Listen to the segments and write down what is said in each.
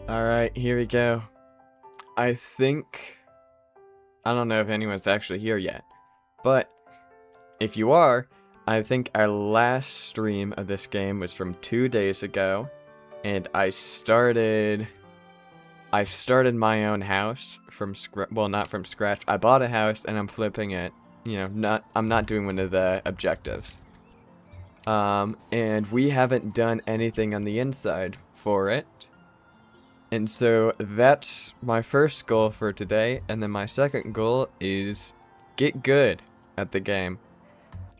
Alright, here we go. I think... I don't know if anyone's actually here yet. But, if you are, I think our last stream of this game was from 2 days ago. And I started my own house from scratch. Well, not from scratch. I bought a house and I'm flipping it. You know, I'm not doing one of the objectives. And we haven't done anything on the inside for it. And so that's my first goal for today, and then my second goal is get good at the game.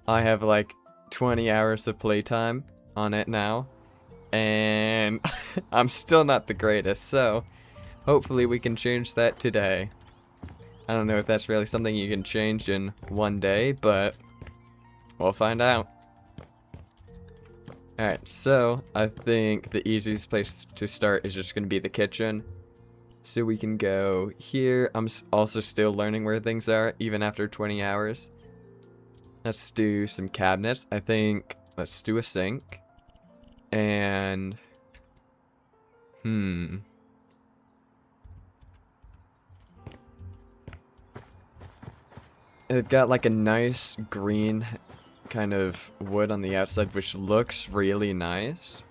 I have like 20 hours of playtime on it now, and I'm still not the greatest, so hopefully we can change that today. I don't know if that's really something you can change in one day, but we'll find out. Alright, so I think the easiest place to start is just going to be the kitchen. So we can go here. I'm also still learning where things are, even after 20 hours. Let's do some cabinets. I think let's do a sink. And... They've got like a nice green kind of wood on the outside, which looks really nice.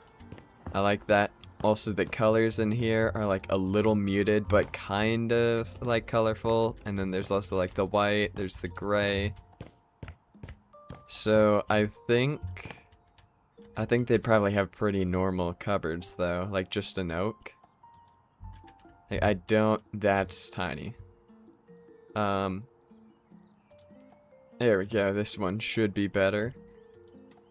I like that. Also, the colors in here are like a little muted, but kind of like colorful. And then there's also like the white, there's the gray. So I think they'd probably have pretty normal cupboards though, like just an oak. Like, that's tiny. There we go, this one should be better.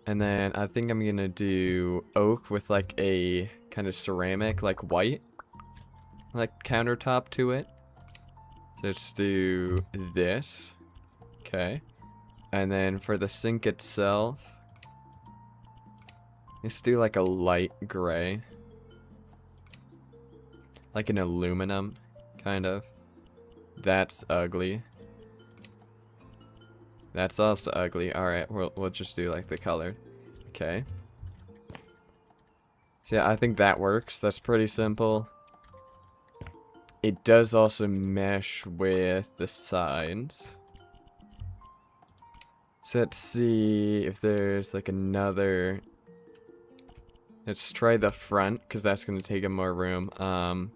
And then I think I'm gonna do oak with like a kind of ceramic, like white, like countertop to it. So let's do this. Okay. And then for the sink itself, let's do like a light gray. Like an aluminum, kind of. That's ugly. That's also ugly. Alright, we'll just do like the color. Okay. So yeah, I think that works. That's pretty simple. It does also mesh with the sides. So let's see if there's like another... Let's try the front, because that's going to take up more room. I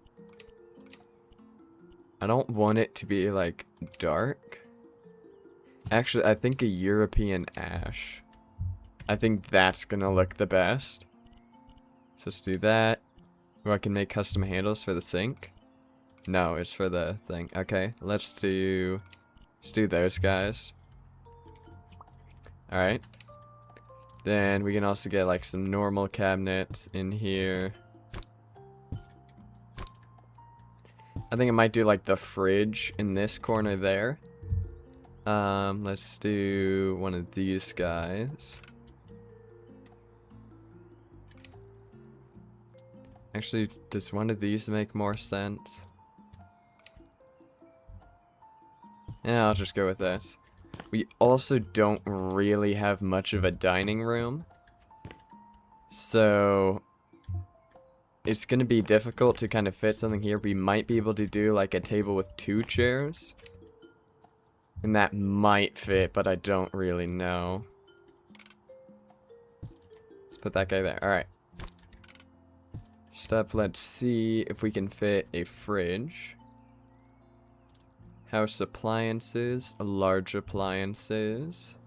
don't want it to be like dark. Actually, I think a European ash. I think that's gonna look the best. So let's do that. Oh, I can make custom handles for the sink. No, it's for the thing. Okay, let's do those guys. Alright. Then we can also get like some normal cabinets in here. I think I might do like the fridge in this corner there. Let's do one of these guys. Actually, does one of these make more sense? Yeah, I'll just go with this. We also don't really have much of a dining room. So it's gonna be difficult to kind of fit something here. We might be able to do like a table with 2 chairs. And that might fit, but I don't really know. Let's put that guy there. Alright. Step, let's see if we can fit a fridge. House appliances, large appliances.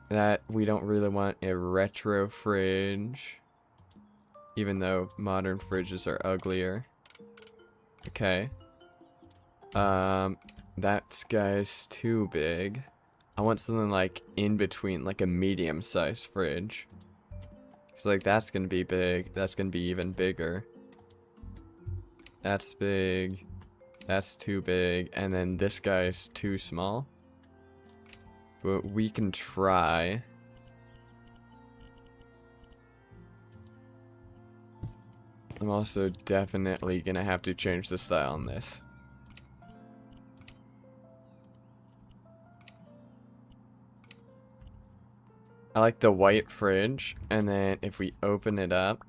That, we don't really want a retro fridge. Even though modern fridges are uglier. Okay. That guy's too big. I want something like in between, like a medium-sized fridge. So like that's gonna be big. That's gonna be even bigger. That's big. That's too big. And then this guy's too small. But we can try. I'm also definitely gonna have to change the style on this. I like the white fridge, and then if we open it up,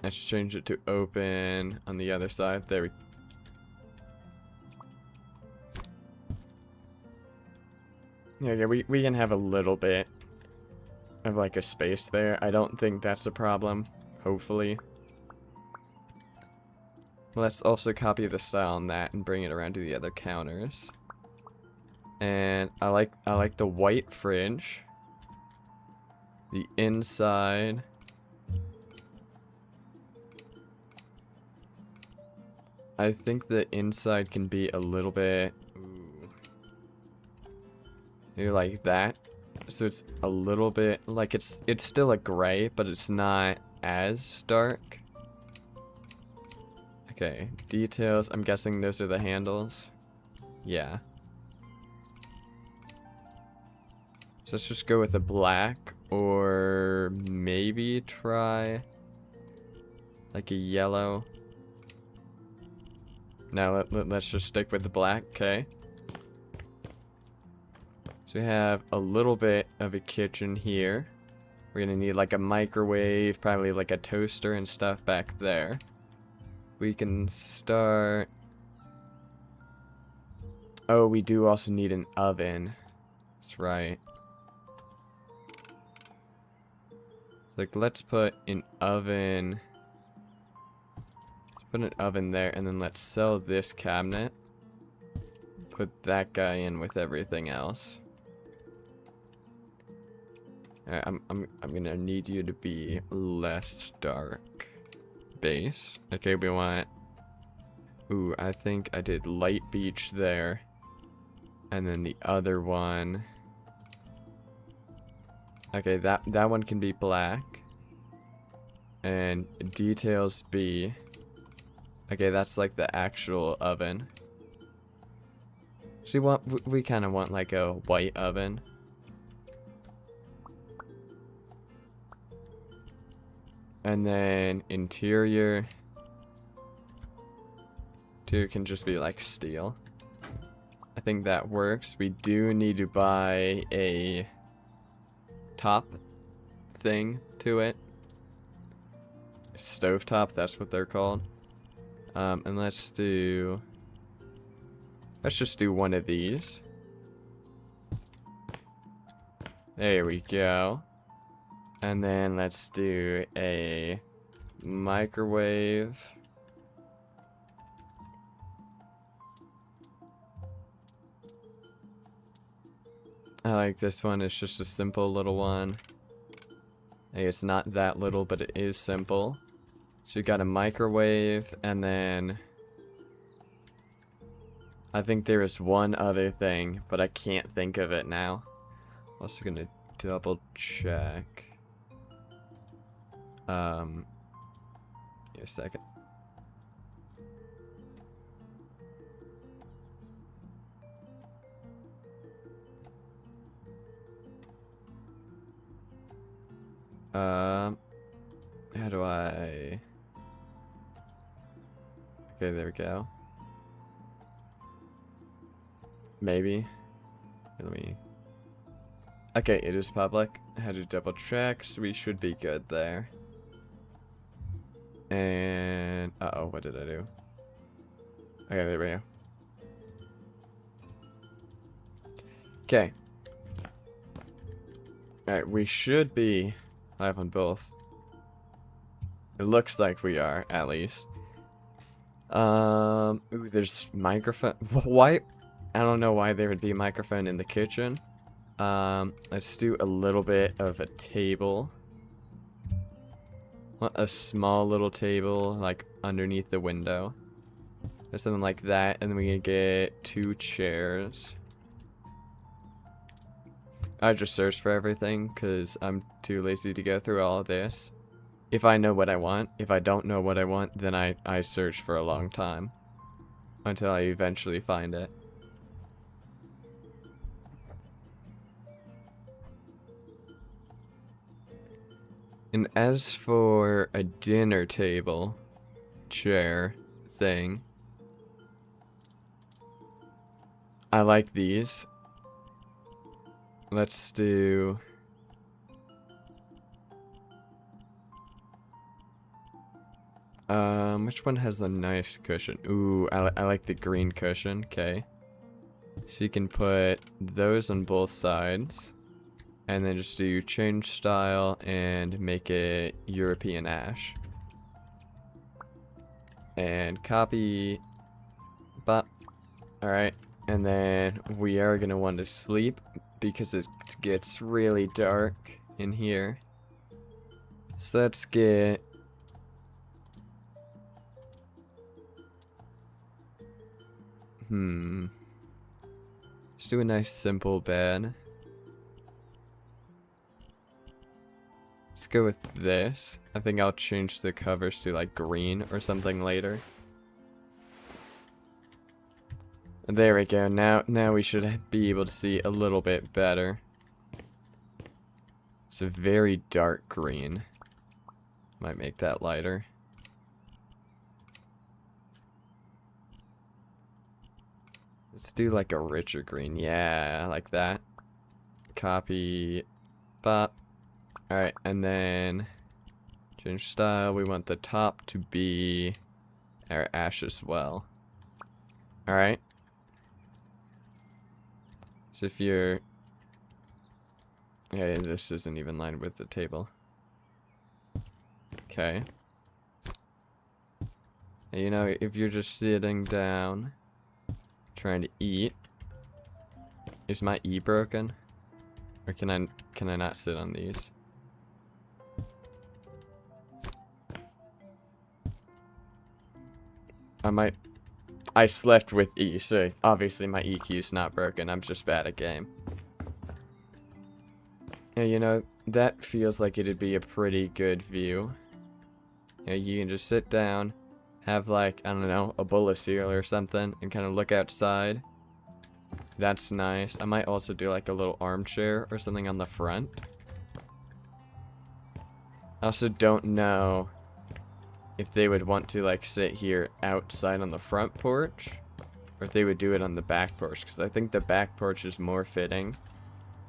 Let's change it to open on the other side. There we go. Yeah, we can have a little bit of like a space there. I don't think that's a problem, hopefully. Let's also copy the style on that and bring it around to the other counters. And I like the white fridge. The inside. I think the inside can be a little bit, ooh, maybe like that. So it's a little bit like it's still a gray, but it's not as dark. Okay, details. I'm guessing those are the handles. Yeah. So let's just go with a black, or maybe try like a yellow. Now let's just stick with the black, okay? So we have a little bit of a kitchen here. We're gonna need like a microwave, probably like a toaster and stuff back there. We can start... Oh, we do also need an oven. That's right. Like, let's put an oven... Put an oven there, and then let's sell this cabinet. Put that guy in with everything else. Alright, I'm gonna need you to be less dark. Base. Okay, we want... Ooh, I think I did light beach there. And then the other one... Okay, that one can be black. And details B. Okay, that's like the actual oven. So we kind of want like a white oven. And then interior. Two can just be like steel. I think that works. We do need to buy a top thing to it. Stovetop, that's what they're called. And let's just do one of these. There we go. And then let's do a microwave. I like this one. It's just a simple little one. Hey, it's not that little, but it is simple. So you got a microwave, and then I think there is one other thing, but I can't think of it now. Also gonna double check. Give me a second. How do I... Okay, there we go. Maybe. Let me... Okay, it is public. I had to double check, so we should be good there. And... Uh-oh, what did I do? Okay, there we go. Okay. Alright, we should be live on both. It looks like we are, at least. Ooh, there's microphone. Why? I don't know why there would be a microphone in the kitchen. Let's do a little bit of a table. A small little table, like, underneath the window. Or something like that, and then we can get 2 chairs. I just searched for everything, because I'm too lazy to go through all of this. If I know what I want. If I don't know what I want, then I search for a long time. Until I eventually find it. And as for a dinner table chair thing, I like these. Let's do... Which one has a nice cushion? Ooh, I like the green cushion. Okay. So you can put those on both sides. And then just do change style and make it European ash. And copy. But, alright. And then we are going to want to sleep because it gets really dark in here. So let's get... Let's do a nice simple bed. Let's go with this. I think I'll change the covers to like green or something later. There we go. Now we should be able to see a little bit better. It's a very dark green. Might make that lighter. Let's do like a richer green. Yeah, I like that. Copy. Bop. Alright, and then change style. We want the top to be our ash as well. Alright. So if you're... Yeah, this isn't even lined with the table. Okay. And you know, if you're just sitting down, trying to eat, is my E broken? Or can I not sit on these? I slept with E, so obviously my EQ's not broken. I'm just bad at game. Yeah, you know, that feels like it'd be a pretty good view. Yeah, you can just sit down, have like, I don't know, a bowl of cereal or something, and kind of look outside. That's nice. I might also do like a little armchair or something on the front. I also don't know if they would want to like sit here outside on the front porch, or if they would do it on the back porch, because I think the back porch is more fitting.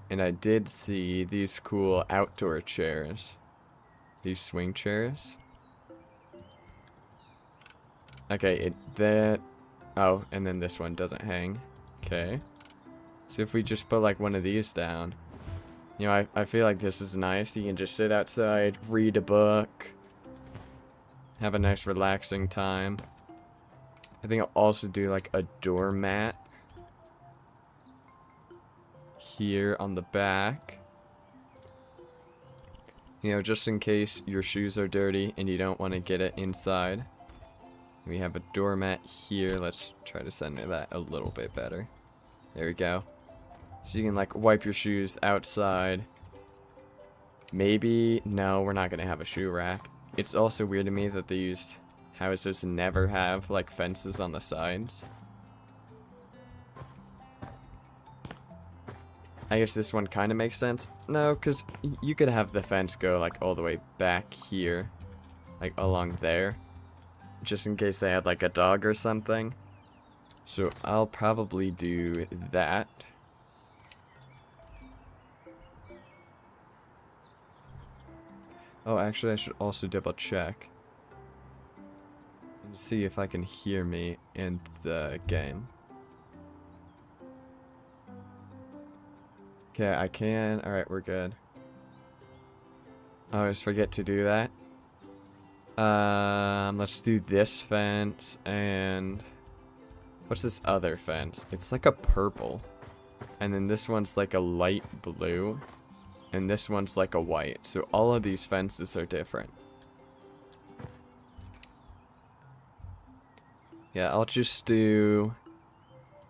And I did see these cool outdoor chairs. These swing chairs. Okay, oh, and then this one doesn't hang. Okay. So if we just put like one of these down, you know, I feel like this is nice. You can just sit outside, read a book, have a nice relaxing time. I think I'll also do like a doormat here on the back. You know, just in case your shoes are dirty and you don't want to get it inside. We have a doormat here. Let's try to center that a little bit better. There we go. So you can like wipe your shoes outside. Maybe, no, we're not going to have a shoe rack. It's also weird to me that these houses never have like fences on the sides. I guess this one kind of makes sense. No, because you could have the fence go like all the way back here. Like along there. Just in case they had like a dog or something. So I'll probably do that. Oh, actually I should also double check. And see if I can hear me in the game. Okay, I can. Alright, we're good. I always forget to do that. Let's do this fence and... What's this other fence? It's like a purple. And then this one's like a light blue. And this one's like a white. So all of these fences are different. Yeah, I'll just do...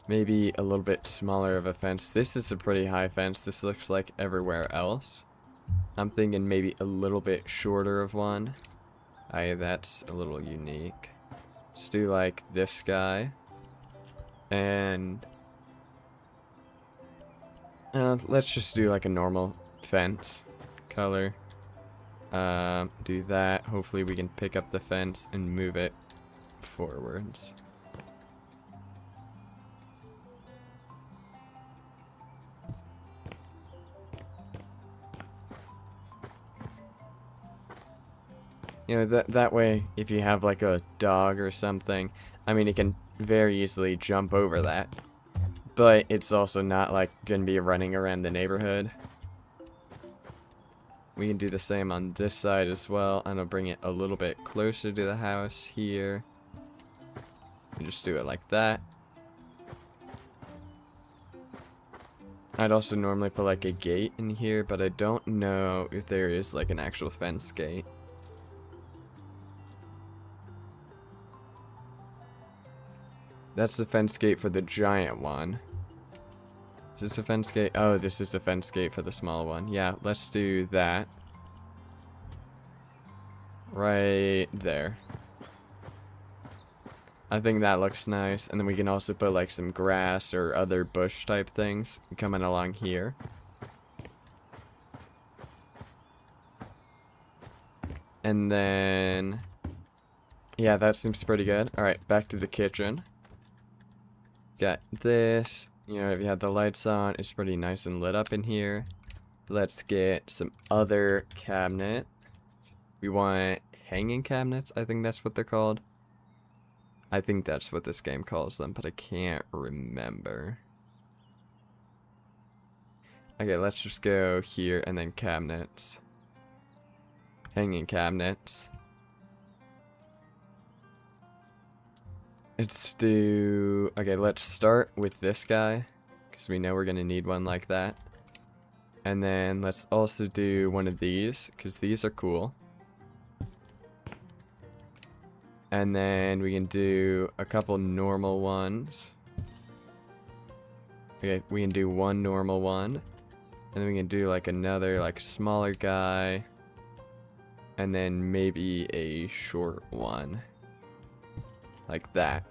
maybe a little bit smaller of a fence. This is a pretty high fence. This looks like everywhere else. I'm thinking maybe a little bit shorter of one. That's a little unique. Let's do like this guy. And let's just do like a normal fence color. Do that. Hopefully we can pick up the fence and move it forwards. You know, that way, if you have like a dog or something, I mean, it can very easily jump over that. But it's also not like gonna be running around the neighborhood. We can do the same on this side as well. I'm gonna bring it a little bit closer to the house here. You just do it like that. I'd also normally put like a gate in here, but I don't know if there is like an actual fence gate. That's the fence gate for the giant one. Is this a fence gate? Oh, this is a fence gate for the small one. Yeah, let's do that. Right there. I think that looks nice. And then we can also put like some grass or other bush type things coming along here. And then, yeah, that seems pretty good. Alright, back to the kitchen. Got this. You know, if you had the lights on, it's pretty nice and lit up in here. Let's get some other cabinet. We want hanging cabinets, I think that's what they're called. I think that's what this game calls them, but I can't remember. Okay, let's just go here and then cabinets. Hanging cabinets. Let's do... Okay, let's start with this guy, because we know we're going to need one like that. And then let's also do one of these, because these are cool. And then we can do a couple normal ones. Okay, we can do one normal one. And then we can do like another like smaller guy. And then maybe a short one. Like that.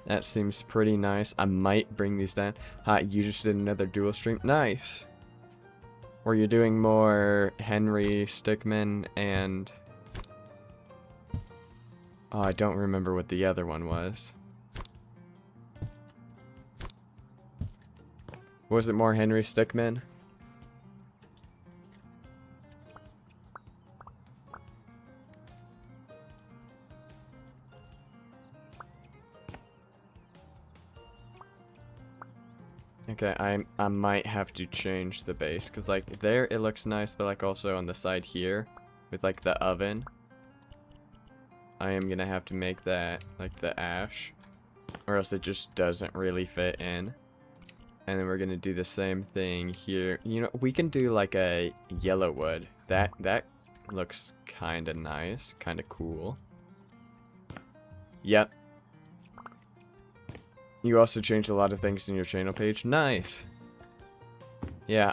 That seems pretty nice. I might bring these down. Hi, you just did another dual stream. Nice. Were you doing more Henry Stickmin and... Oh, I don't remember what the other one was. Was it more Henry Stickmin? Okay, I might have to change the base, because like there it looks nice, but like also on the side here with like the oven, I am gonna have to make that like the ash, or else it just doesn't really fit in. And then we're gonna do the same thing here. You know, we can do like a yellow wood. That looks kind of nice, kind of cool. Yep. You also changed a lot of things in your channel page. Nice. Yeah,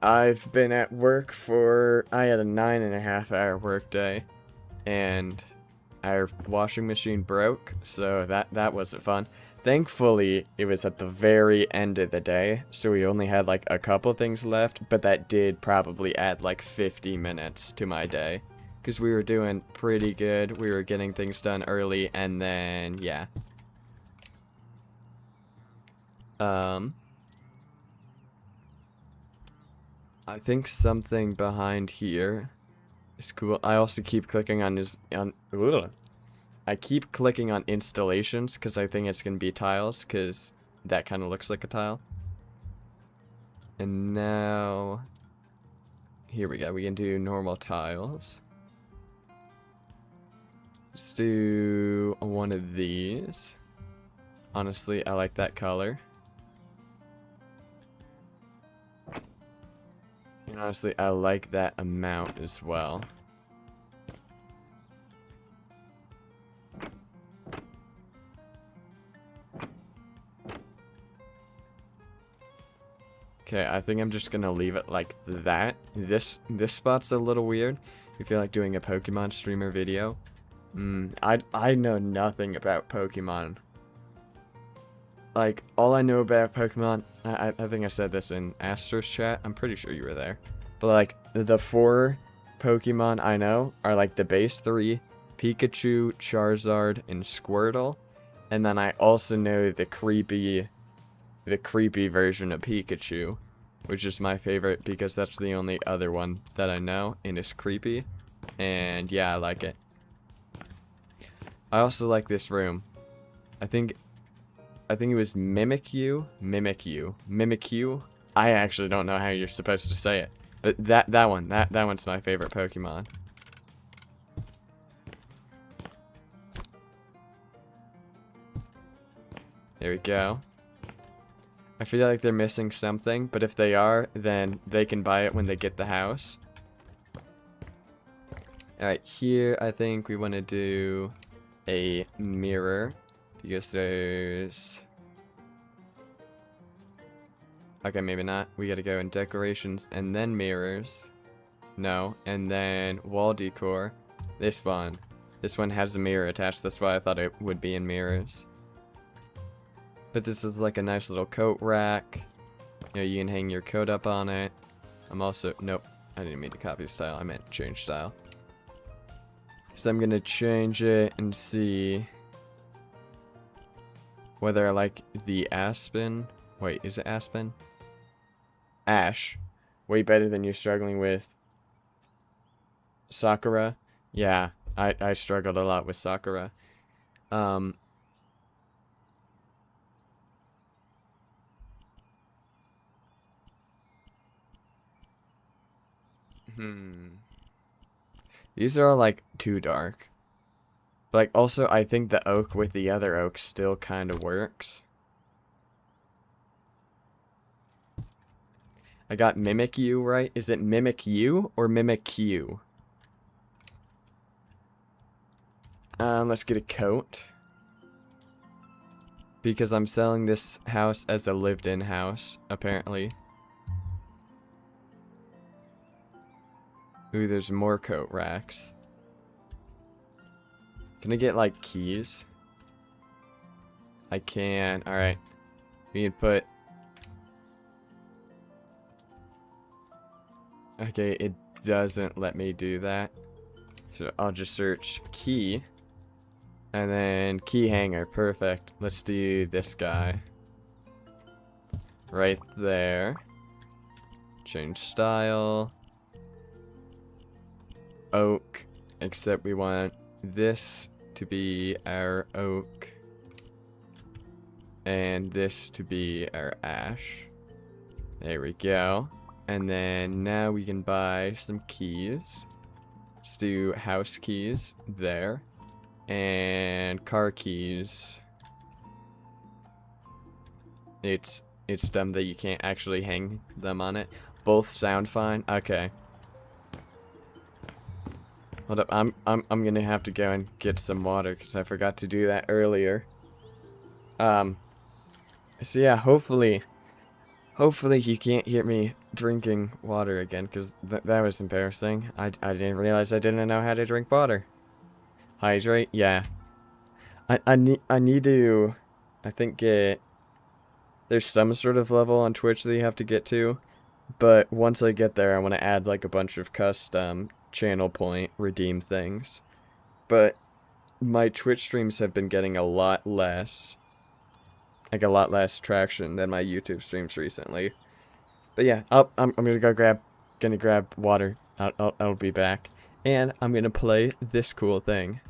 I've been at work for... I had a 9.5-hour work day. And our washing machine broke. So that wasn't fun. Thankfully, it was at the very end of the day. So we only had like a couple things left. But that did probably add like 50 minutes to my day. Because we were doing pretty good. We were getting things done early. And then, yeah. I think something behind here is cool. I also keep clicking on I keep clicking on installations because I think it's gonna be tiles, because that kind of looks like a tile. And now here we go. We can do normal tiles. Let's do one of these. Honestly, I like that color. And honestly, I like that amount as well. Okay, I think I'm just gonna leave it like that. This spot's a little weird. If you're like doing a Pokemon streamer video. I know nothing about Pokemon. Like, all I know about Pokemon, I think I said this in Astro's chat, I'm pretty sure you were there. But like, the 4 Pokemon I know are like the base 3, Pikachu, Charizard, and Squirtle. And then I also know the creepy version of Pikachu, which is my favorite because that's the only other one that I know, and it's creepy. And yeah, I like it. I also like this room. I think it was Mimic You. I actually don't know how you're supposed to say it. But that one's my favorite Pokemon. There we go. I feel like they're missing something, but if they are, then they can buy it when they get the house. Alright, here I think we want to do a mirror, because there's... Okay, maybe not. We gotta go in decorations and then mirrors. No, and then wall decor. This one. This one has a mirror attached, that's why I thought it would be in mirrors. But this is like a nice little coat rack. You know, you can hang your coat up on it. I'm also... Nope, I didn't mean to copy style, I meant change style. So I'm gonna change it and see whether I like the Aspen. Wait, is it Aspen? Ash. Way better than you're struggling with Sakura. Yeah, I struggled a lot with Sakura. These are all like too dark. But like also I think the oak with the other oak still kind of works. I got Mimic You right. Is it Mimic You or Mimic You? Let's get a coat. Because I'm selling this house as a lived-in house, apparently. Ooh, there's more coat racks. Can I get, like, keys? I can. Alright. We can put... Okay, it doesn't let me do that. So I'll just search key. And then key hanger. Perfect. Let's do this guy. Right there. Change style. Oak. Except we want this to be our oak. And this to be our ash. There we go. And then now we can buy some keys. Let's do house keys there. And car keys. It's dumb that you can't actually hang them on it. Both sound fine. Okay. Hold up. I'm gonna have to go and get some water because I forgot to do that earlier. So yeah, hopefully you can't hear me drinking water again, because that was embarrassing. I didn't realize I didn't know how to drink water. Hydrate? Yeah. I need to, I think, get... There's some sort of level on Twitch that you have to get to, but once I get there, I want to add, like, a bunch of custom channel point redeem things. But my Twitch streams have been getting a lot less... Like, a lot less traction than my YouTube streams recently. But yeah, I'm gonna go grab water. I'll be back. And I'm gonna play this cool thing.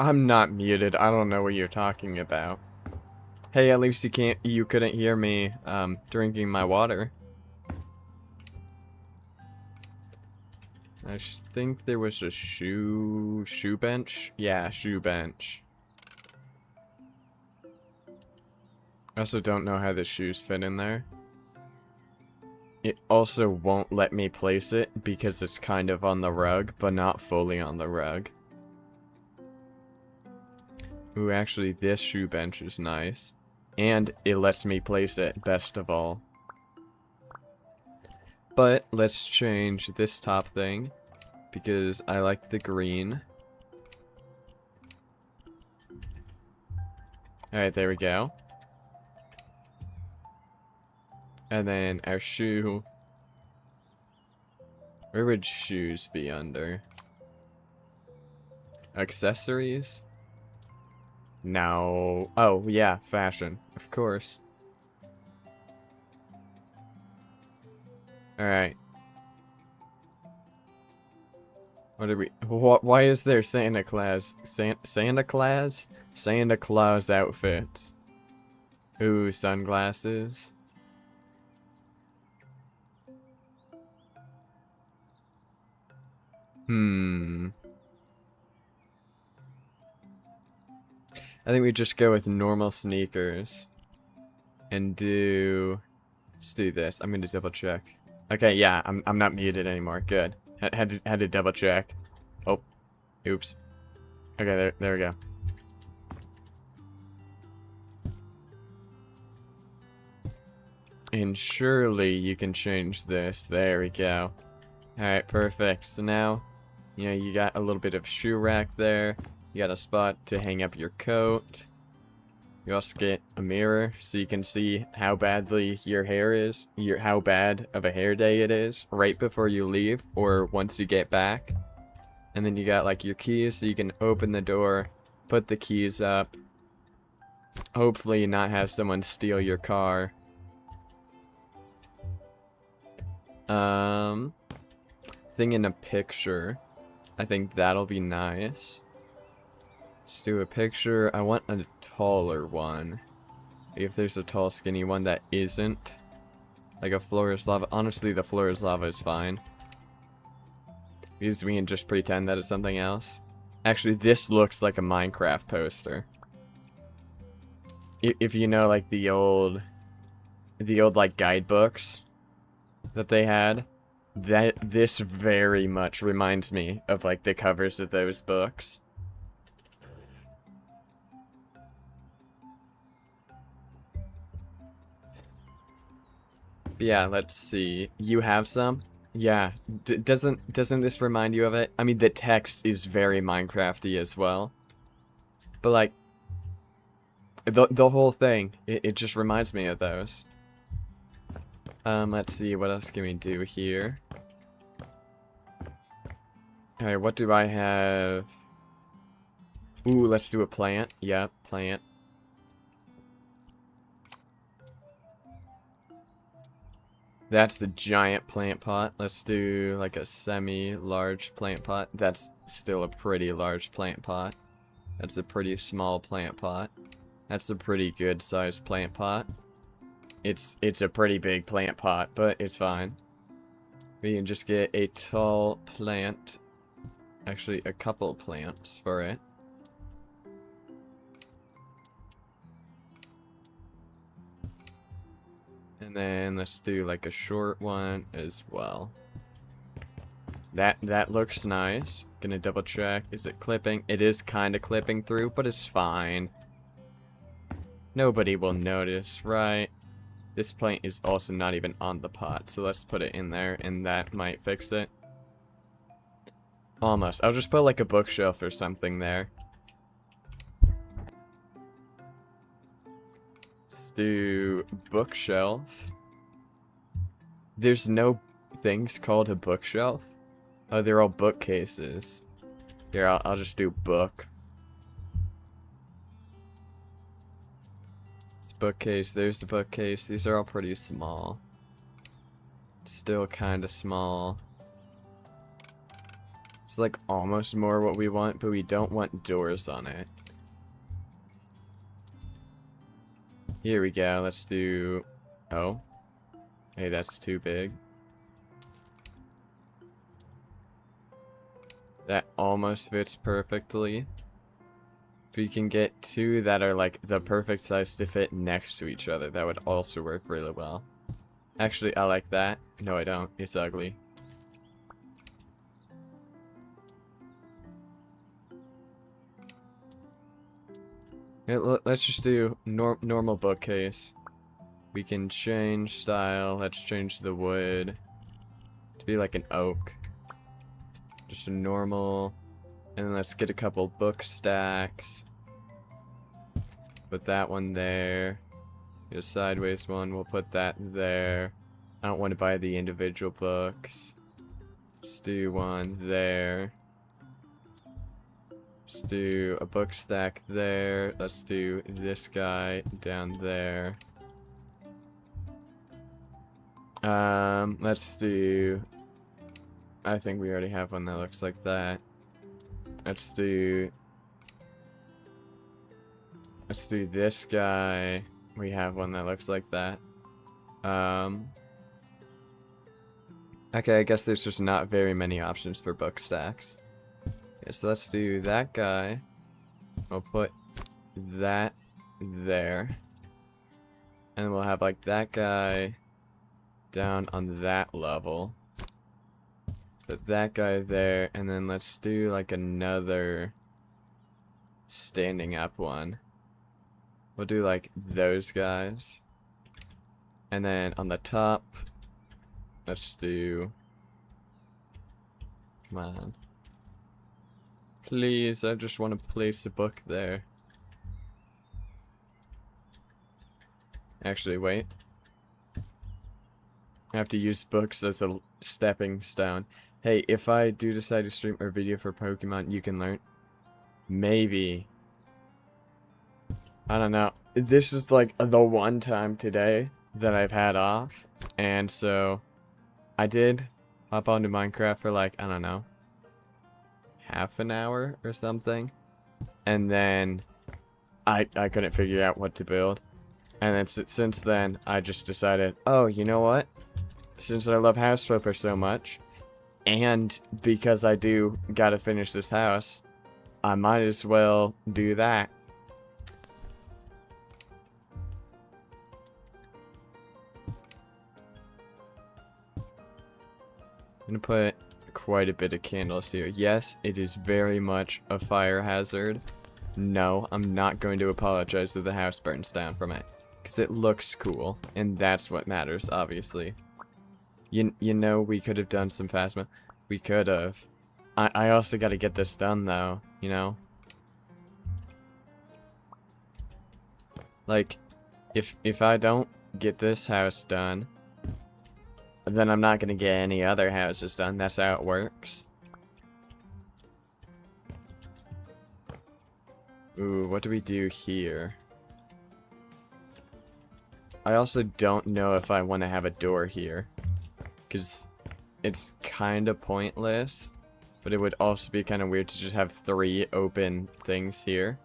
I'm not muted. I don't know what you're talking about. Hey, at least you couldn't hear me, drinking my water. I think there was a shoe bench? Yeah, shoe bench. I also don't know how the shoes fit in there. It also won't let me place it because it's kind of on the rug, but not fully on the rug. Ooh, actually, this shoe bench is nice. And it lets me place it, best of all. But let's change this top thing, because I like the green. Alright, there we go. And then our shoe. Where would shoes be under? Accessories? No. Oh, yeah, fashion. Of course. Alright. What are we... Why is there Santa Claus? Santa Claus? Santa Claus outfits. Ooh, sunglasses. I think we just go with normal sneakers. And just do this. I'm gonna double check. Okay, yeah, I'm not muted anymore. Good. Had to double check. Oh, oops. Okay, there we go. And surely you can change this. There we go. Alright, perfect. So now, you know, you got a little bit of shoe rack there. You got a spot to hang up your coat. You also get a mirror so you can see how badly your hair is, how bad of a hair day it is right before you leave or once you get back. And then you got like your keys so you can open the door, put the keys up, hopefully not have someone steal your car. Thing in a picture. I think that'll be nice. Let's do a picture. I want a taller one. If there's a tall, skinny one that isn't like a floor is lava. Honestly, the floor is lava is fine. Because we can just pretend that it's something else. Actually, this looks like a Minecraft poster. If you know, like, the old like, guidebooks that they had, this very much reminds me of, like, the covers of those books. Yeah, let's see. You have some? Yeah. Doesn't this remind you of it? I mean, the text is very Minecrafty as well. But, like, the whole thing, it just reminds me of those. Let's see, what else can we do here? Alright, what do I have? Ooh, let's do a plant. Yep, plant. That's the giant plant pot. Let's do like a semi-large plant pot. That's still a pretty large plant pot. That's a pretty small plant pot. That's a pretty good sized plant pot. It's a pretty big plant pot, but it's fine. We can just get a tall plant. Actually, a couple plants for it. And then let's do like a short one as well. That looks nice. Gonna double check. Is it clipping? It is kind of clipping through, but it's fine. Nobody will notice, right? This plant is also not even on the pot, so let's put it in there, and that might fix it. Almost. I'll just put like a bookshelf or something there. Let's do bookshelf. There's no things called a bookshelf. Oh, they're all bookcases. Here, I'll just do book. It's bookcase, there's the bookcase. These are all pretty small. Still kind of small. It's like almost more what we want, but we don't want doors on it. Here we go. Let's do... Oh. Hey, that's too big. That almost fits perfectly. If you can get two that are like the perfect size to fit next to each other, that would also work really well. Actually, I like that. No, I don't. It's ugly. Let's just do normal bookcase. We can change style. Let's change the wood to be like an oak. Just a normal. And then let's get a couple book stacks. Put that one there. Get a sideways one. We'll put that there. I don't want to buy the individual books. Let's do one there. Let's do a book stack there. Let's do this guy down there. Let's do... I think we already have one that looks like that. Let's do this guy. We have one that looks like that. Okay, I guess there's just not very many options for book stacks. Okay, so let's do that guy. We'll put that there. And we'll have like that guy down on that level. Put that guy there, and then let's do like another standing up one. We'll do like those guys. And then on the top, let's do... Come on. Please, I just want to place a book there. Actually, wait. I have to use books as a stepping stone. Hey, if I do decide to stream a video for Pokemon, you can learn. Maybe. I don't know. This is like the one time today that I've had off. And so I did hop onto Minecraft for like, I don't know, half an hour or something. And then I couldn't figure out what to build. And then since then, I just decided, oh, you know what? Since I love House Flipper so much, and because I do gotta finish this house, I might as well do that. I'm gonna put quite a bit of candles here. Yes, it is very much a fire hazard. No, I'm not going to apologize if the house burns down from it. Because it looks cool, and that's what matters, obviously. You know, we could have done some Phasmo. We could have. I also got to get this done, though, you know? Like, if I don't get this house done, then I'm not going to get any other houses done. That's how it works. Ooh, what do we do here? I also don't know if I want to have a door here. Because it's kind of pointless. But it would also be kind of weird to just have 3 open things here.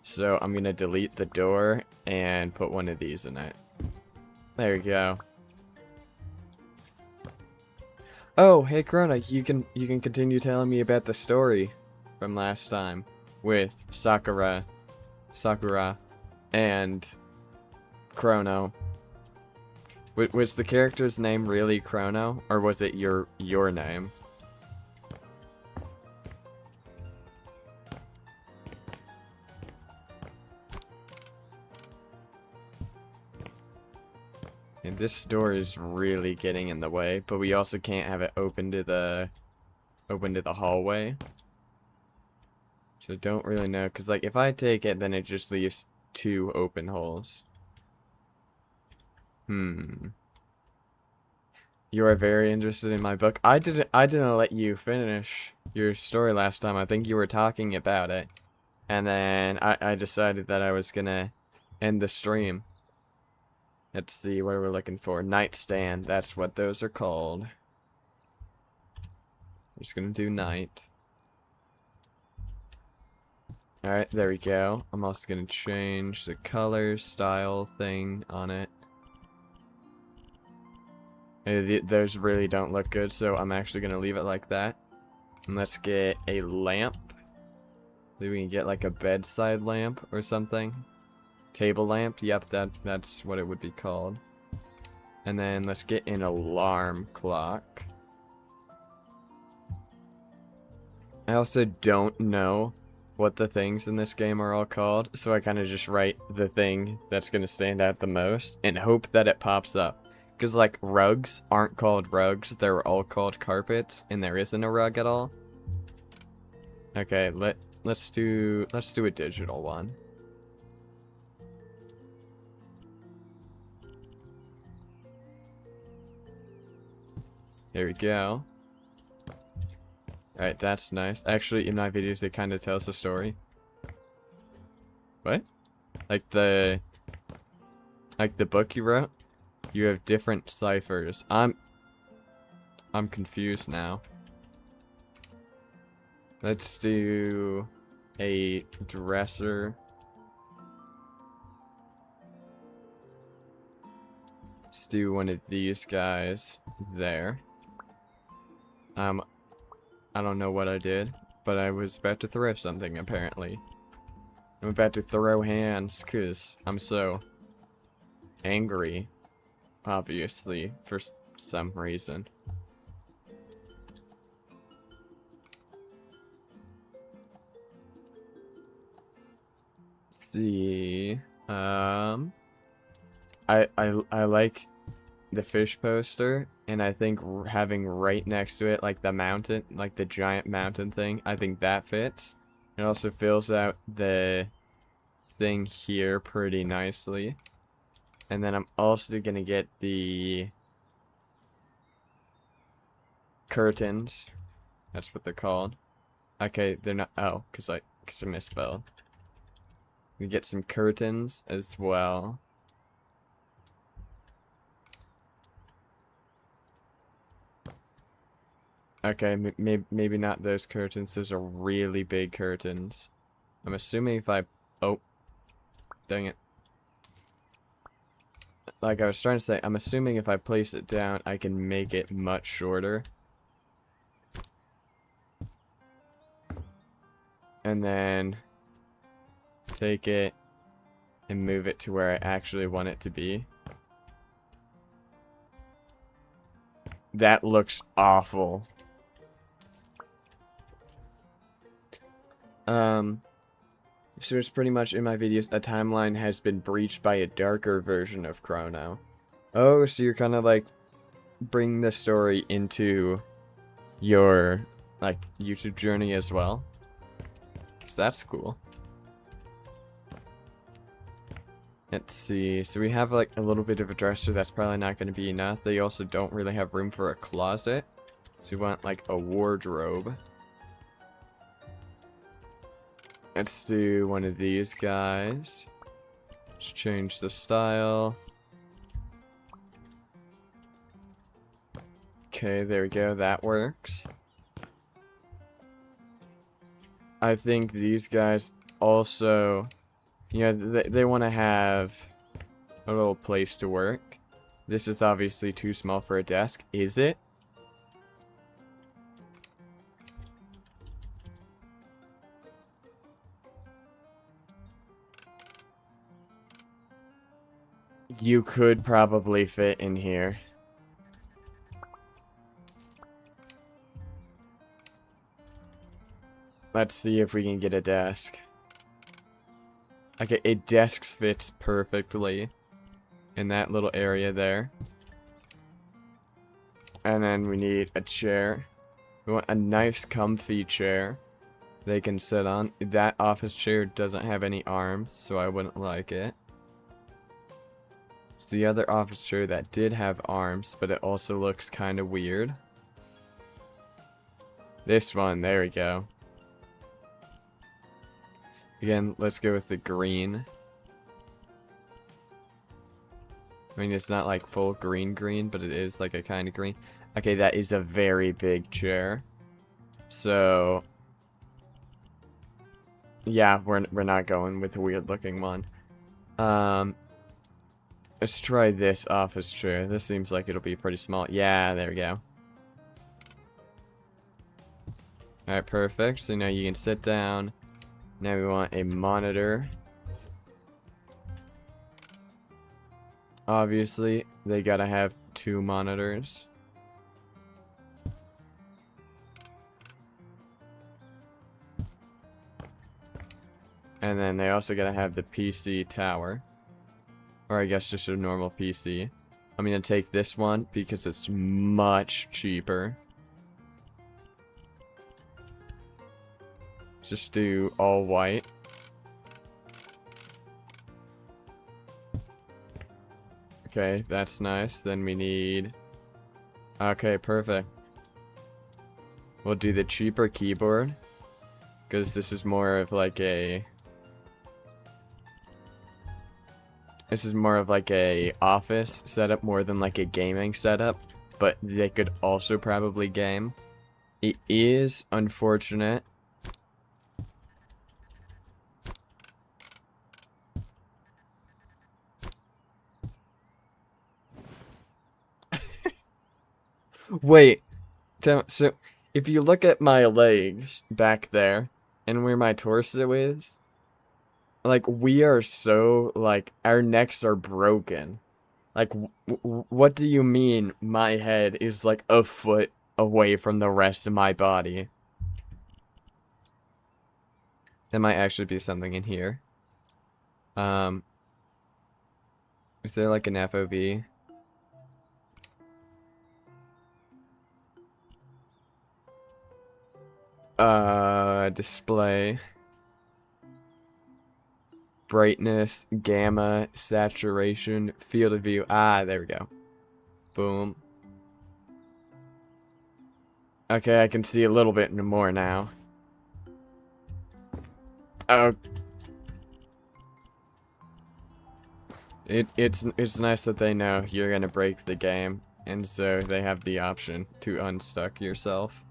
So I'm going to delete the door and put one of these in it. There we go. Oh, hey Corona, you can continue telling me about the story from last time with Sakura, and Chrono. Was the character's name really Chrono, or was it your name? And this door is really getting in the way, but we also can't have it open to the hallway. So I don't really know, because like if I take it, then it just leaves 2 open holes. You are very interested in my book. I didn't let you finish your story last time. I think you were talking about it. And then I decided that I was gonna end the stream. Let's see what we're looking for. Nightstand, that's what those are called. I'm just gonna do night. Alright, there we go. I'm also gonna change the color style thing on it. Those really don't look good, so I'm actually gonna leave it like that. And let's get a lamp. Maybe we can get like a bedside lamp or something. Table lamp, yep, that's what it would be called. And then let's get an alarm clock. I also don't know what the things in this game are all called, so I kind of just write the thing that's going to stand out the most and hope that it pops up. Because, like, rugs aren't called rugs, they're all called carpets, and there isn't a rug at all. Okay, let's do a digital one. Here we go. Alright, that's nice. Actually, in my videos, it kind of tells the story. What? Like the book you wrote? You have different ciphers. I'm confused now. Let's do a dresser. Let's do one of these guys there. I don't know what I did, but I was about to throw something, apparently. I'm about to throw hands, because I'm so angry, obviously, for some reason. Let's see, I like the fish poster, and I think having right next to it, like the mountain, like the giant mountain thing, I think that fits. It also fills out the thing here pretty nicely. And then I'm also gonna get the curtains. That's what they're called. Okay, they're not, oh, cause I misspelled. We get some curtains as well. Okay, maybe not those curtains. Those are really big curtains. I'm assuming if I... Oh. Dang it. Like I was trying to say, I'm assuming if I place it down, I can make it much shorter. And then... take it and move it to where I actually want it to be. That looks awful. So it's pretty much in my videos, a timeline has been breached by a darker version of Chrono. Oh, so you're kind of like bring the story into your like YouTube journey as well. So that's cool. Let's see. So we have like a little bit of a dresser. That's probably not going to be enough. They also don't really have room for a closet. So we want like a wardrobe. Let's do one of these guys. Let's change the style. Okay, there we go. That works. I think these guys also, you know, they want to have a little place to work. This is obviously too small for a desk. Is it? You could probably fit in here. Let's see if we can get a desk. Okay, a desk fits perfectly in that little area there. And then we need a chair. We want a nice comfy chair they can sit on. That office chair doesn't have any arms, so I wouldn't like it. It's the other office chair that did have arms, but it also looks kind of weird. This one, there we go. Again, let's go with the green. I mean, it's not like full green, but it is like a kind of green. Okay, that is a very big chair. So, Yeah, we're not going with the weird looking one. Let's try this office chair. This seems like it'll be pretty small. Yeah, there we go. Alright, perfect. So now you can sit down. Now we want a monitor. Obviously, they gotta have 2 monitors. And then they also gotta have the PC tower. Or I guess just a normal PC. I'm gonna take this one because it's much cheaper. Just do all white. Okay, that's nice. Then we need... Okay, perfect. We'll do the cheaper keyboard. Because this is more of like a... This is more of like a office setup more than like a gaming setup. But they could also probably game. It is unfortunate. Wait. So, if you look at my legs back there, and where my torso is, like, we are so, like, our necks are broken. Like, what do you mean my head is, like, a foot away from the rest of my body? There might actually be something in here. Is there, like, an FOV? Display. Brightness, gamma, saturation, field of view. Ah, there we go. Boom. Okay, I can see a little bit more now. Oh. It's nice that they know you're gonna break the game, and so they have the option to unstuck yourself.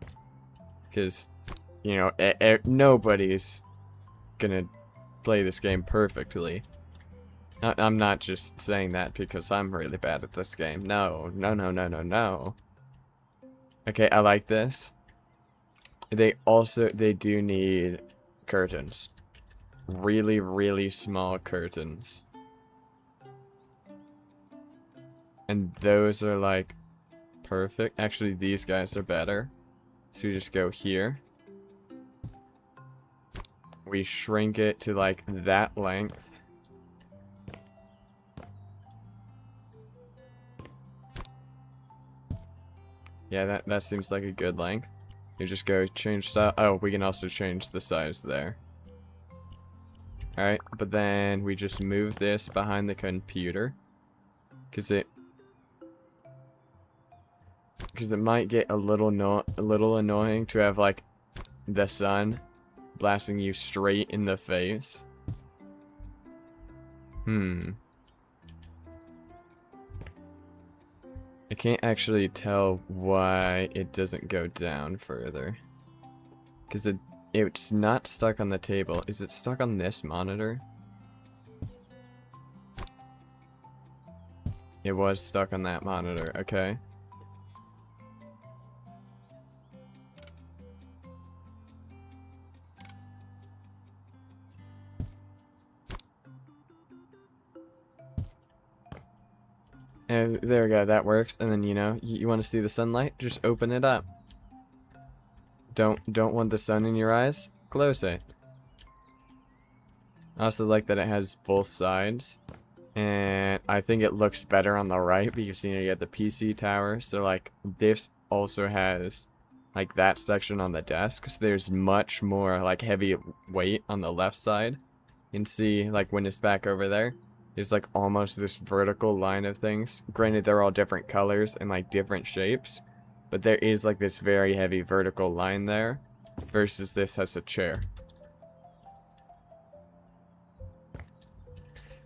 Because, you know, nobody's gonna play this game perfectly. I'm not just saying that because I'm really bad at this game. No, no, no, no, no, no. Okay, I like this. They do need curtains. Really, really small curtains. And those are like perfect. Actually, these guys are better. So we just go here. We shrink it to like that length. Yeah, that seems like a good length. You just go change style. Oh, we can also change the size there. Alright, but then we just move this behind the computer. Because it might get a little annoying to have like the sun blasting you straight in the face. I can't actually tell why it doesn't go down further. Because it's not stuck on the table. Is it stuck on this monitor? It was stuck on that monitor, okay. And there we go, that works. And then, you know, you want to see the sunlight? Just open it up. Don't want the sun in your eyes? Close it. I also like that it has both sides. And I think it looks better on the right because, you know, you have the PC tower. So, like, this also has, like, that section on the desk. So there's much more, like, heavy weight on the left side. You can see, like, when it's back over there. There's like almost this vertical line of things. Granted, they're all different colors and like different shapes, but there is like this very heavy vertical line there versus this has a chair.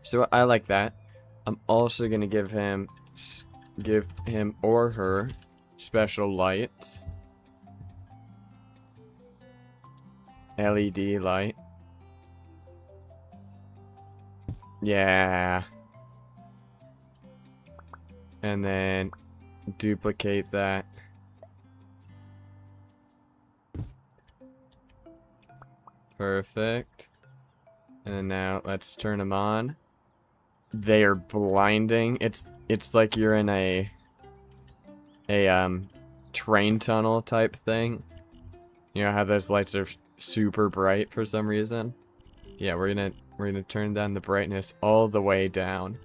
So I like that. I'm also gonna give him or her special lights. LED light. Yeah. And then duplicate that. Perfect. And then now let's turn them on. They are blinding. It's like you're in a train tunnel type thing. You know how those lights are super bright for some reason? Yeah, we're gonna turn down the brightness all the way down.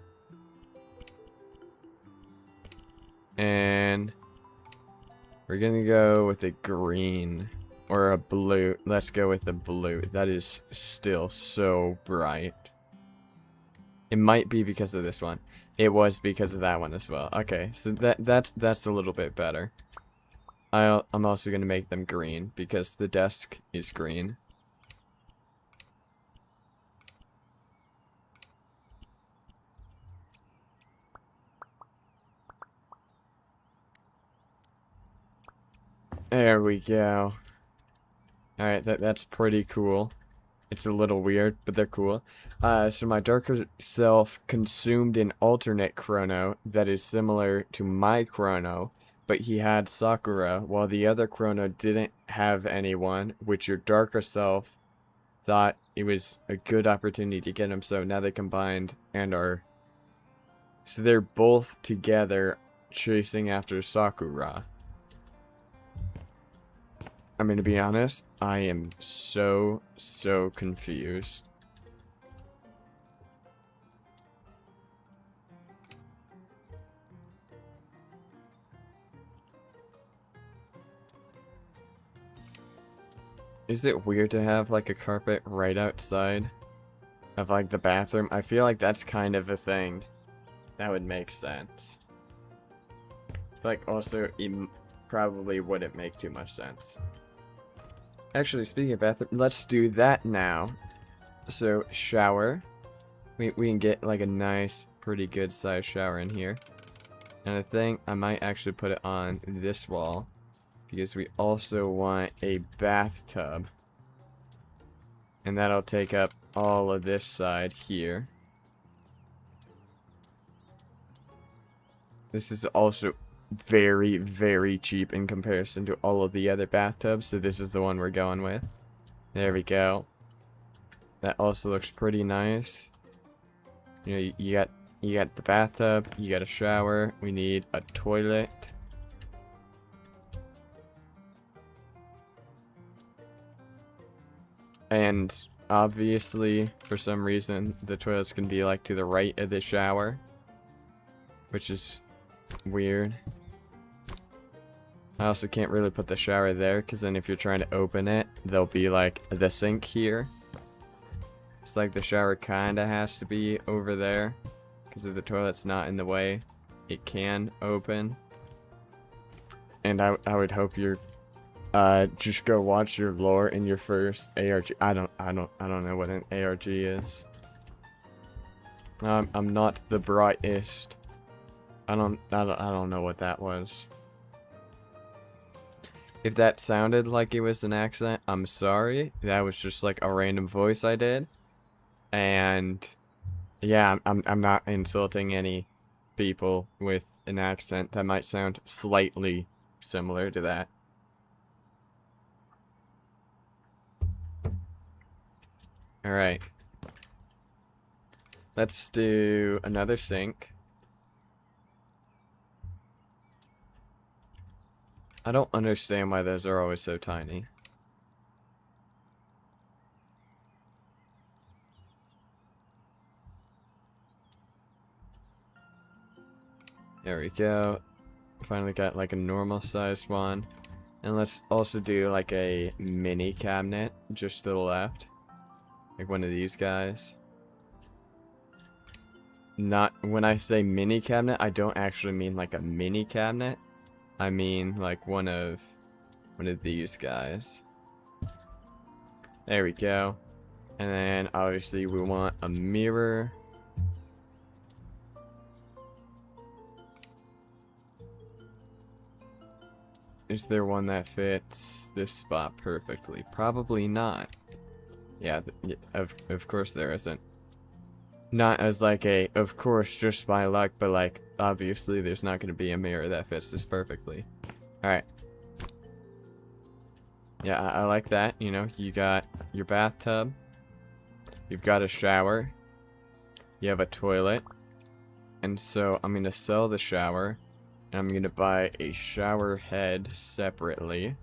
And we're gonna go with a green or a blue. Let's go with the blue. That is still so bright. It might be because of this one. It was because of that one as well. Okay, so that's a little bit better. I'm also gonna make them green because the desk is green. There we go. Alright, that's pretty cool. It's a little weird, but they're cool. So my darker self consumed an alternate chrono that is similar to my chrono, but he had Sakura, while the other chrono didn't have anyone, which your darker self thought it was a good opportunity to get him, so now they combined and are... So they're both together chasing after Sakura. I mean, to be honest, I am so confused. Is it weird to have, like, a carpet right outside of, like, the bathroom? I feel like that's kind of a thing that would make sense. Like, also, it probably wouldn't make too much sense. Actually, speaking of bathroom, let's do that now. So, shower. We can get like a nice, pretty good sized shower in here. And I think I might actually put it on this wall. Because we also want a bathtub. And that'll take up all of this side here. This is also very cheap in comparison to all of the other bathtubs, so this is the one we're going with. There we go. That also looks pretty nice. You know, you got the bathtub, you got a shower, we need a toilet. And obviously, for some reason, the toilet's gonna be like to the right of the shower, which is weird. I also can't really put the shower there, because then if you're trying to open it, there'll be like the sink here. It's like the shower kind of has to be over there, because if the toilet's not in the way, it can open. And I would hope you're just go watch your lore in your first ARG. I don't know what an ARG is. I'm not the brightest. I don't know what that was. If that sounded like it was an accent, I'm sorry. That was just like a random voice I did. And yeah, I'm not insulting any people with an accent that might sound slightly similar to that. Alright. Let's do another sink. I don't understand why those are always so tiny. There we go. Finally got like a normal sized one. And let's also do like a mini cabinet just to the left. Like one of these guys. Not, when I say mini cabinet, I don't actually mean like a mini cabinet. I mean like one of these guys. There we go. And then obviously we want a mirror. Is there one that fits this spot perfectly? Probably not. Yeah, of course there isn't. Not as like a, of course, just by luck, but like, obviously there's not going to be a mirror that fits this perfectly. Alright. Yeah, I like that. You know, you got your bathtub. You've got a shower. You have a toilet. And so I'm going to sell the shower. And I'm going to buy a shower head separately.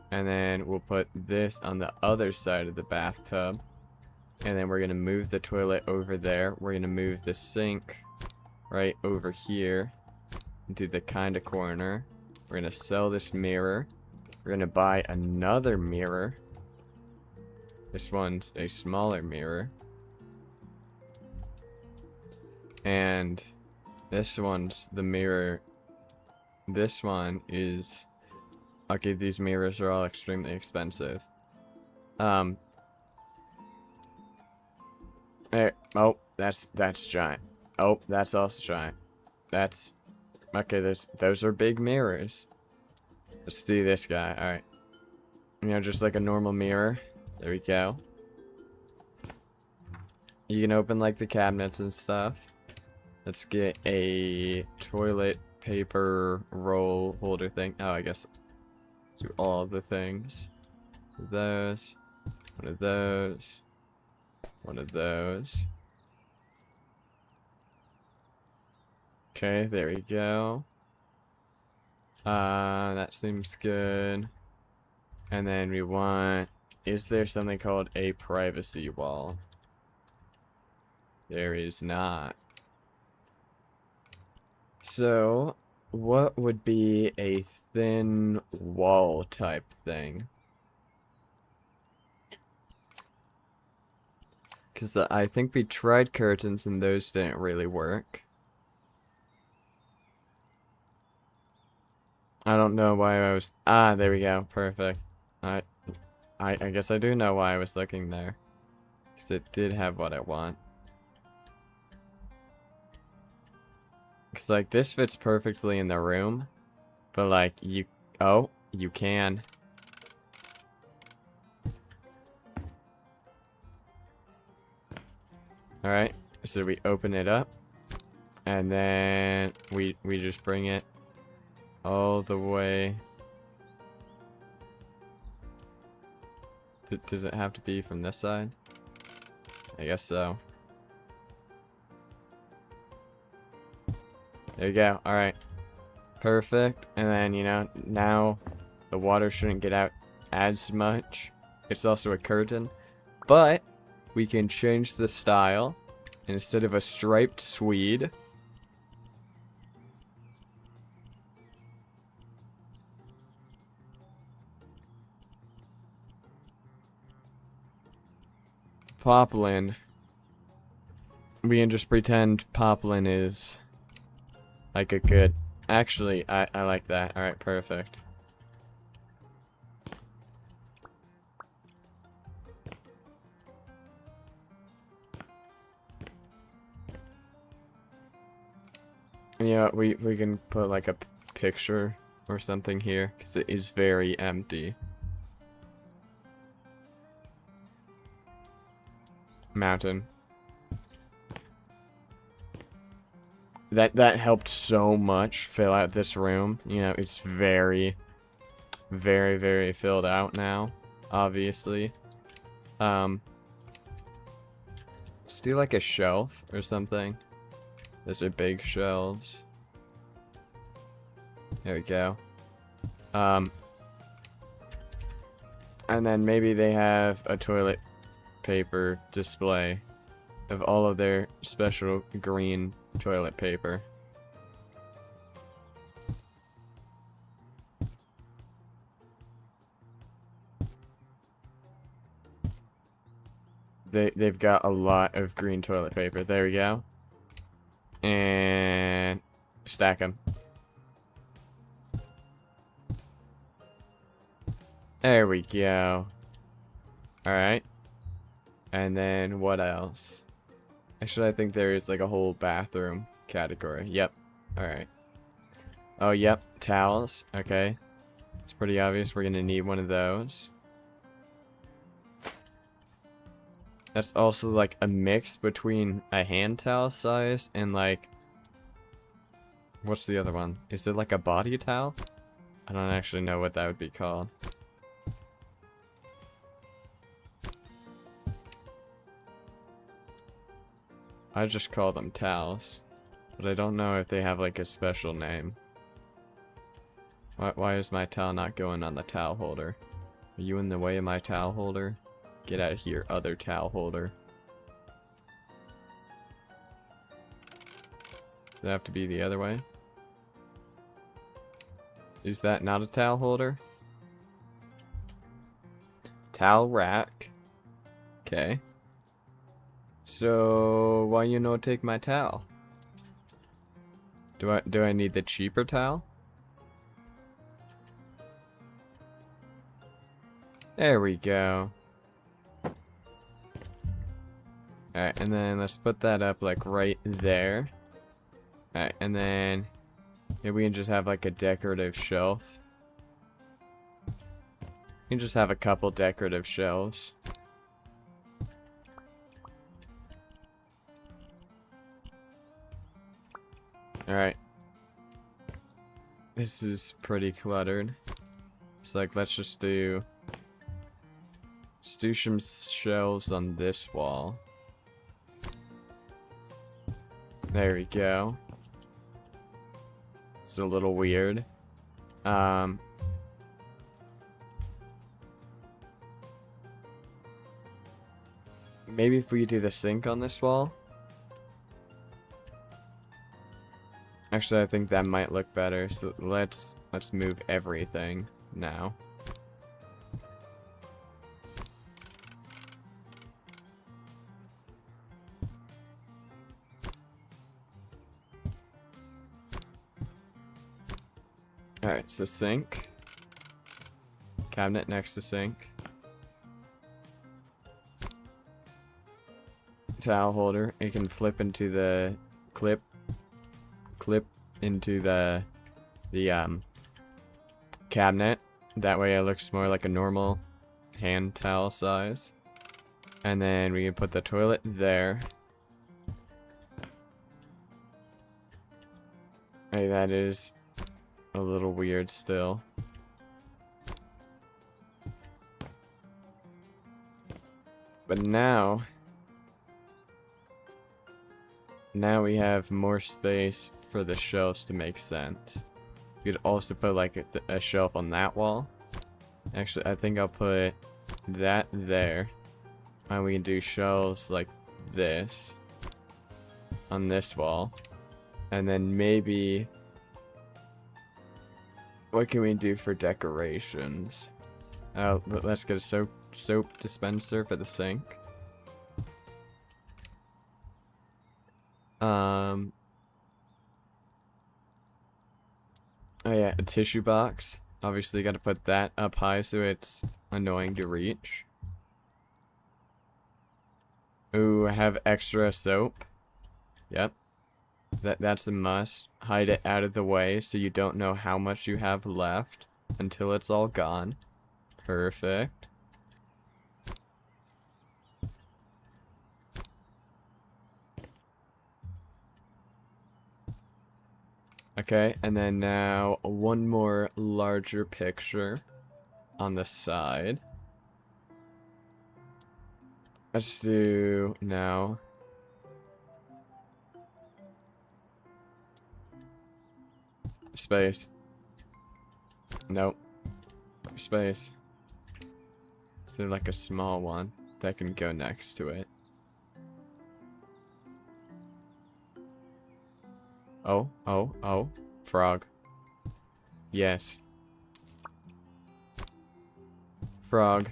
And then we'll put this on the other side of the bathtub. And then we're going to move the toilet over there. We're going to move the sink right over here into the kind of corner. We're going to sell this mirror. We're going to buy another mirror. This one's a smaller mirror. And this one's the mirror. This one is... Okay, these mirrors are all extremely expensive. Oh, that's giant. Oh, that's also giant. That's... Okay, those are big mirrors. Let's do this guy, alright. You know, just like a normal mirror. There we go. You can open like the cabinets and stuff. Let's get a toilet paper roll holder thing. Oh, I guess do all of the things. Those. One of those. One of those. Okay, there we go. That seems good. And then we want... Is there something called a privacy wall? There is not. So, what would be a thin wall type thing? Because I think we tried curtains and those didn't really work. I don't know why I was... Ah, there we go. Perfect. I guess I do know why I was looking there. Because it did have what I want. Because, like, this fits perfectly in the room. But, like, you... Oh, you can. Alright, so we open it up. And then we just bring it all the way. Does it have to be from this side? I guess so. There you go. Alright. Perfect. And then, you know, now the water shouldn't get out as much. It's also a curtain. But we can change the style. Instead of a striped Swede, Poplin. We can just pretend Poplin is like a good... Actually, I like that. Alright, perfect. Yeah, we can put like a picture or something here, because it is very empty. Mountain. That helped so much fill out this room. You know, it's very, very, very filled out now, obviously. Let's do like a shelf or something. Those are big shelves. There we go. And then maybe they have a toilet paper display of all of their special green toilet paper. They've got a lot of green toilet paper. There we go. And stack them. There we go. Alright. And then what else? Actually, I think there is like a whole bathroom category. Yep. Alright. Oh, yep. Towels. Okay. It's pretty obvious we're gonna need one of those. That's also like a mix between a hand towel size and like, what's the other one? Is it like a body towel? I don't actually know what that would be called. I just call them towels, but I don't know if they have like a special name. Why is my towel not going on the towel holder? Are you in the way of my towel holder? Get out of here, other towel holder. Does it have to be the other way? Is that not a towel holder? Towel rack. Okay. So why you no take my towel? Do I need the cheaper towel? There we go. Alright, and then let's put that up like right there. Alright, and then maybe we can just have like a decorative shelf. You can just have a couple decorative shelves. Alright. This is pretty cluttered. It's like, let's do some shelves on this wall. There we go. It's a little weird. Maybe if we do the sink on this wall. Actually, I think that might look better. So let's move everything now. Alright, so sink. Cabinet next to sink. Towel holder. It can flip into the clip into the cabinet. That way it looks more like a normal hand towel size. And then we can put the toilet there. Hey, that is a little weird still. But now we have more space for the shelves to make sense. You could also put like a shelf on that wall. Actually, I think I'll put that there. And we can do shelves like this on this wall. And then maybe, what can we do for decorations? Let's get a soap dispenser for the sink. Oh yeah, a tissue box. Obviously got to put that up high so it's annoying to reach. Ooh, have extra soap. Yep. That's a must. Hide it out of the way so you don't know how much you have left until it's all gone. Perfect. Okay, and then now one more larger picture on the side. Let's do now. Space. Nope. Space. Is there like a small one that can go next to it? Oh. Frog. Yes. Frog.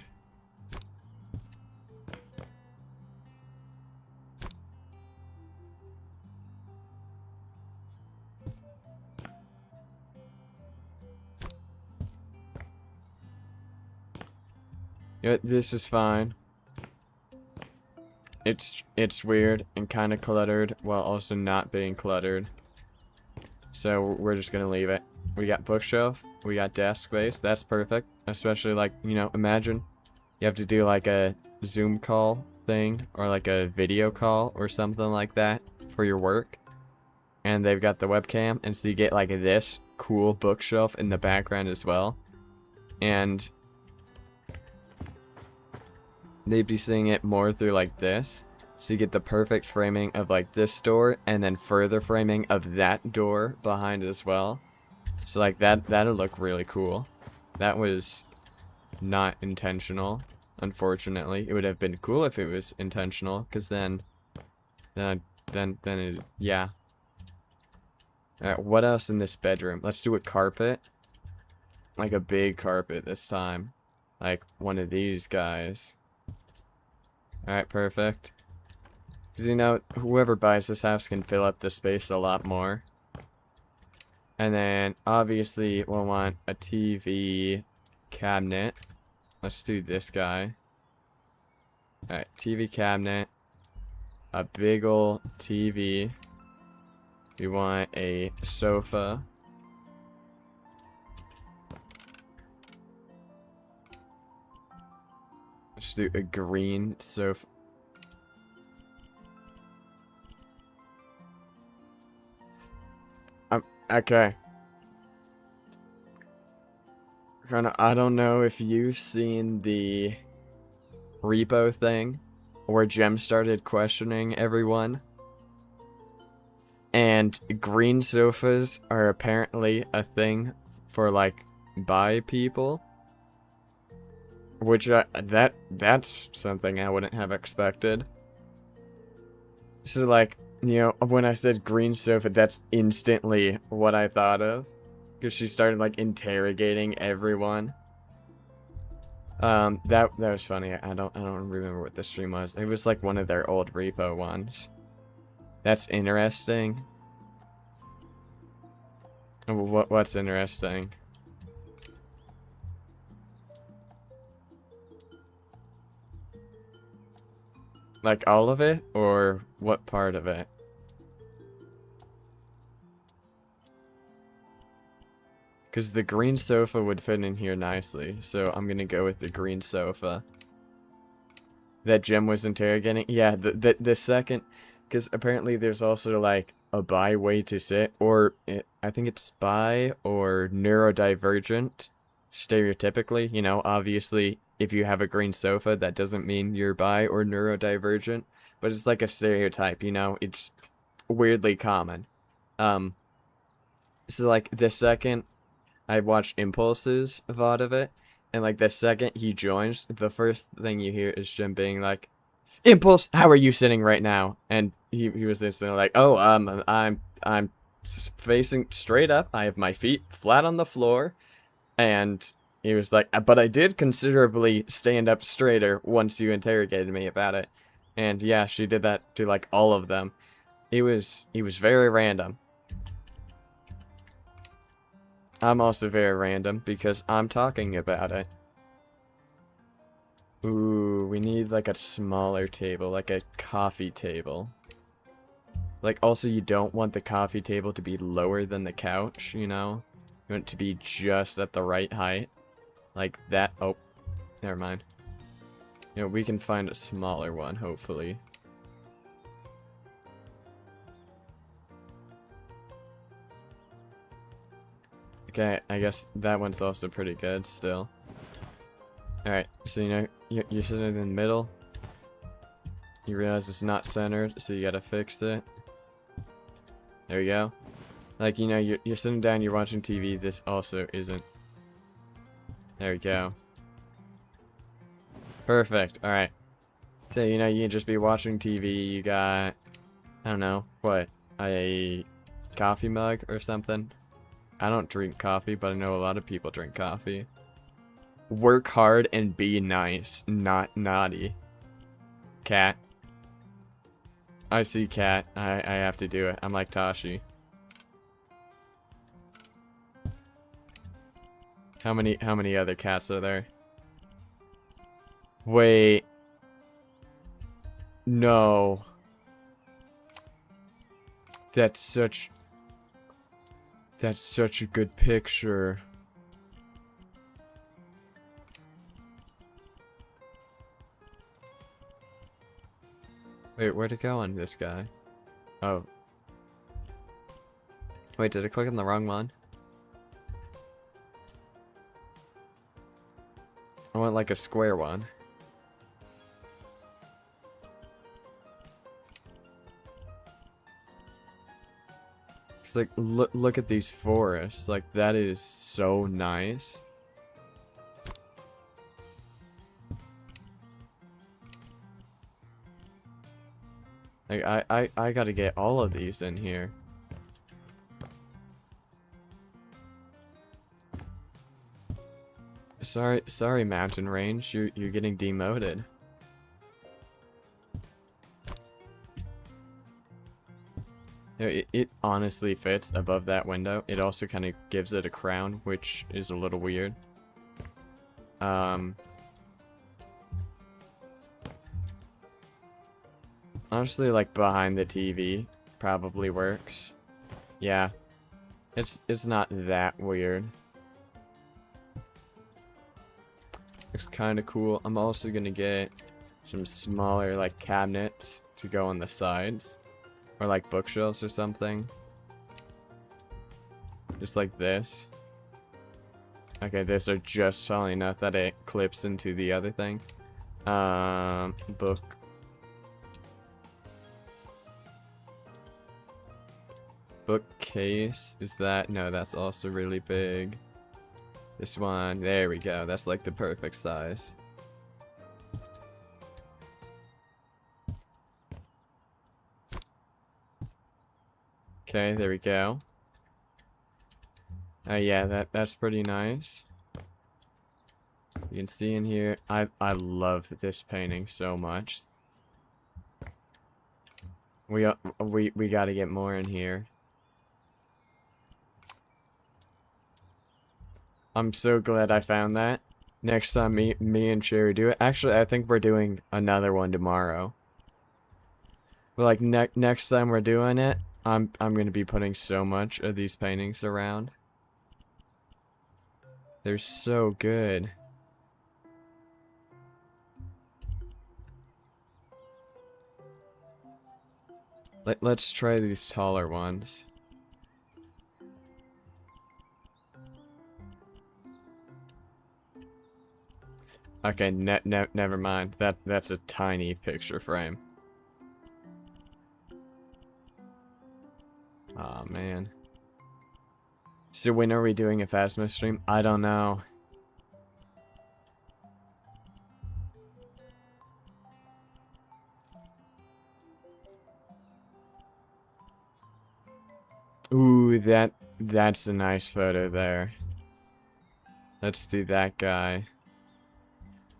Yeah, this is fine. It's weird and kind of cluttered while also not being cluttered. So we're just gonna leave it. We got bookshelf, we got desk space, that's perfect. Especially like, you know, imagine you have to do like a Zoom call thing or like a video call or something like that for your work. And they've got the webcam, and so you get like this cool bookshelf in the background as well. And they'd be seeing it more through like this. So you get the perfect framing of like this door and then further framing of that door behind as well. So like that'll look really cool. That was not intentional, unfortunately. It would have been cool if it was intentional, because then it, yeah. Alright, what else in this bedroom? Let's do a carpet. Like a big carpet this time. Like one of these guys. Alright, perfect. Because, you know, whoever buys this house can fill up the space a lot more. And then, obviously, we'll want a TV cabinet. Let's do this guy. Alright, TV cabinet. A big ol' TV. We want a sofa. Let's do a green sofa. Okay. I don't know if you've seen the repo thing where Jem started questioning everyone. And green sofas are apparently a thing for like bi people. Which that's something I wouldn't have expected. So like, you know, when I said green sofa, that's instantly what I thought of. Because she started, like, interrogating everyone. That was funny. I don't remember what the stream was. It was, like, one of their old repo ones. That's interesting. What's interesting? Like, all of it? Or what part of it? Because the green sofa would fit in here nicely, so I'm gonna go with the green sofa. That Jim was interrogating? Yeah, the second... Because apparently there's also, like, a bi way to sit, or I think it's bi or neurodivergent, stereotypically. You know, obviously, if you have a green sofa, that doesn't mean you're bi or neurodivergent, but it's like a stereotype, you know? It's weirdly common. So, like, the second I watched Impulse's VOD of it, and like the second he joins, the first thing you hear is Jim being like, "Impulse, how are you sitting right now?" And he was instantly like, "Oh, I'm facing straight up. I have my feet flat on the floor," and he was like, "But I did considerably stand up straighter once you interrogated me about it." And yeah, she did that to like all of them. It was very random. I'm also very random because I'm talking about it. Ooh, we need like a smaller table, like a coffee table. Like, also you don't want the coffee table to be lower than the couch, you know? You want it to be just at the right height. Like that. Oh, never mind. You know, we can find a smaller one, hopefully. Okay, I guess that one's also pretty good still. Alright, so you know, you're sitting in the middle. You realize it's not centered, so you gotta fix it. There you go. Like, you know, you're sitting down, you're watching TV, this also isn't. There we go. Perfect, alright. So, you know, you can just be watching TV, you got, I don't know, what, a coffee mug or something? I don't drink coffee, but I know a lot of people drink coffee. Work hard and be nice, not naughty. Cat. I see cat. I have to do it. I'm like Tashi. How many other cats are there? Wait. No. That's such a good picture. Wait, where'd it go on this guy? Oh. Wait, did I click on the wrong one? I want like a square one. It's like, look at these forests. Like, that is so nice. Like, I gotta get all of these in here. Sorry, mountain range. You're getting demoted. You know, it honestly fits above that window. It also kind of gives it a crown, which is a little weird. Honestly, like behind the TV probably works. Yeah, it's not that weird. Looks kind of cool. I'm also gonna get some smaller like cabinets to go on the sides. Or like bookshelves or something. Just like this. Okay, these are just tall enough that it clips into the other thing. Book. Bookcase. Is that? No, that's also really big. This one. There we go. That's like the perfect size. Okay, there we go. Yeah, that's pretty nice. You can see in here, I love this painting so much. We gotta get more in here. I'm so glad I found that. Next time me and Sherry do it. Actually, I think we're doing another one tomorrow. But like next time we're doing it, I'm gonna be putting so much of these paintings around. They're so good. Let's try these taller ones. Okay, never mind. That's a tiny picture frame. Aw, man. So when are we doing a Phasmo stream? I don't know. Ooh, that's a nice photo there. Let's do that guy.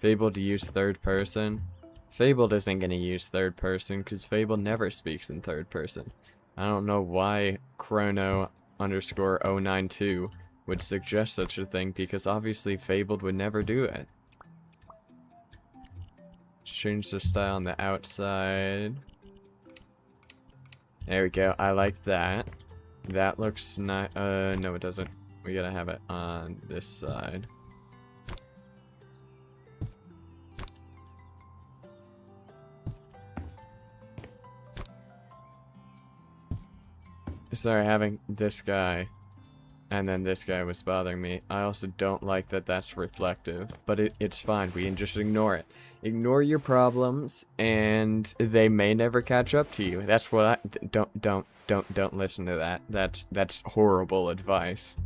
Fable to use third person. Fable isn't gonna use third person because Fable never speaks in third person. I don't know why Chrono_092 would suggest such a thing because obviously Fabled would never do it. Change the style on the outside. There we go. I like that. That looks nice. No, it doesn't. We gotta have it on this side. Sorry, having this guy and then this guy was bothering me. I also don't like that that's reflective, but it's fine. We can just ignore it. Ignore your problems, and they may never catch up to you. That's what I don't listen to that. That's horrible advice.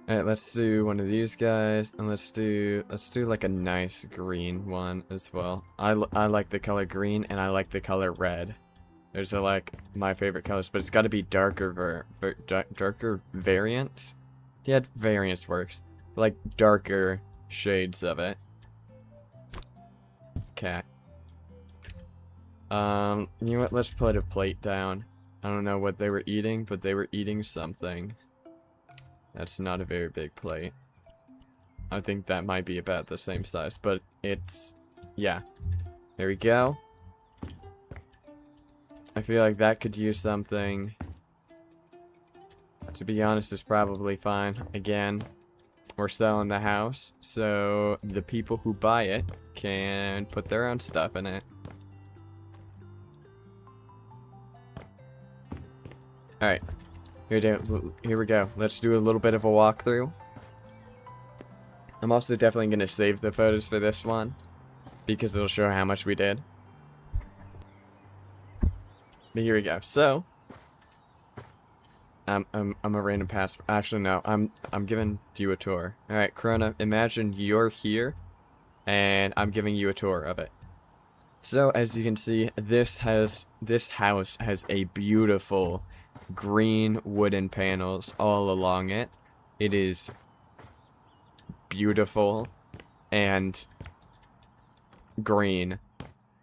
Alright, let's do one of these guys, and let's do like a nice green one as well. I like the color green, and I like the color red. Those are like my favorite colors, but it's got to be darker darker variants. Yeah, variants works. Like darker shades of it. Okay. You know what? Let's put a plate down. I don't know what they were eating, but they were eating something. That's not a very big plate. I think that might be about the same size, but it's... yeah. There we go. I feel like that could use something. To be honest, it's probably fine. Again, we're selling the house, so the people who buy it can put their own stuff in it. Alright, here we go. Let's do a little bit of a walkthrough. I'm also definitely going to save the photos for this one, because it'll show how much we did. But here we go. So, I'm a random pass. Actually, no. I'm giving you a tour. All right, Corona. Imagine you're here, and I'm giving you a tour of it. So, as you can see, this house has a beautiful green wooden panels all along it. It is beautiful and green.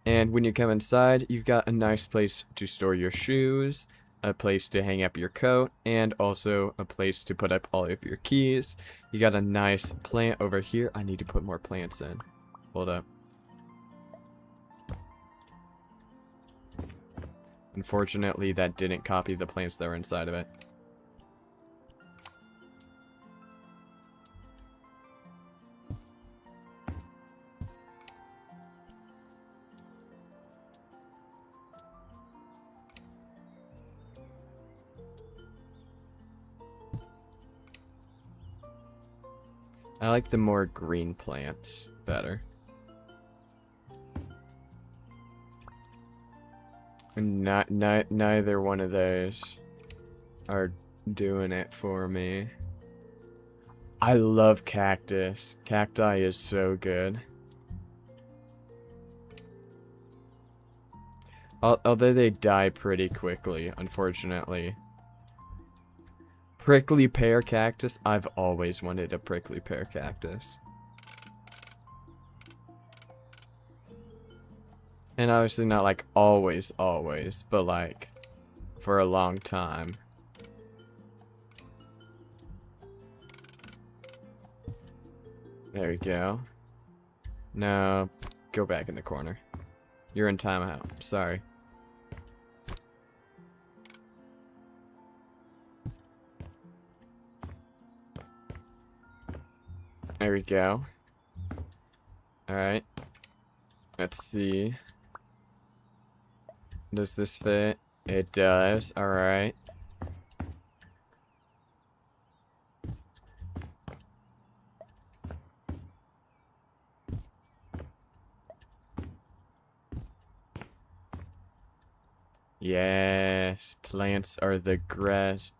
And when you come inside, you've got a nice place to store your shoes, a place to hang up your coat, and also a place to put up all of your keys. You got a nice plant over here. I need to put more plants in. Hold up. Unfortunately, that didn't copy the plants that were inside of it. I like the more green plants better. And neither one of those are doing it for me. I love cactus. Cacti is so good. Although they die pretty quickly, unfortunately. Prickly pear cactus. I've always wanted a prickly pear cactus. And obviously not like always, but like for a long time. There we go. No, go back in the corner. You're in timeout. Sorry. There we go. Alright. Let's see. Does this fit? It does. Alright. Yes. Plants are the greatest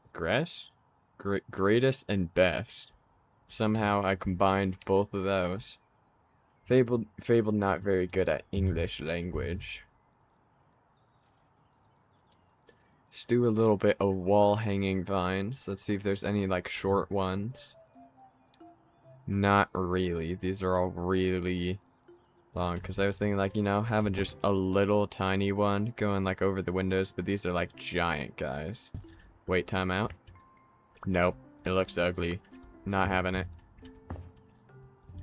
and best. Somehow I combined both of those. Fabled not very good at English language. Let's do a little bit of wall hanging vines. Let's see if there's any like short ones. Not really. These are all really long. Because I was thinking like, you know, having just a little tiny one going like over the windows. But these are like giant guys. Wait, time out. Nope. It looks ugly. Not having it.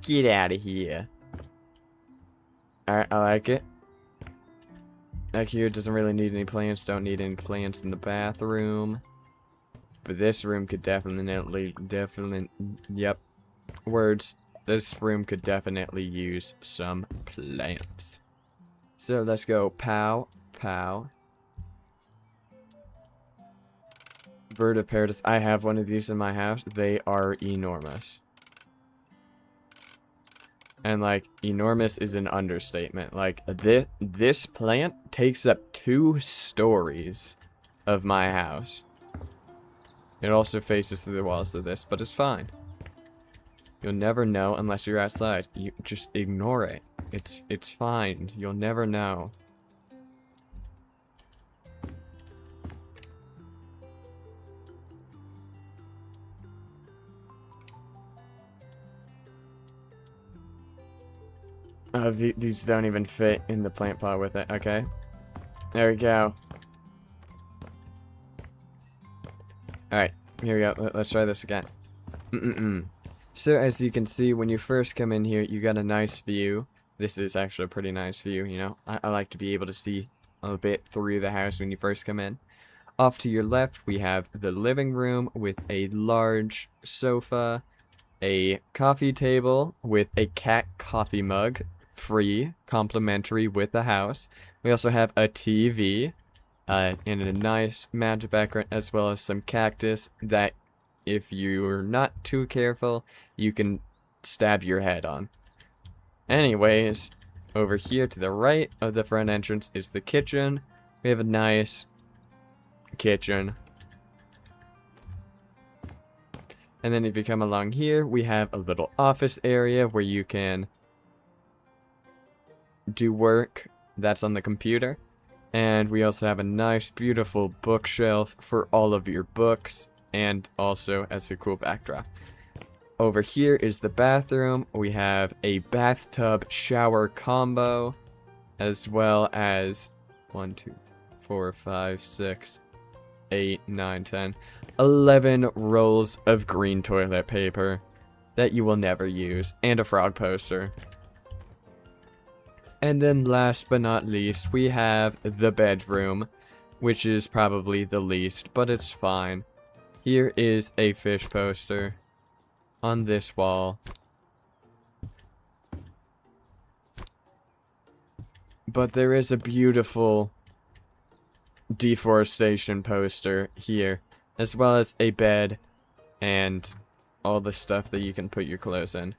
Get out of here. Alright, I like it. Back here doesn't really need any plants. Don't need any plants in the bathroom. But this room could definitely, yep. Words. This room could definitely use some plants. So let's go. Pow, pow. Bird of paradise. I have one of these in my house. They are enormous. And like, enormous is an understatement. Like, this plant takes up 2 stories of my house. It also faces through the walls of this, but it's fine. You'll never know unless you're outside. You just ignore it. It's fine. You'll never know. Oh, these don't even fit in the plant pot with it. Okay. There we go. Alright, here we go. Let's try this again. So, as you can see, when you first come in here, you got a nice view. This is actually a pretty nice view, you know. I like to be able to see a bit through the house when you first come in. Off to your left, we have the living room with a large sofa, a coffee table with a cat coffee mug, free, complimentary with the house. We also have a TV, and a nice match background, as well as some cactus that, if you're not too careful, you can stab your head on. Anyways, over here to the right of the front entrance is the kitchen. We have a nice kitchen. And then if you come along here, we have a little office area where you can do work that's on the computer. And we also have a nice, beautiful bookshelf for all of your books, and also as a cool backdrop. Over here is the bathroom. We have a bathtub shower combo, as well as 1, 2, 4, 5, 6, 8, 9, 10, 11 rolls of green toilet paper that you will never use, and a frog poster. And then last but not least, we have the bedroom, which is probably the least, but it's fine. Here is a fish poster on this wall. But there is a beautiful deforestation poster here, as well as a bed and all the stuff that you can put your clothes in.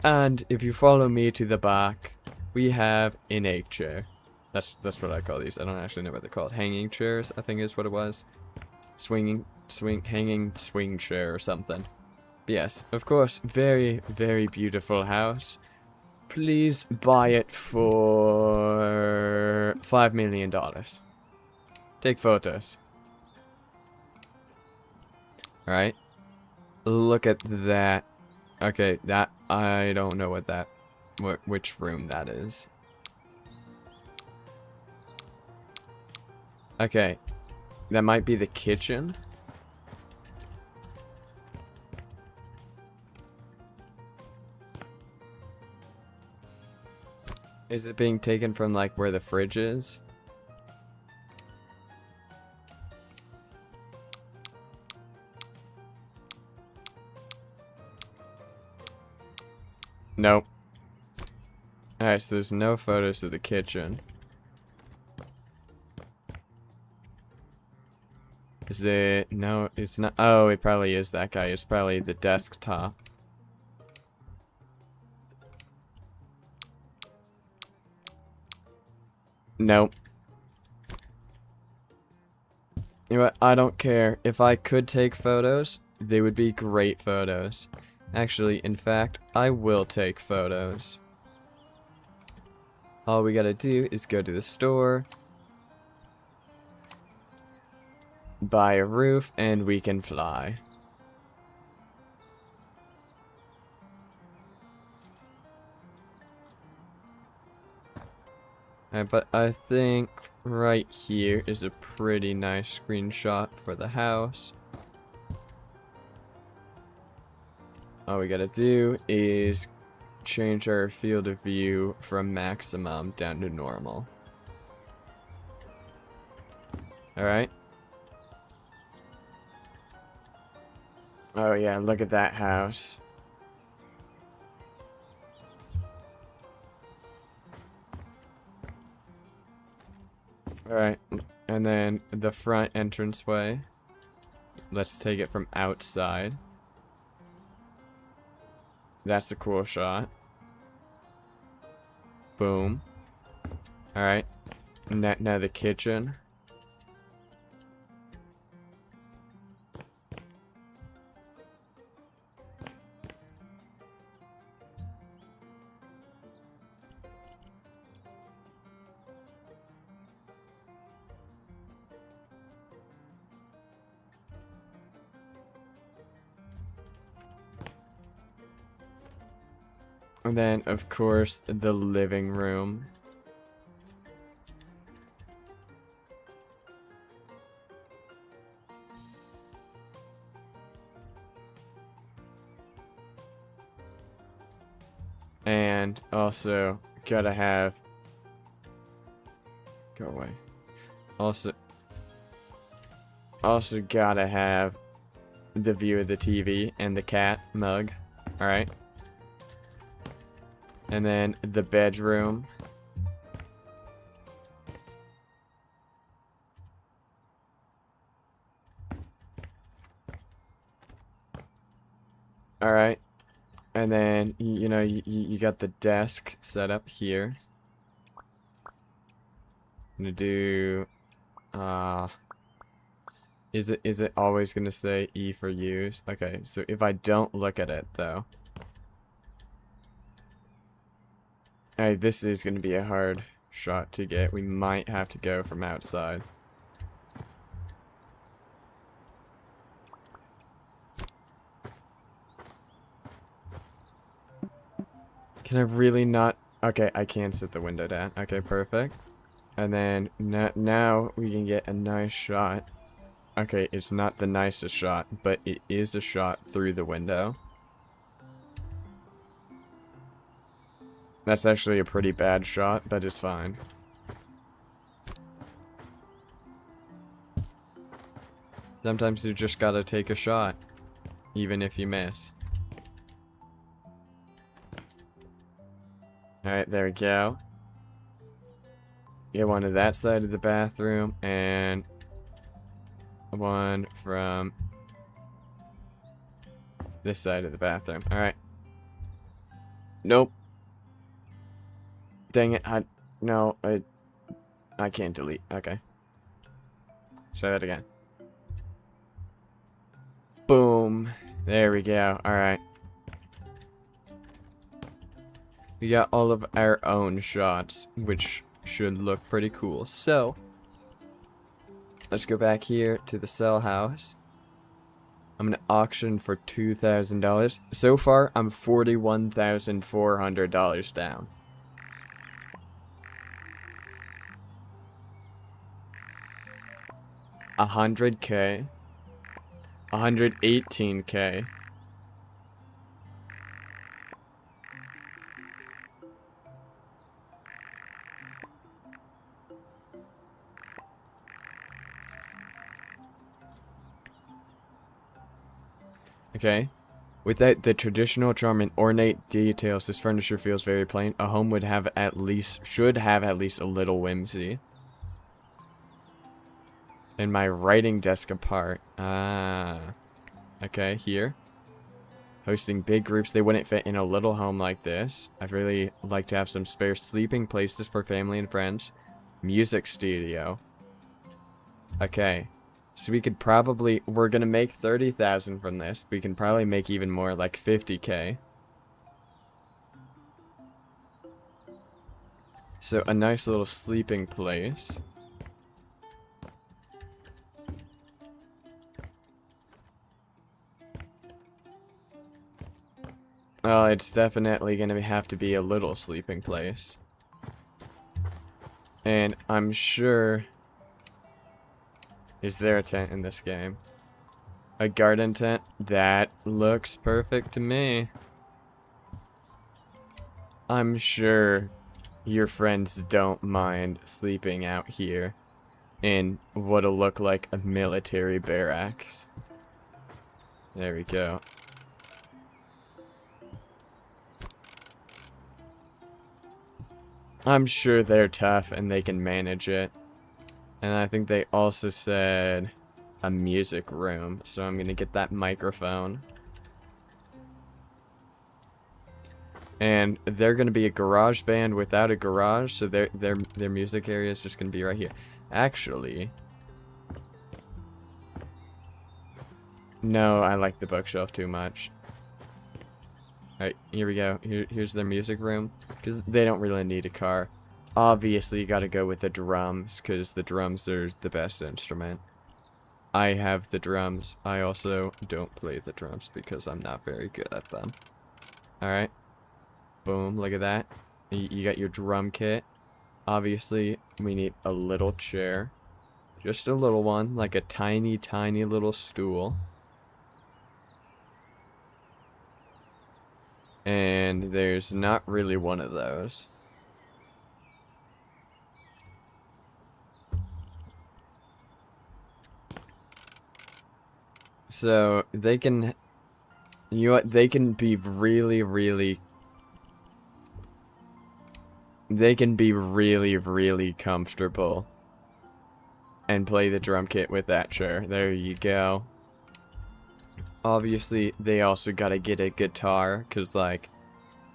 And if you follow me to the back, we have an egg chair. That's what I call these. I don't actually know what they're called. Hanging chairs, I think is what it was. Hanging swing chair or something. But yes, of course, very, very beautiful house. Please buy it for $5 million. Take photos. Alright. Look at that. Okay, that, I don't know what that, which room that is. Okay. That might be the kitchen. Is it being taken from, like, where the fridge is? Nope. Alright, so there's no photos of the kitchen. Is it? No, it's not. Oh, it probably is that guy. It's probably the desktop. Nope. You know what? I don't care. If I could take photos, they would be great photos. Actually, in fact, I will take photos. All we gotta do is go to the store, buy a roof, and we can fly. But I think right here is a pretty nice screenshot for the house. All we gotta do is change our field of view from maximum down to normal. Alright. Oh yeah, look at that house. Alright, and then the front entranceway. Let's take it from outside. That's a cool shot. Boom. Alright. Now the kitchen. And then, of course, the living room. And also, gotta have... Go away. Also... Also gotta have the view of the TV and the cat mug. Alright. And then the bedroom. Alright. And then, you know, you got the desk set up here. I'm gonna do, is it always gonna say E for use? Okay, so if I don't look at it, though. Alright, this is gonna be a hard shot to get. We might have to go from outside. Can I really not? Okay, I can sit the window down. Okay, perfect. And then now we can get a nice shot. Okay, it's not the nicest shot, but it is a shot through the window. That's actually a pretty bad shot, but it's fine. Sometimes you just gotta take a shot, even if you miss. Alright, there we go. Get one to that side of the bathroom, and one from this side of the bathroom. Alright. Nope. Dang it, no, I can't delete. Okay. Try that again. Boom. There we go. Alright. We got all of our own shots, which should look pretty cool. So, let's go back here to the cell house. I'm gonna auction for $2,000. So far, I'm $41,400 down. $100K. $118K. Okay. Without the traditional charm and ornate details, this furniture feels very plain. A home would have should have at least a little whimsy. And my writing desk apart. Ah. Okay, here. Hosting big groups, they wouldn't fit in a little home like this. I'd really like to have some spare sleeping places for family and friends. Music studio. Okay. So we could probably, we're gonna make 30,000 from this. We can probably make even more, like 50K. So a nice little sleeping place. Well, it's definitely gonna have to be a little sleeping place. And I'm sure... Is there a tent in this game? A garden tent? That looks perfect to me. I'm sure your friends don't mind sleeping out here in what'll look like a military barracks. There we go. I'm sure they're tough and they can manage it. And I think they also said a music room, so I'm gonna get that microphone. And they're gonna be a garage band without a garage, so their music area is just gonna be right here. Actually, no, I like the bookshelf too much. Alright, here we go. Here's their music room, because they don't really need a car. Obviously, you gotta go with the drums, because the drums are the best instrument. I have the drums. I also don't play the drums, because I'm not very good at them. Alright. Boom, look at that. You got your drum kit. Obviously, we need a little chair. Just a little one, like a tiny, tiny little stool. And there's not really one of those. So they can, you know what? They can be really, really. They can be really, really comfortable. And play the drum kit with that chair. There you go. Obviously, they also gotta get a guitar, cause like,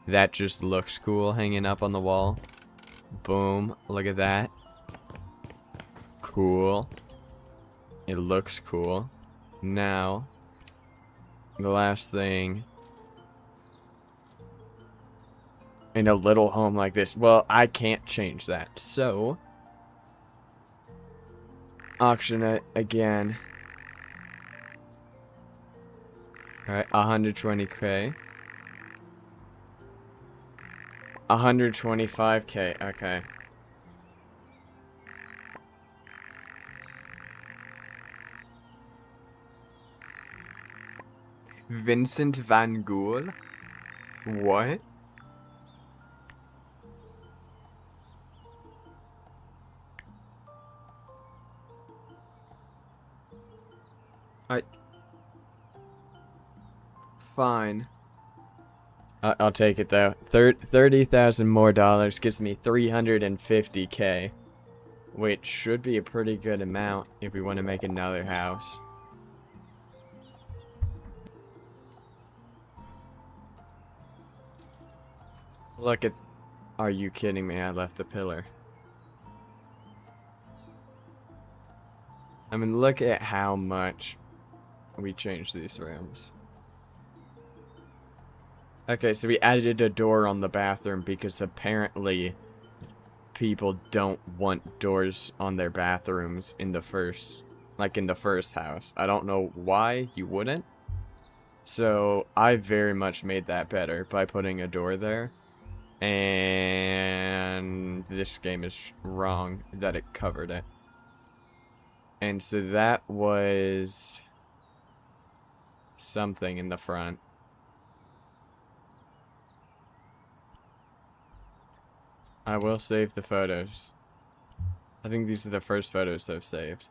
that just looks cool hanging up on the wall. Boom, look at that. Cool. It looks cool. Now, the last thing. In a little home like this, well, I can't change that, so auction it again. Alright, 120k. 125k, okay. Vincent van Gogh? What? Fine. I'll take it though. 30,000 more dollars gives me 350k. Which should be a pretty good amount if we want to make another house. Look at... Are you kidding me? I left the pillar. I mean, look at how much we changed these rooms. Okay, so we added a door on the bathroom because apparently people don't want doors on their bathrooms in the first, like in the first house. I don't know why you wouldn't. So I very much made that better by putting a door there. And this game is wrong that it covered it. And so that was something in the front. I will save the photos. I think these are the first photos I've saved.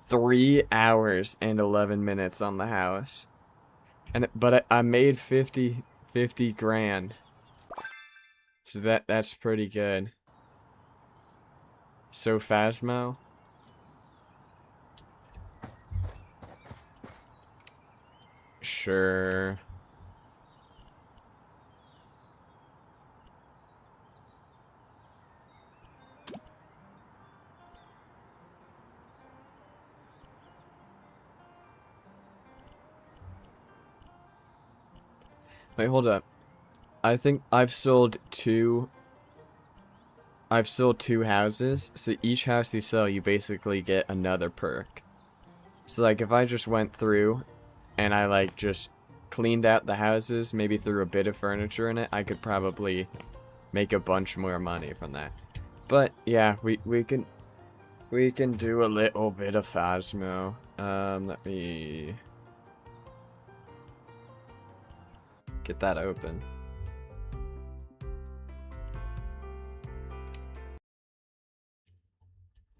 3 hours and 11 minutes on the house. But I made 50 grand. So that's pretty good. So Phasmo? Sure. Wait, hold up. I think I've sold two houses. So each house you sell, you basically get another perk. So like if I just went through and I like just cleaned out the houses, maybe threw a bit of furniture in it, I could probably make a bunch more money from that. But yeah, we can do a little bit of Phasmo. Let me get that open.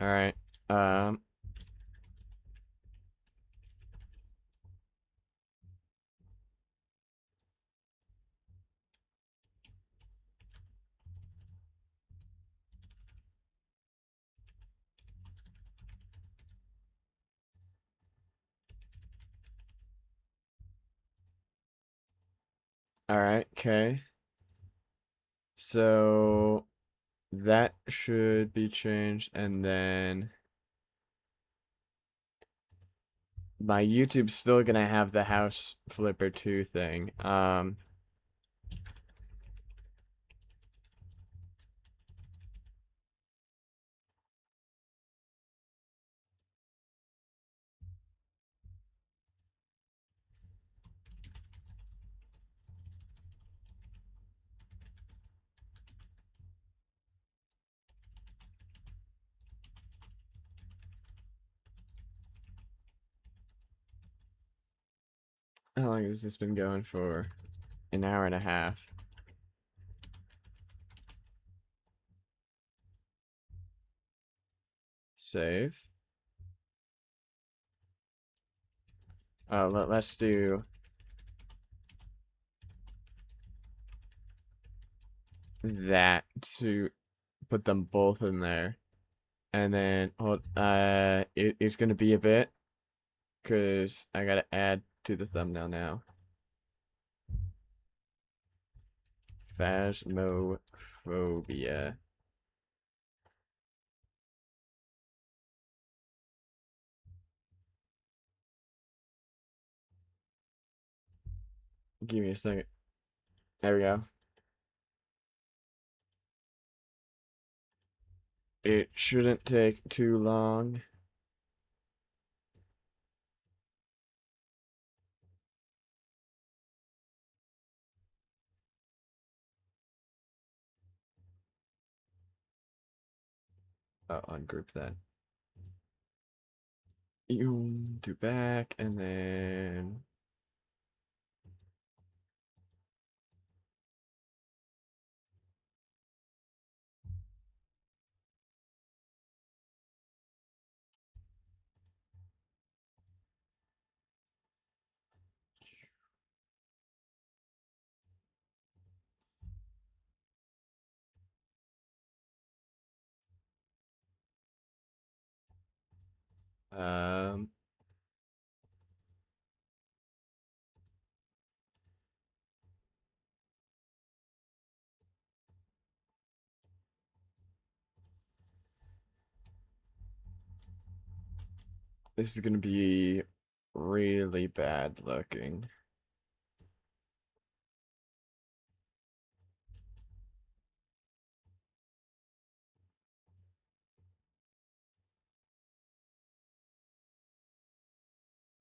All right. Um. All right. Okay. So that should be changed, and then my YouTube's still gonna have the House Flipper 2 thing. How long has this been going for? An hour and a half. Save. Let's do that to put them both in there. And then, it's gonna be a bit, because I gotta add to the thumbnail now. Phasmophobia. Give me a second. There we go. It shouldn't take too long. Oh, ungroup that. You do back, and then um, this is gonna be really bad looking.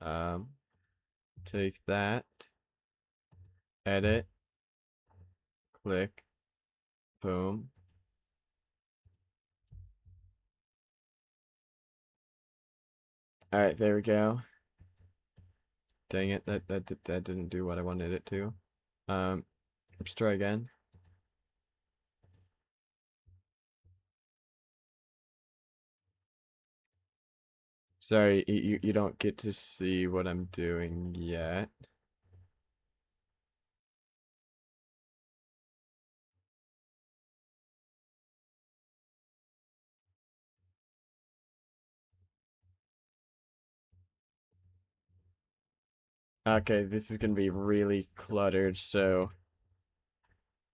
Um, take that, edit, click, boom. All right, there we go. Dang it, that didn't do what I wanted it to. Let's try again. Sorry, you don't get to see what I'm doing yet. Okay, this is gonna be really cluttered, so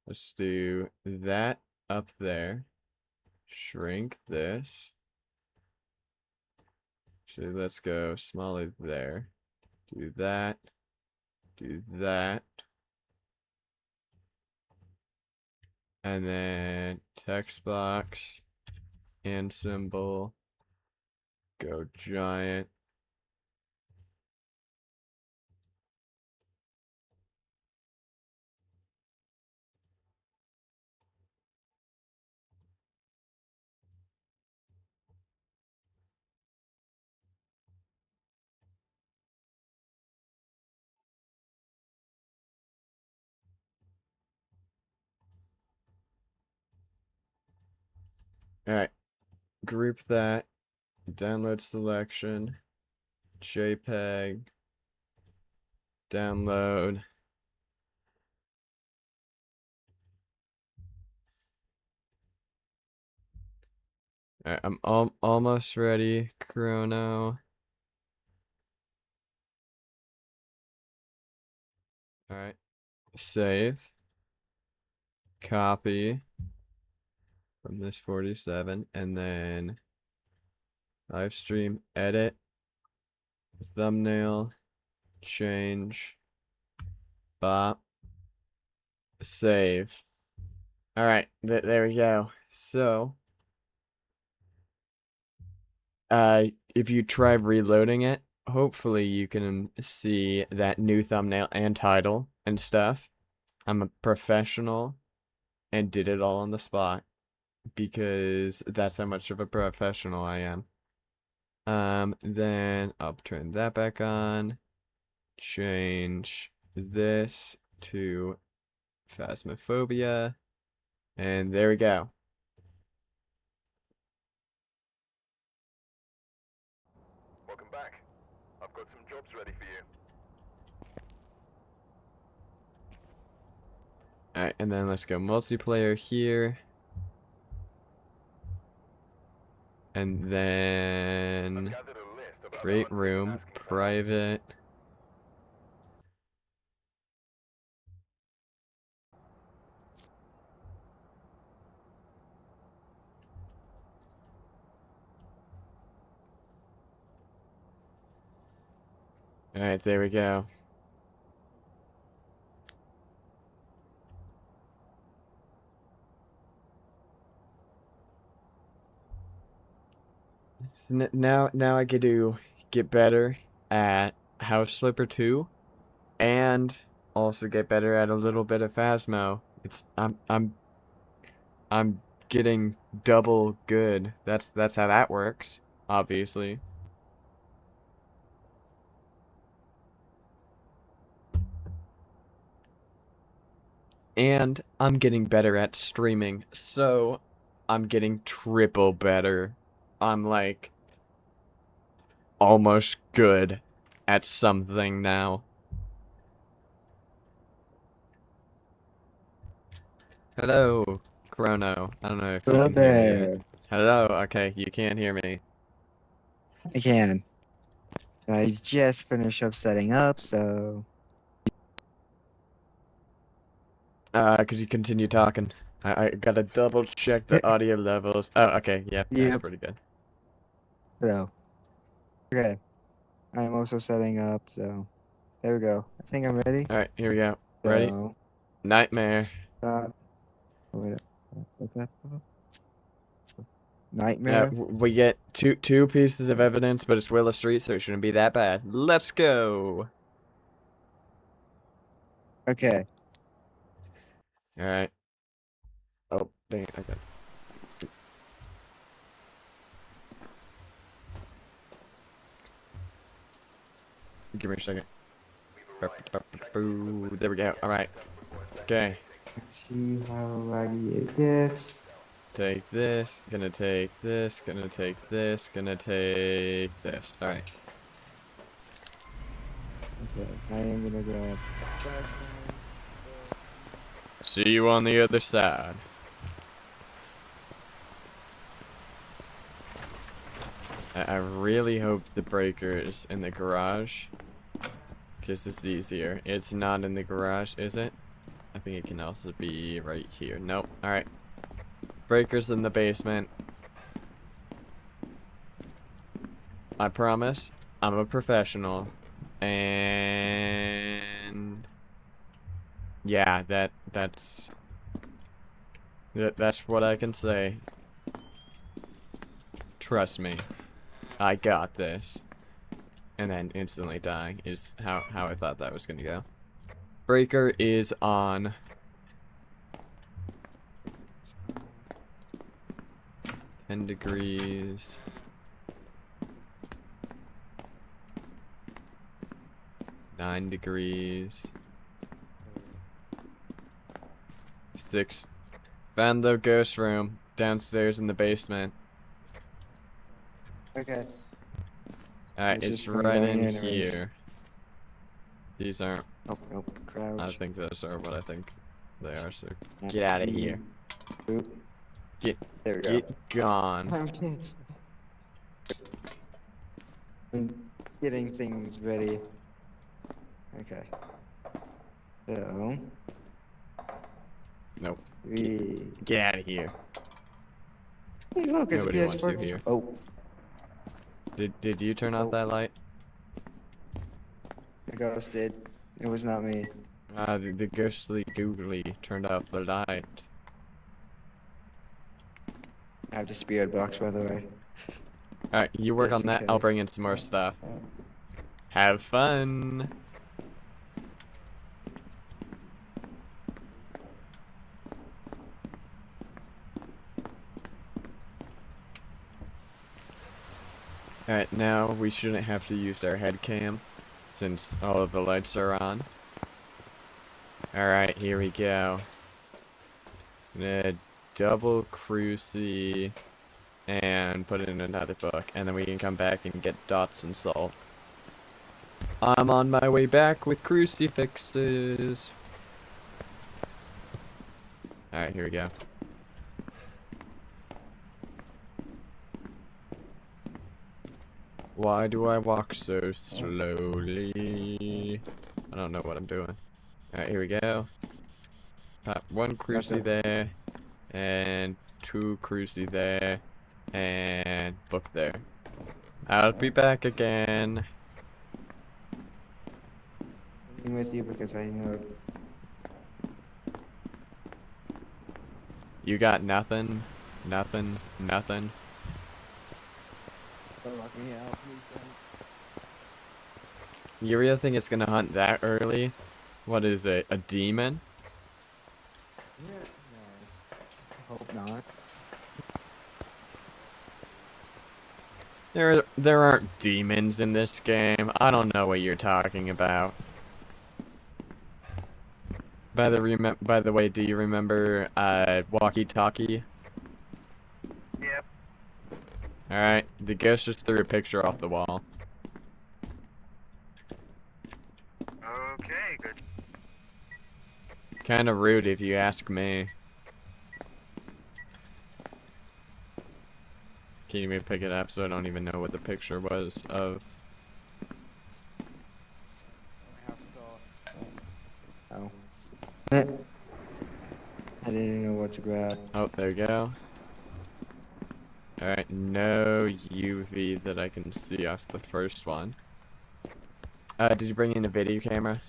let's do that up there. Shrink this. Actually, let's go smaller there. Do that. Do that. And then text box and symbol. Go giant. Alright, group that. Download selection. JPEG. Download. Alright, I'm almost ready. Chrono. Alright. Save. Copy from this 47. And then live stream. Edit. Thumbnail. Change. Bop. Save. Alright, there we go. So, if you try reloading it, hopefully you can see that new thumbnail and title and stuff. I'm a professional and did it all on the spot because that's how much of a professional I am. Then I'll turn that back on. Change this to Phasmophobia. And there we go. Welcome back. I've got some jobs ready for you. Alright, and then let's go multiplayer here. And then create room, private. Alright, there we go. So now I get to get better at House Flipper 2 and also get better at a little bit of Phasmo. I'm getting double good. That's how that works, obviously. And I'm getting better at streaming, so I'm getting triple better. I'm like almost good at something now. Hello, Chrono. I don't know if you Hello can hear me yet. there. Hello, okay, you can't hear me. I can. I just finished up setting up, so Could you continue talking? I gotta double check the audio levels. Oh, okay, yep, that's yep. pretty good. So okay. I'm also setting up, so there we go. I think I'm ready. Alright, here we go. Ready? So Nightmare. oh, wait, what's that? Yeah, Nightmare. we get two pieces of evidence, but it's Willow Street, so it shouldn't be that bad. Let's go. Okay. Alright. Oh, dang it, okay. Give me a second. There we go. Alright. Okay. Let's see how laggy it gets. Take this, gonna take this, gonna take this, gonna take this. Alright. Okay, I am gonna grab. See you on the other side. I really hope the breaker is in the garage, because it's easier. It's not in the garage, is it? I think it can also be right here. Nope. Alright. Breaker's in the basement. I promise, I'm a professional. And yeah, that's what I can say. Trust me. I got this. And then instantly dying is how I thought that was gonna go. Breaker is on. $10. 9°. 6. Found the ghost room downstairs in the basement. Okay. Alright, Let's it's just come right down in here anyways. here. These aren't. Nope, nope. Crouch. I think those are what I think they are, so get out of here. Boop. Get There we go. get gone. I'm getting things ready. Okay. So Nope. we Get out of here. hey, look, it's a Nobody wants to PS4. here. Oh, Did you turn off Oh. that light? the ghost did. It was not me. The ghostly googly turned off the light. I have the spirit box, by the way. Alright, you work Just on in that. I'll bring case. in some more stuff. Have fun. Alright, now we shouldn't have to use our head cam since all of the lights are on. Alright, here we go. Gonna double cruci and put it in another book, and then we can come back and get dots and salt. I'm on my way back with crucifixes. Alright, here we go. Why do I walk so slowly? I don't know what I'm doing. Alright, here we go. Pop one crucie there, and 2 crucie there, and book there. I'll be back again. I'm with you because I know. You got nothing? Nothing? Nothing? Don't lock me out, please don't. You really think it's gonna hunt that early? What is it? A demon? Yeah, no. Hope not. There aren't demons in this game. I don't know what you're talking about. By the way, do you remember Walkie Talkie? Yep. Alright, the ghost just threw a picture off the wall. Okay, good. Kinda rude if you ask me. Can you maybe pick it up so I don't even know what the picture was of? Oh. I didn't know what to grab. Oh, there we go. Alright, no UV that I can see off the first one. Did you bring in a video camera?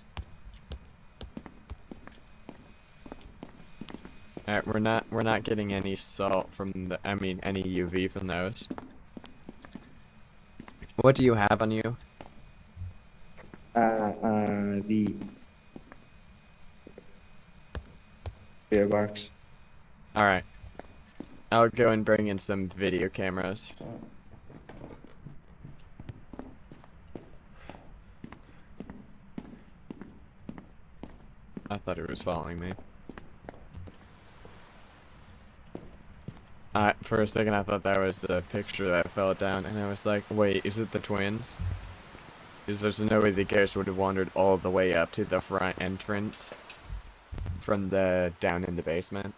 Alright, we're not getting any salt from the any UV from those. What do you have on you? The beer box. Alright. I'll go and bring in some video cameras. I thought it was following me. For a second I thought that was the picture that fell down, and I was like, wait, is it the twins? Because there's no way the ghost would have wandered all the way up to the front entrance from the down in the basement.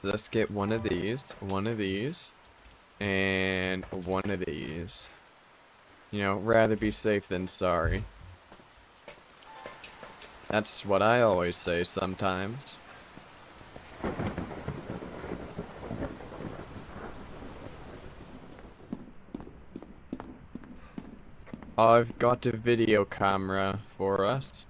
So let's get one of these, and one of these. You know, rather be safe than sorry. That's what I always say sometimes. I've got a video camera for us.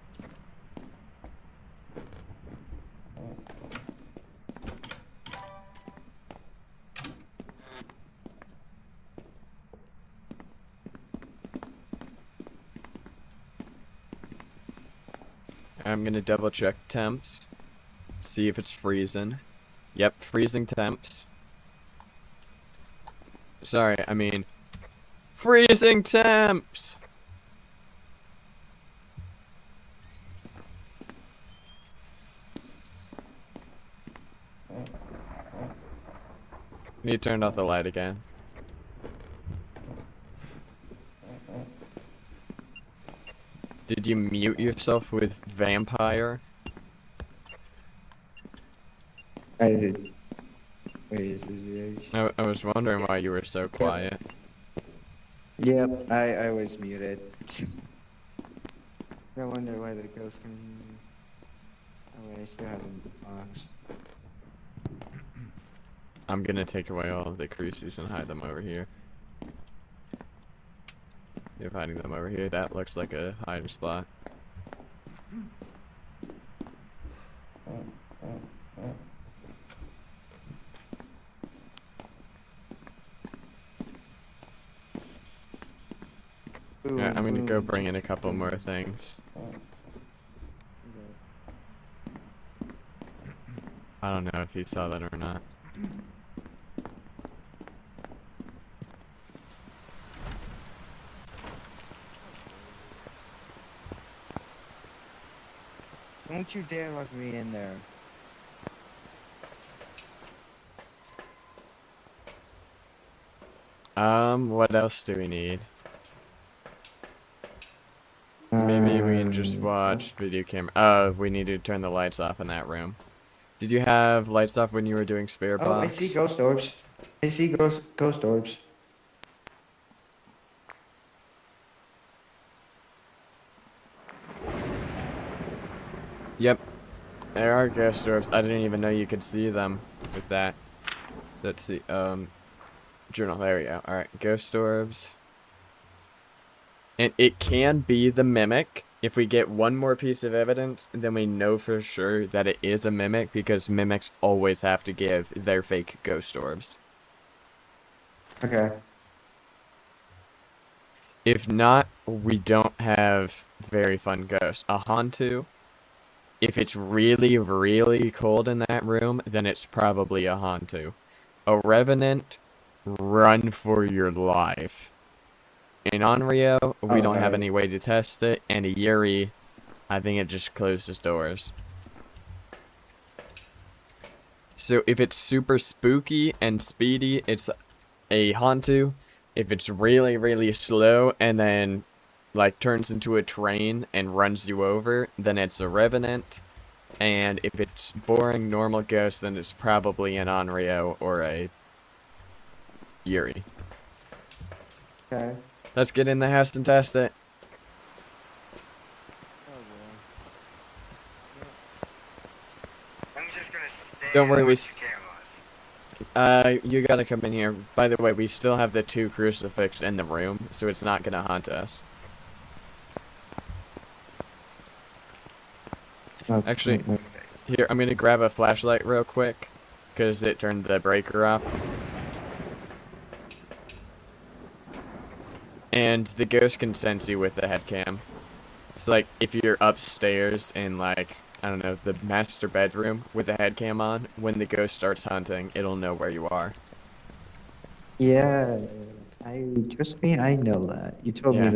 I'm gonna double check temps. See if it's freezing. Yep, freezing temps. Sorry, I mean freezing temps! You turned off the light again. Did you mute yourself with vampire? I did. Wait, is it? I was wondering why you were so quiet. Yep, I was muted. I wonder why the ghost can hear me. Oh wait, I still have the box. I'm gonna take away all of the crucies and hide them over here. You're hiding them over here. That looks like a hiding spot. Yeah, I'm gonna go bring in a couple more things. I don't know if you saw that or not. Don't you dare lock me in there. What else do we need? Maybe we can just Um, watch video camera. We need to turn the lights off in that room. Did you have lights off when you were doing spare Oh, I see box? ghost orbs. I see ghost orbs. Yep, there are ghost orbs. I didn't even know you could see them with that. So let's see. Journal. There we go. All right, ghost orbs. And it can be the mimic. If we get one more piece of evidence, then we know for sure that it is a mimic because mimics always have to give their fake ghost orbs. Okay. If not, we don't have very fun ghosts. A Hantu, if it's really, really cold in that room, then it's probably a Hantu. A Revenant, run for your life. In Onryo, we don't have Okay. any way to test it, and a Yuri, I think it just closes doors. So if it's super spooky and speedy, it's a Hantu. If it's really, really slow and then like turns into a train and runs you over, then it's a Revenant. And if it's boring normal ghost, then it's probably an Onryo or a Yuri. Okay. Let's get in the house and test it. I'm just gonna stay Don't worry, with the cameras. You gotta come in here. By the way, we still have the 2 crucifix in the room, so it's not gonna haunt us. Actually, here, I'm gonna grab a flashlight real quick, because it turned the breaker off. And the ghost can sense you with the head cam. It's like, if you're upstairs in, like, I don't know, the master bedroom with the head cam on, when the ghost starts hunting, it'll know where you are. Yeah, trust me, I know that. You told me Yeah.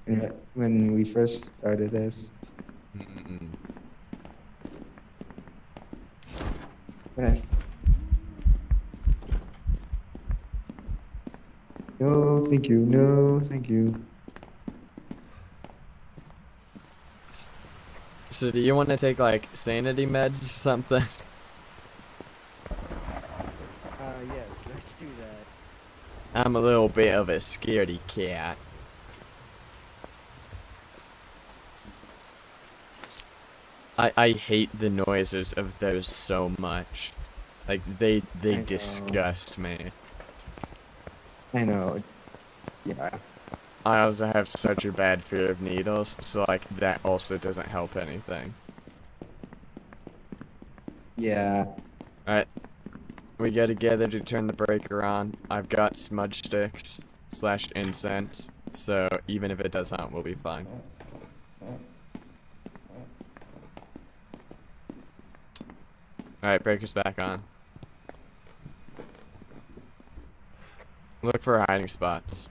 that when we first started this. Mm-mm. When I... No, thank you. No, thank you. So do you want to take, like, sanity meds or something? Yes, let's do that. I'm a little bit of a scaredy cat. I hate the noises of those so much. Like, they I know. disgust me. I know. Yeah. I also have such a bad fear of needles, so, like, that also doesn't help anything. Yeah. Alright. We get together to turn the breaker on. I've got smudge sticks / incense, so even if it does not, we'll be fine. Alright, breaker's back on. Look for hiding spots.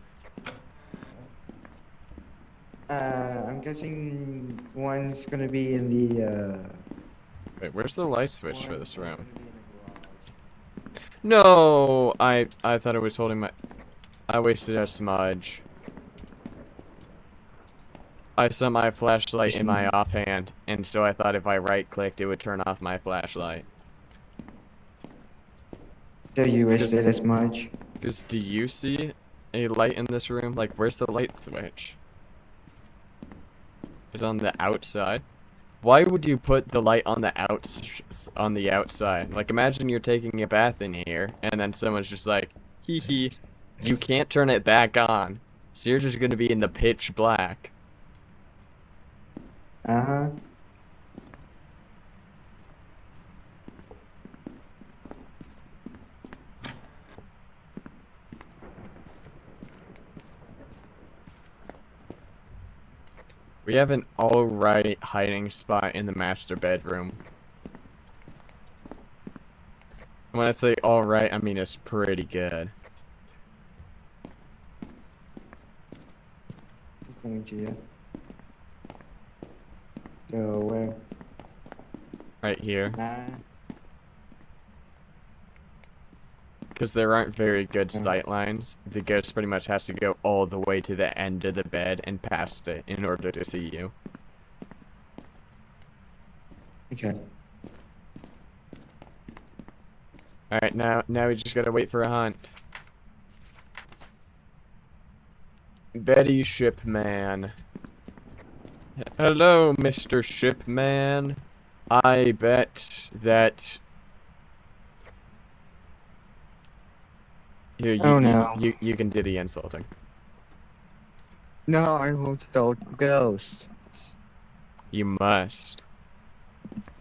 I'm guessing one's gonna be in the Wait, where's the light switch for one's this gonna room? be in the garage. No! I thought it was holding my... I wasted a smudge. I saw my flashlight in my offhand, and so I thought if I right-clicked, it would turn off my flashlight. So you Just- wasted as much? Because do you see a light in this room? Like, where's the light switch? It's on the outside. Why would you put the light on the outside? Like, imagine you're taking a bath in here, and then someone's just like, hee hee, you can't turn it back on. So you're just gonna be in the pitch black. Uh-huh. We have an alright hiding spot in the master bedroom. When I say alright, I mean it's pretty good. I'm coming to you. So where? Right here. Because there aren't very good sight lines. The ghost pretty much has to go all the way to the end of the bed and past it in order to see you. Okay. Alright, now we just gotta wait for a hunt. Betty Shipman. Hello, Mr. Shipman. I bet that... Here, Oh, no. you can do the insulting. No, I won't tell the ghost. You must.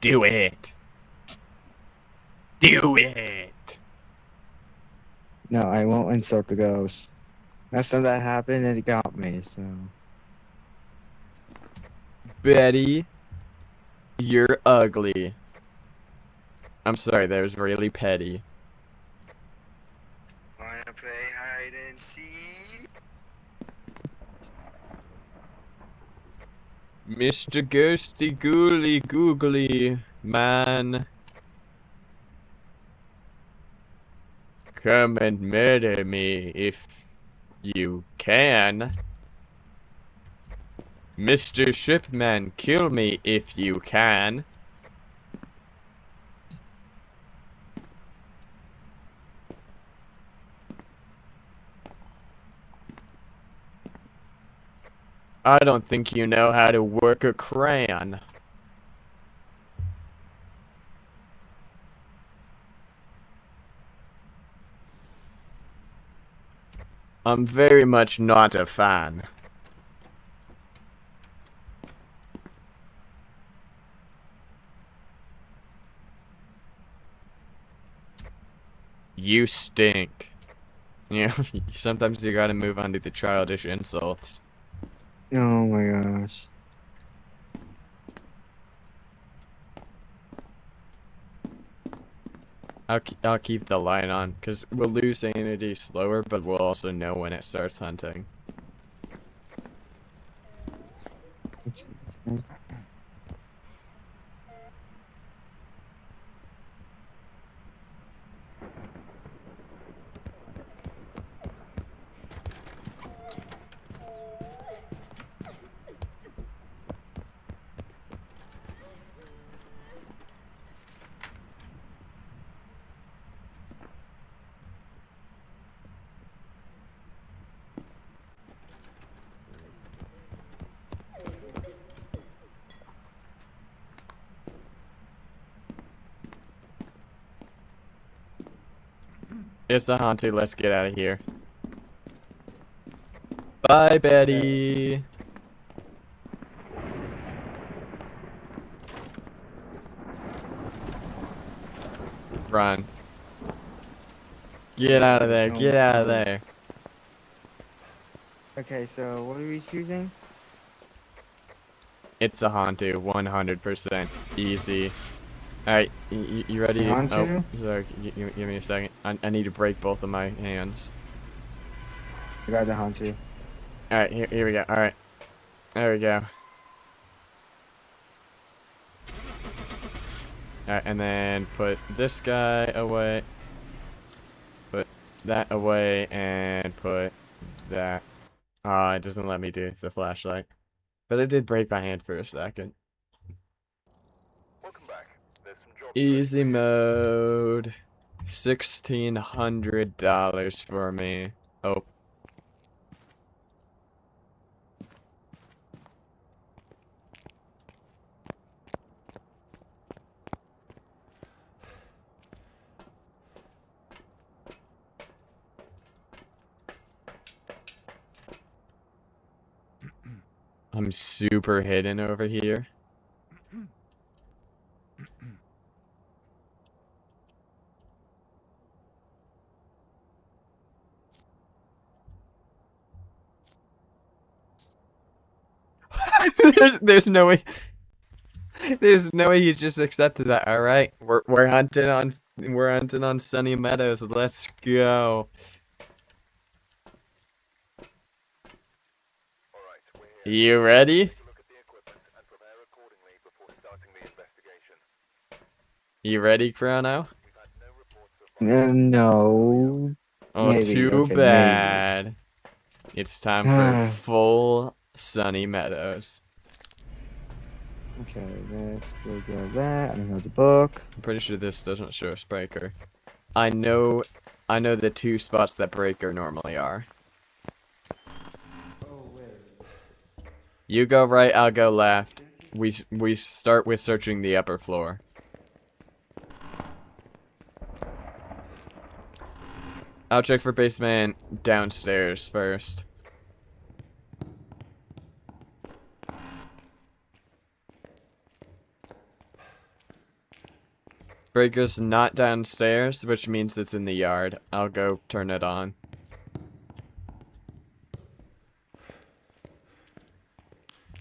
Do it. Do it. No, I won't insult the ghost. Last time that happened, it got me, so. Betty, you're ugly. I'm sorry, that was really petty. Wanna play hide and seek? Mr. Ghosty Ghouly Googly Man. Come and murder me if you can. Mr. Shipman, kill me if you can. I don't think you know how to work a crayon. I'm very much not a fan. You stink. You know, sometimes you gotta move on to the childish insults. Oh my gosh. I'll keep the light on, because we'll lose sanity slower, but we'll also know when it starts hunting. It's a haunted, let's get out of here. Bye, Betty! Run. Get out of there, get out of there. Okay, so what are we choosing? It's a Hantu, 100%. Easy. Alright, you ready? Hantu? Oh, sorry, give me a second. I need to break both of my hands. I got the Hantu. Alright, here we go. Alright. There we go. Alright, and then put this guy away. Put that away, and put that. Ah, it doesn't let me do the flashlight. But it did break my hand for a second. Welcome back. There's some jobs Easy mode. $1,600 for me. Oh. I'm super hidden over here. there's no way. There's no way he's just accepted that. All right, we're hunting on Sunny Meadows. Let's go. You ready? You ready, Chrono? No. Oh, Maybe. too Okay, maybe. bad. It's time for full sunny meadows. Okay, let's go grab that. I have the book. I'm pretty sure this doesn't show us breaker. I know the two spots that breaker normally are. You go right, I'll go left. We start with searching the upper floor. I'll check for basement downstairs first. Breaker's not downstairs, which means it's in the yard. I'll go turn it on.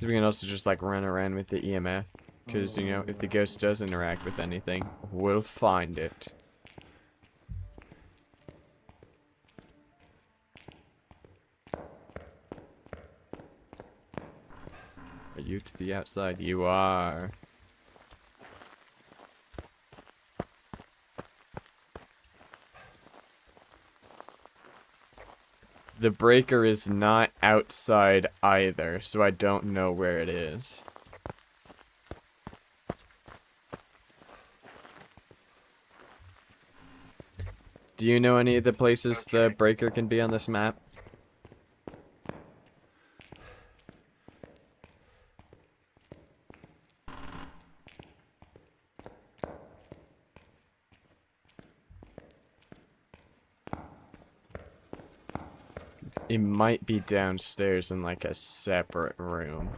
We can also just like run around with the EMF. Because, you know, if the ghost does interact with anything, we'll find it. Are you to the outside? You are. The breaker is not outside either, so I don't know where it is. Do you know any of the places the breaker can be on this map? It might be downstairs in like a separate room.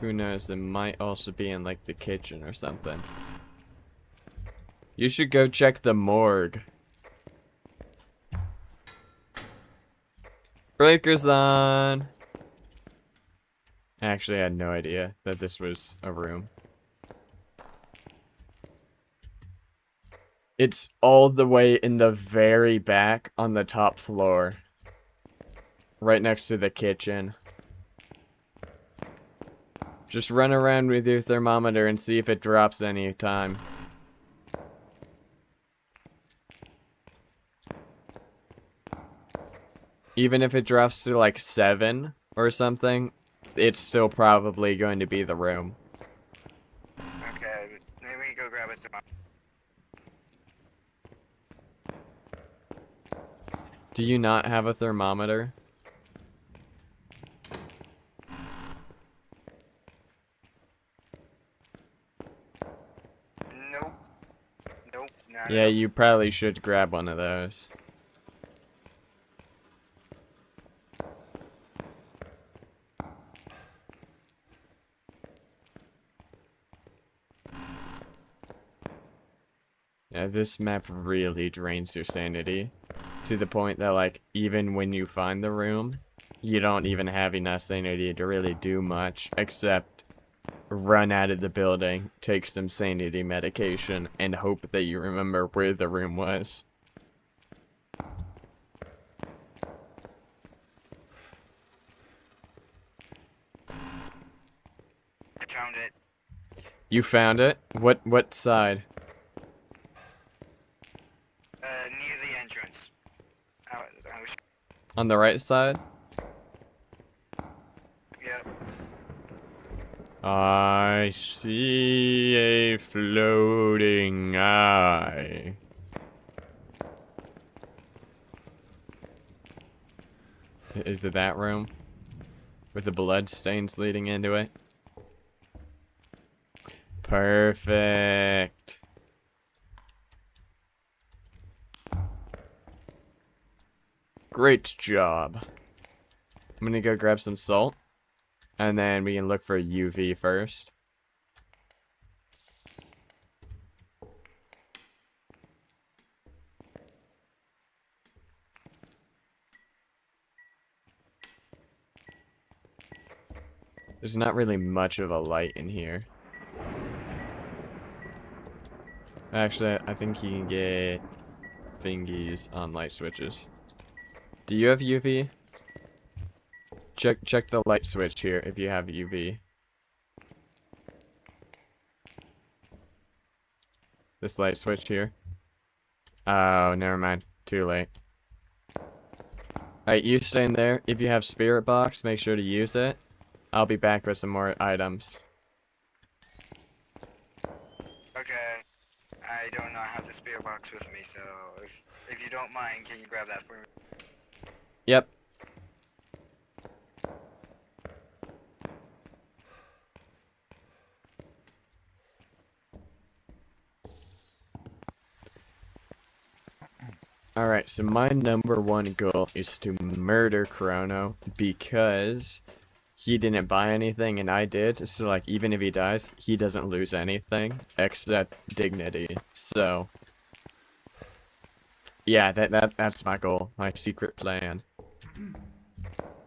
Who knows, it might also be in like the kitchen or something. You should go check the morgue. Breaker's on! Actually, I had no idea that this was a room. It's all the way in the very back on the top floor. Right next to the kitchen. Just run around with your thermometer and see if it drops any time. Even if it drops to like 7 or something, it's still probably going to be the room. Okay, let me go grab a thermometer. Do you not have a thermometer? Nope. Nope, not Yeah, at all. you probably should grab one of those. Yeah, this map really drains your sanity. To the point that, like, even when you find the room, you don't even have enough sanity to really do much, except run out of the building, take some sanity medication, and hope that you remember where the room was. I found it. You found it? What side? Near the entrance. I was, On the right side? yep. I see a floating eye. Is it that room? With the blood stains leading into it? Perfect. Great job. I'm gonna go grab some salt. And then we can look for UV first. There's not really much of a light in here. Actually, I think you can get fingies on light switches. Do you have UV? Check the light switch here if you have UV. This light switch here. Oh, never mind. Too late. Alright, you stay in there. If you have spirit box, make sure to use it. I'll be back with some more items. Okay. I do not have the spirit box with me, so if you don't mind, can you grab that for me? Yep. Alright, so my number one goal is to murder Chrono because he didn't buy anything and I did. So, like, even if he dies, he doesn't lose anything except dignity. So, yeah, that's my goal, my secret plan.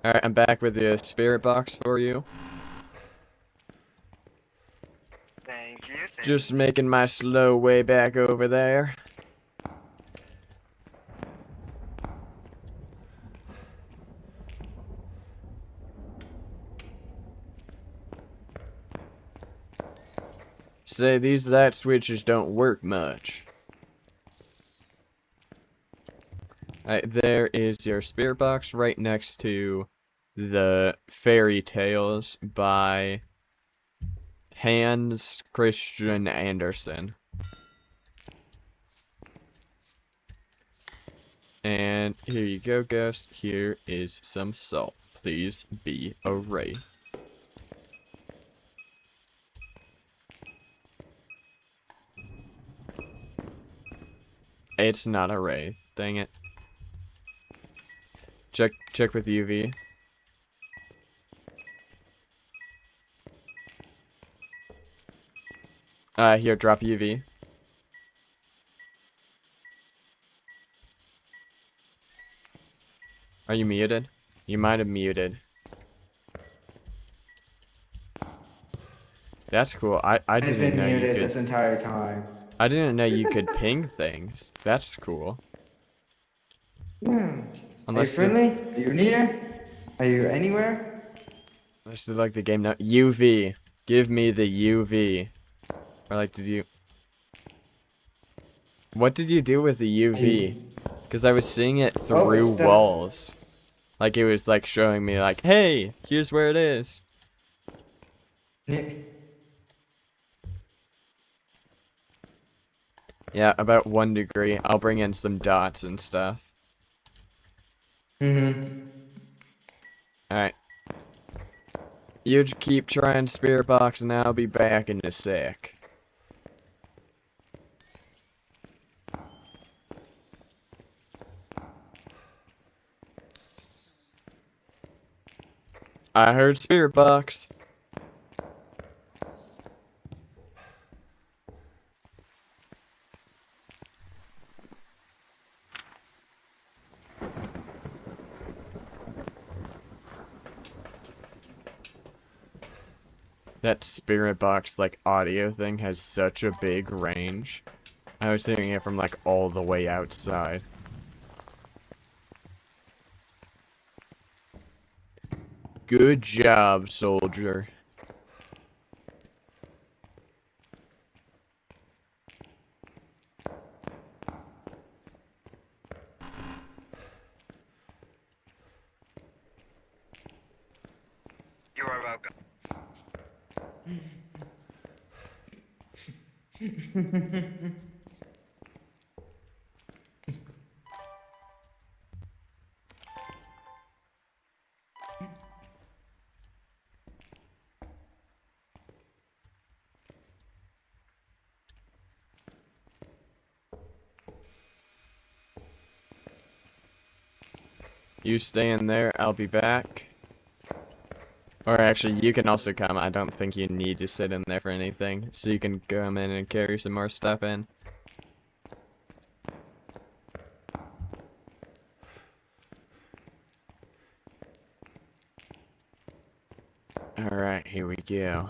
Alright, I'm back with the spirit box for you. Thank you. Just making my slow way back over there. Say these light switches don't work much. Alright, there is your spirit box right next to the Fairy Tales by Hans Christian Andersen. And here you go, Ghost. Here is some salt. Please be a wraith. It's not a wraith. Dang it. Check with UV. Here, drop UV. Are you muted? You might have muted. That's cool. I I've didn't been know you muted could. this entire time. I didn't know you could ping things. That's cool. Are you Unless friendly? Are you near? Are you anywhere? unless they like the game now. UV. Give me the UV. Or like, did you? What did you do with the UV? Because I was seeing it Oh, it's through stuck. walls. Like it was like showing me like, hey, here's where it is. Yeah, about 1 degree. I'll bring in some dots and stuff. Alright. You keep trying spirit box and I'll be back in a sec. I heard spirit box. That spirit box like audio thing has such a big range. I was hearing it from like all the way outside. Good job, soldier. You are welcome. You stay in there, I'll be back. Or actually, you can also come. I don't think you need to sit in there for anything. So you can come in and carry some more stuff in. Alright, here we go.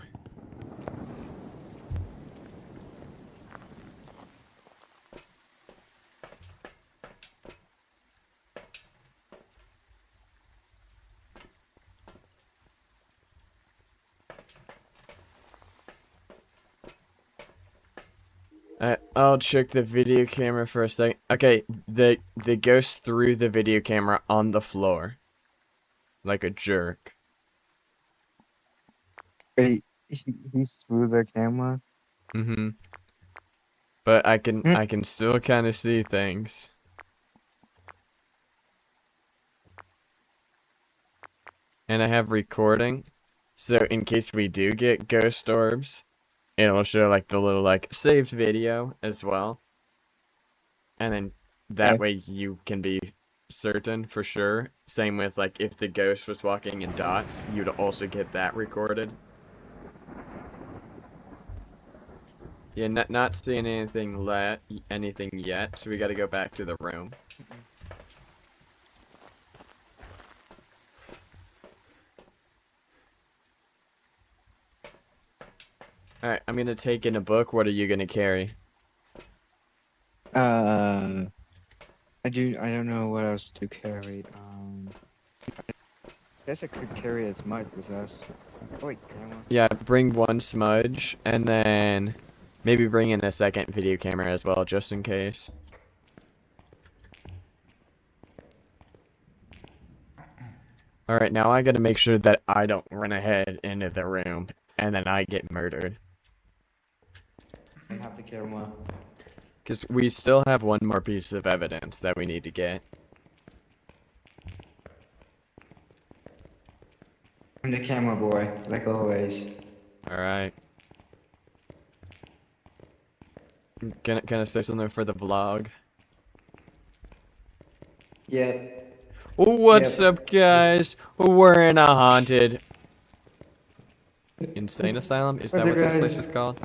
I'll check the video camera for a second. Okay, the ghost threw the video camera on the floor. Like a jerk. Wait, he threw the camera? Mm-hmm. But I Mm. can still kind of see things. And I have recording. So in case we do get ghost orbs, it'll show like the little like saved video as well. And then that Okay. way you can be certain for sure. Same with like if the ghost was walking in dots, you'd also get that recorded. Yeah, not seeing anything yet, so we gotta go back to the room. Alright, I'm gonna take in a book. What are you gonna carry? I don't know what else to carry. Guess I could carry as much with us. Oh wait, camera. Yeah, bring one smudge, and then maybe bring in a second video camera as well, just in case. Alright, now I gotta make sure that I don't run ahead into the room, and then I get murdered. I have the camera. Because we still have one more piece of evidence that we need to get. I'm the camera boy, like always. Alright. Can I say something for the vlog? Yep. What's Yep. up, guys? We're in a haunted insane asylum? Is that What's what up, this place guys? is called?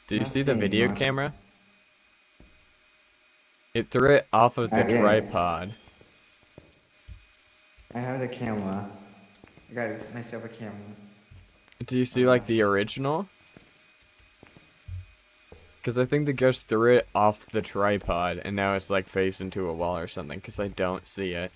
Did you Not see the seeing video much. camera? It threw it off of the Yeah. tripod. I have the camera. I got myself a camera. Do you see like the original? Because I think the ghost threw it off the tripod and now it's like facing to a wall or something because I don't see it.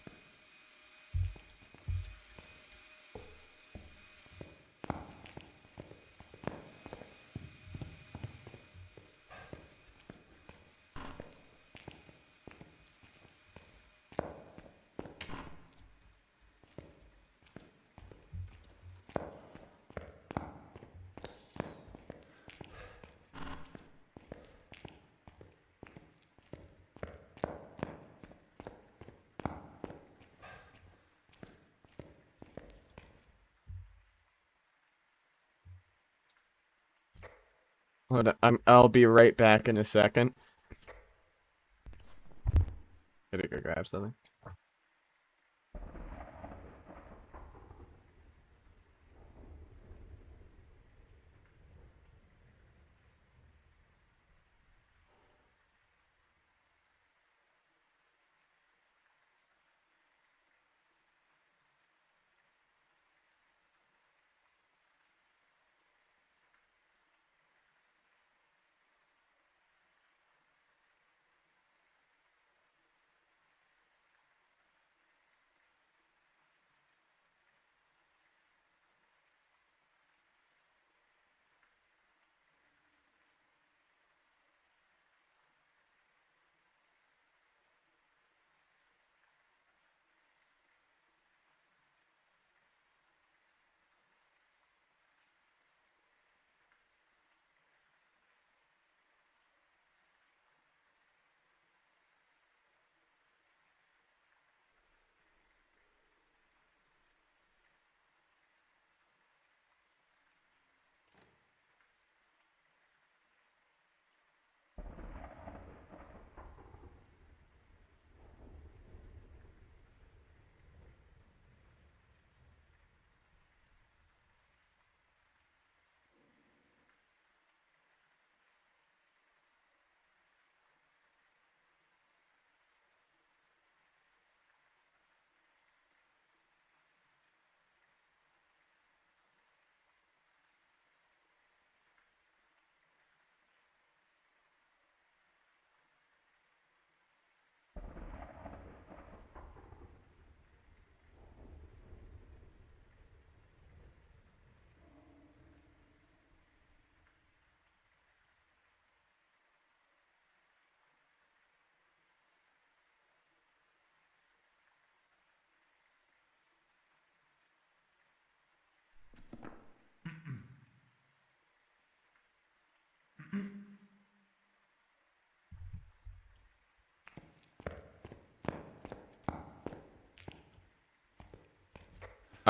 Hold on, I'll be right back in a second. Gotta go grab something.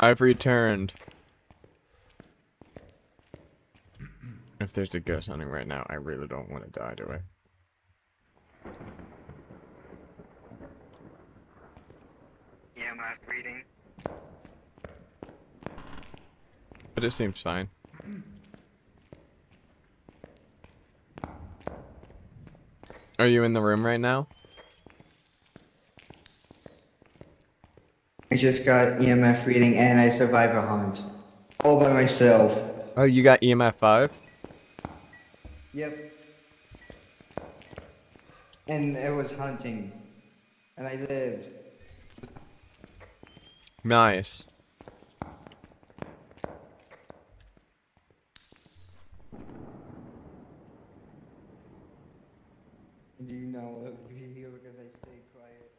I've returned. If there's a ghost hunting right now, I really don't want to die to it. EMF reading. But it seems fine. Are you in the room right now? I just got EMF reading and I survived a hunt. All by myself. Oh, you got EMF 5? Yep. And it was hunting. And I lived. Nice. Do you know it video because I stayed quiet?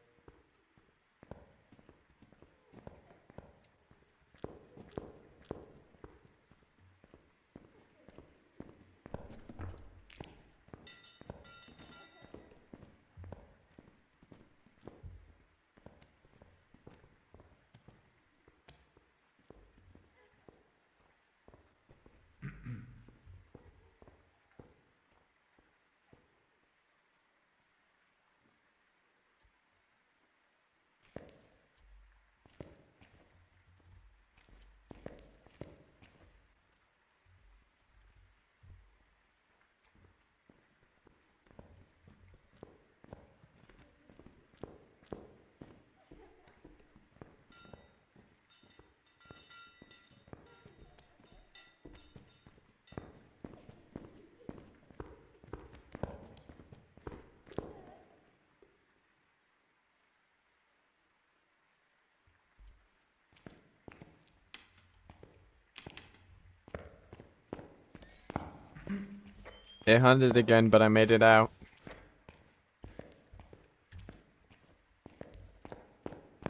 It hunted again, but I made it out.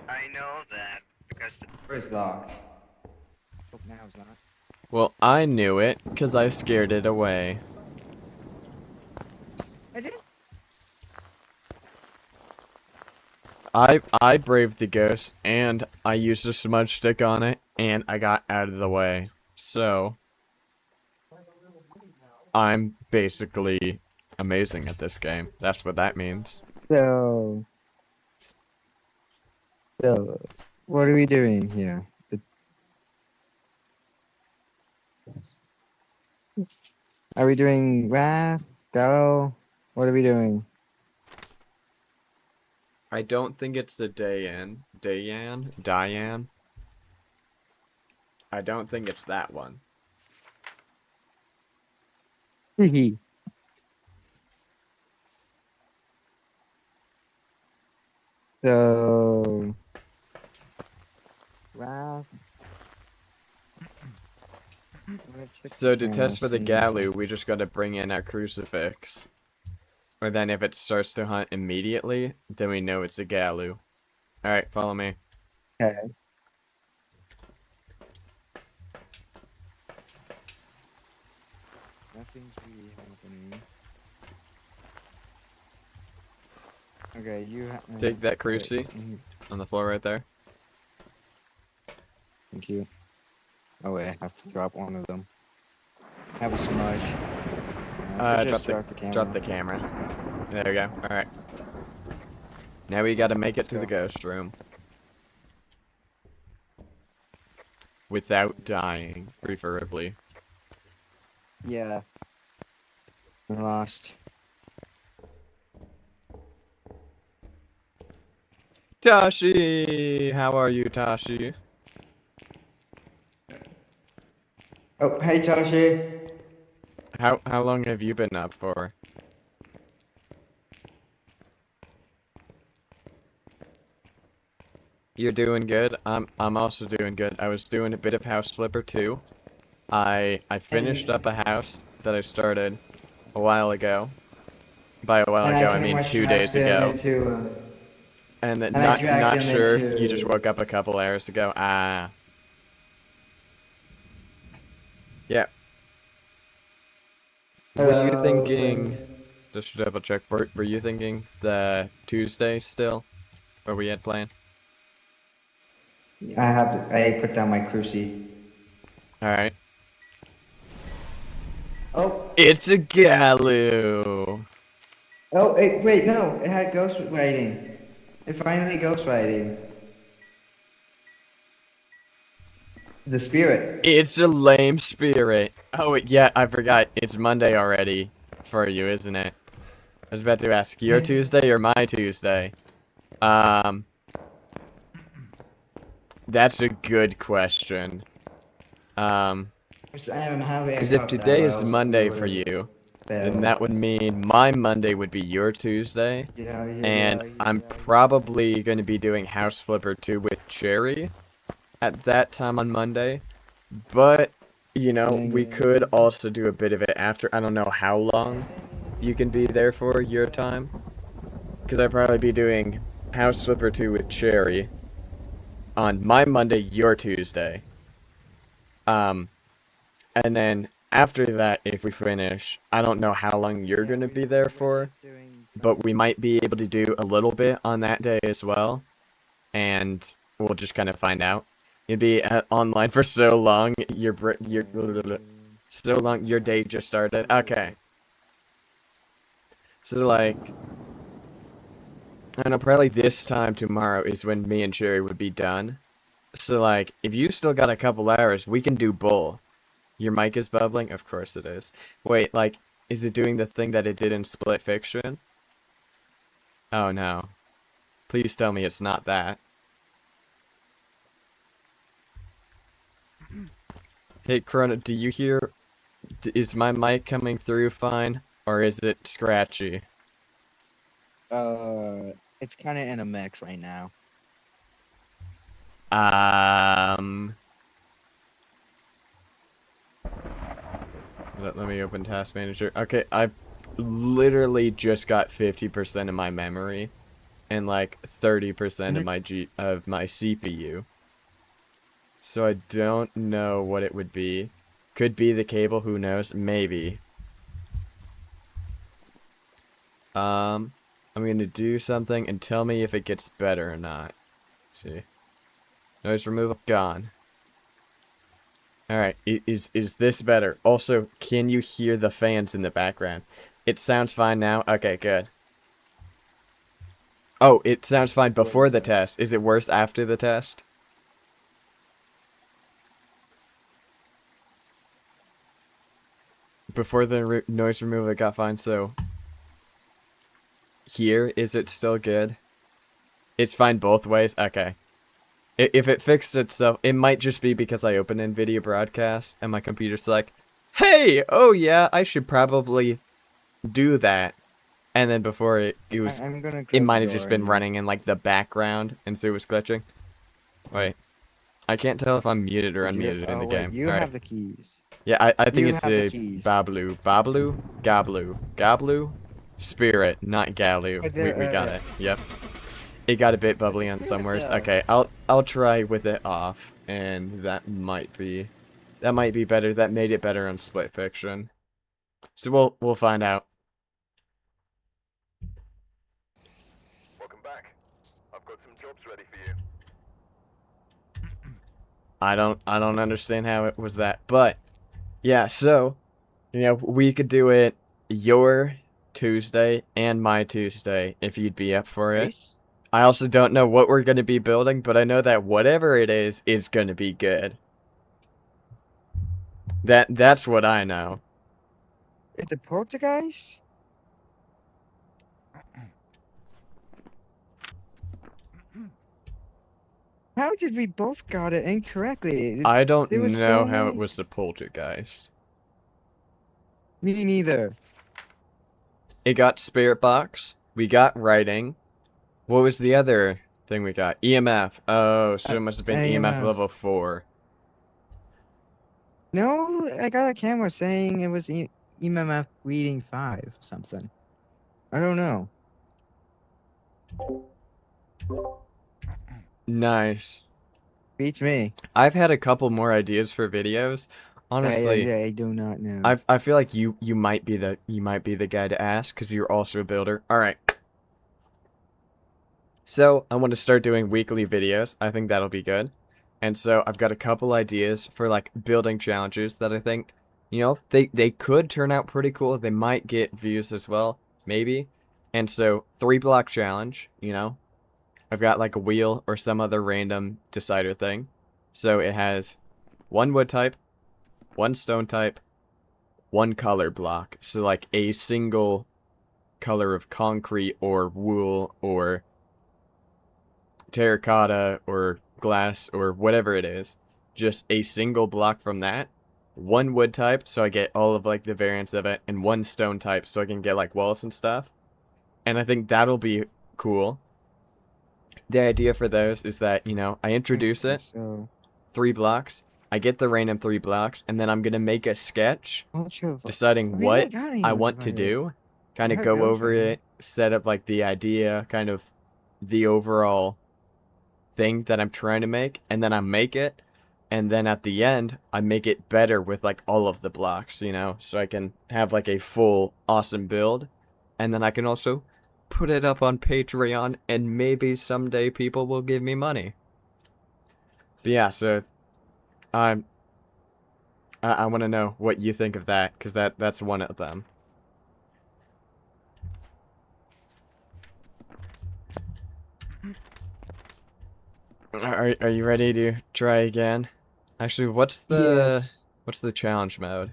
I know that because the Door is locked. Oh, now it's not. Well, I knew it, because I scared it away. I did? I braved the ghost, and I used a smudge stick on it, and I got out of the way. So, I'm basically amazing at this game. That's what that means. So, what are we doing here? Are we doing Wrath? Gallow? What are we doing? I don't think it's the Diane. I don't think it's that one. So, Wrath. So to test for the Galu, we just gotta bring in our crucifix. Or then if it starts to hunt immediately, then we know it's a Galu. Alright, follow me. Okay. Nothing's really happening. Okay, you Take that cruci on the floor right there. Thank you. Oh wait, I have to drop one of them. Have a smudge. Drop the camera. There we go. Alright. Now we gotta make it to the ghost room. Without dying, preferably. Yeah. I'm lost. Tashi! How are you, Tashi? Oh, hey Tashi. How long have you been up for? You're doing good. I'm also doing good. I was doing a bit of house flipper too. I finished up a house that I started a while ago. By a while ago, I mean 2 days ago. And then not sure. You just woke up a couple hours ago. Ah. Yeah. Were you thinking? Just to double check. Were you thinking the Tuesday still? Or we had planned? I put down my cruci. Alright. Oh, It's a Galu! oh, wait, no, it had ghost writing. It finally ghost writing. The spirit. It's a lame spirit. Oh, yeah, I forgot. It's Monday already for you, isn't it? I was about to ask, your Tuesday or my Tuesday? That's a good question. I am having a Because if cup that today is was Monday for really you, then fail. that would mean my Monday would be your Tuesday, Yeah, and I'm probably going to be doing House Flipper 2 with Cherry at that time on Monday, but, you know, we could also do a bit of it after. I don't know how long you can be there for your time, because I'd probably be doing House Flipper 2 with Cherry on my Monday, your Tuesday. And then after that, if we finish, I don't know how long you're going to be there for, but we might be able to do a little bit on that day as well, and we'll just kind of find out. You'd be online for so long, so long, your day just started. Okay. So, like, I don't know, probably this time tomorrow is when me and Sherry would be done. So, like, if you still got a couple hours, we can do both. Your mic is bubbling? Of course it is. Wait, like, is it doing the thing that it did in Split Fiction? Oh no. Please tell me it's not that. Hey, Corona, do you hear... is my mic coming through fine? Or is it scratchy? It's kind of in a mix right now. Let me open Task Manager. Okay, I've literally just got 50% of my memory and like 30% of my CPU. So I don't know what it would be. Could be the cable, who knows? Maybe. I'm gonna do something and tell me if it gets better or not. Let's see. Noise removal gone. Alright, is this better? Also, can you hear the fans in the background? It sounds fine now? Okay, good. Oh, it sounds fine before the test. Is it worse after the test? Before the noise removal it got fine, so... Here, is it still good? It's fine both ways? Okay. If it fixed itself, it might just be because I opened NVIDIA Broadcast and my computer's like, hey, oh yeah, I should probably do that. And then before it was, it might have just been running in like the background, and so it was glitching. Wait, I can't tell if I'm muted or unmuted in the game. You have the keys. Yeah, I think it's the Bablu, Gablu, Spirit, not Galu. We got it. Yep. It got a bit bubbly on some words. Okay, I'll try with it off, and that might be better. That made it better on Split Fiction. So we'll find out. Welcome back. I've got some jobs ready for you. I don't understand how it was that, but yeah. So, you know, we could do it your Tuesday and my Tuesday if you'd be up for it. I also don't know what we're going to be building, but I know that whatever it is going to be good. That's what I know. Is it Poltergeist? How did we both got it incorrectly? I don't know how it was the Poltergeist. Me neither. It got Spirit Box. We got Writing. What was the other thing we got? EMF. Oh, so it must have been EMF level 4. No, I got a camera saying it was EMF reading 5 something. I don't know. Nice. Beats me. I've had a couple more ideas for videos. Honestly, I do not know. I feel like you might be the guy to ask because you're also a builder. All right. So I want to start doing weekly videos. I think that'll be good. And so I've got a couple ideas for like building challenges that I think, you know, they could turn out pretty cool. They might get views as well, maybe. And so 3 block challenge, you know. I've got like a wheel or some other random decider thing. So it has 1 wood type, 1 stone type, 1 color block. So like a single color of concrete or wool or terracotta or glass or whatever it is. Just a single block from that. 1 wood type, so I get all of like the variants of it, and 1 stone type, so I can get like walls and stuff. And I think that'll be cool. The idea for those is that, you know, I introduce it, So 3 blocks, I get the random 3 blocks, and then I'm gonna make a sketch bunch of deciding we what ain't got any I of want to it. do, kind of That go goes over right here. it, set up like the idea, kind of the overall thing that I'm trying to make, and then I make it, and then at the end I make it better with like all of the blocks, you know, so I can have like a full awesome build, and then I can also put it up on Patreon, and maybe someday people will give me money. But yeah, so I want to know what you think of that, because that's one of them. Are you ready to try again? Actually, what's the challenge mode?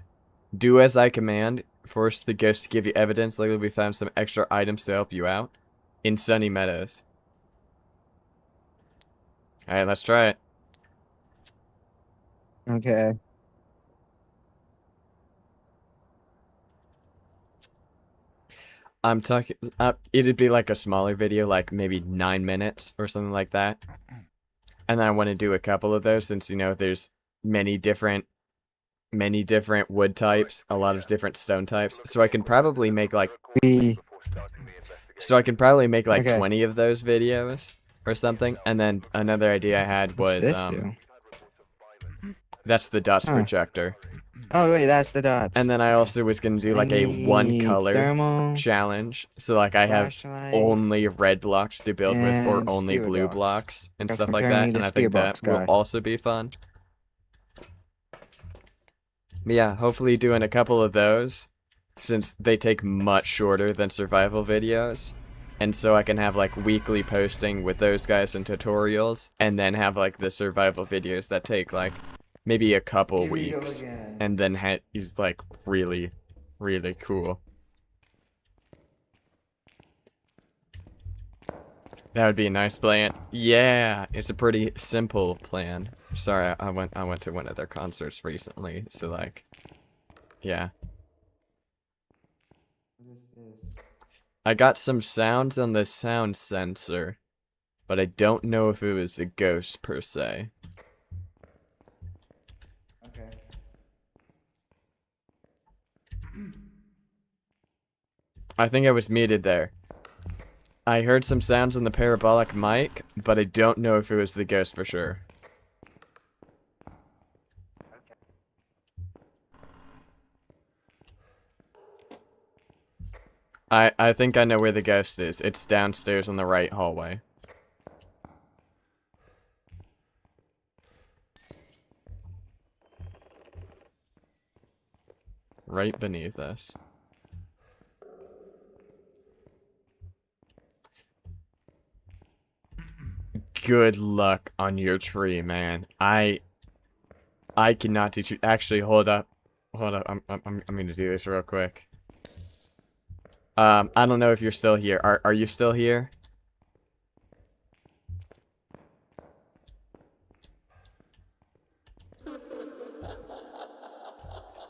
Do as I command. Force the ghost to give you evidence. Lately, we found some extra items to help you out in Sunny Meadows. All right, let's try it. Okay. I'm talking. It'd be like a smaller video, like maybe 9 minutes or something like that. And then I want to do a couple of those, since you know there's many different wood types, a lot of different stone types. So I can probably make like We Okay. 20 of those videos or something. And then another idea I had What's was this do? that's the dust Huh. projector. Oh wait, that's the dots. And then I also was gonna do like a need 1 color thermal, challenge. So like I have flashlight, only red blocks to build with, or and only spear blue box. blocks and Guess stuff I'm like carrying that. the And I spear think that box will guy. also be fun. But yeah, hopefully doing a couple of those, since they take much shorter than survival videos. And so I can have like weekly posting with those guys and tutorials, and then have like the survival videos that take like maybe a couple Here we go weeks, again. and then is like really, really cool. That would be a nice plan. Yeah, it's a pretty simple plan. Sorry, I went to one of their concerts recently, so like, yeah. I got some sounds on the sound sensor, but I don't know if it was a ghost per se. Okay. I think I was muted there. I heard some sounds on the parabolic mic, but I don't know if it was the ghost for sure. I think I know where the ghost is. It's downstairs in the right hallway. Right beneath us. Good luck on your tree, man. I cannot teach you. Actually, hold up. Hold up. I'm gonna do this real quick. I don't know if you're still here. Are you still here?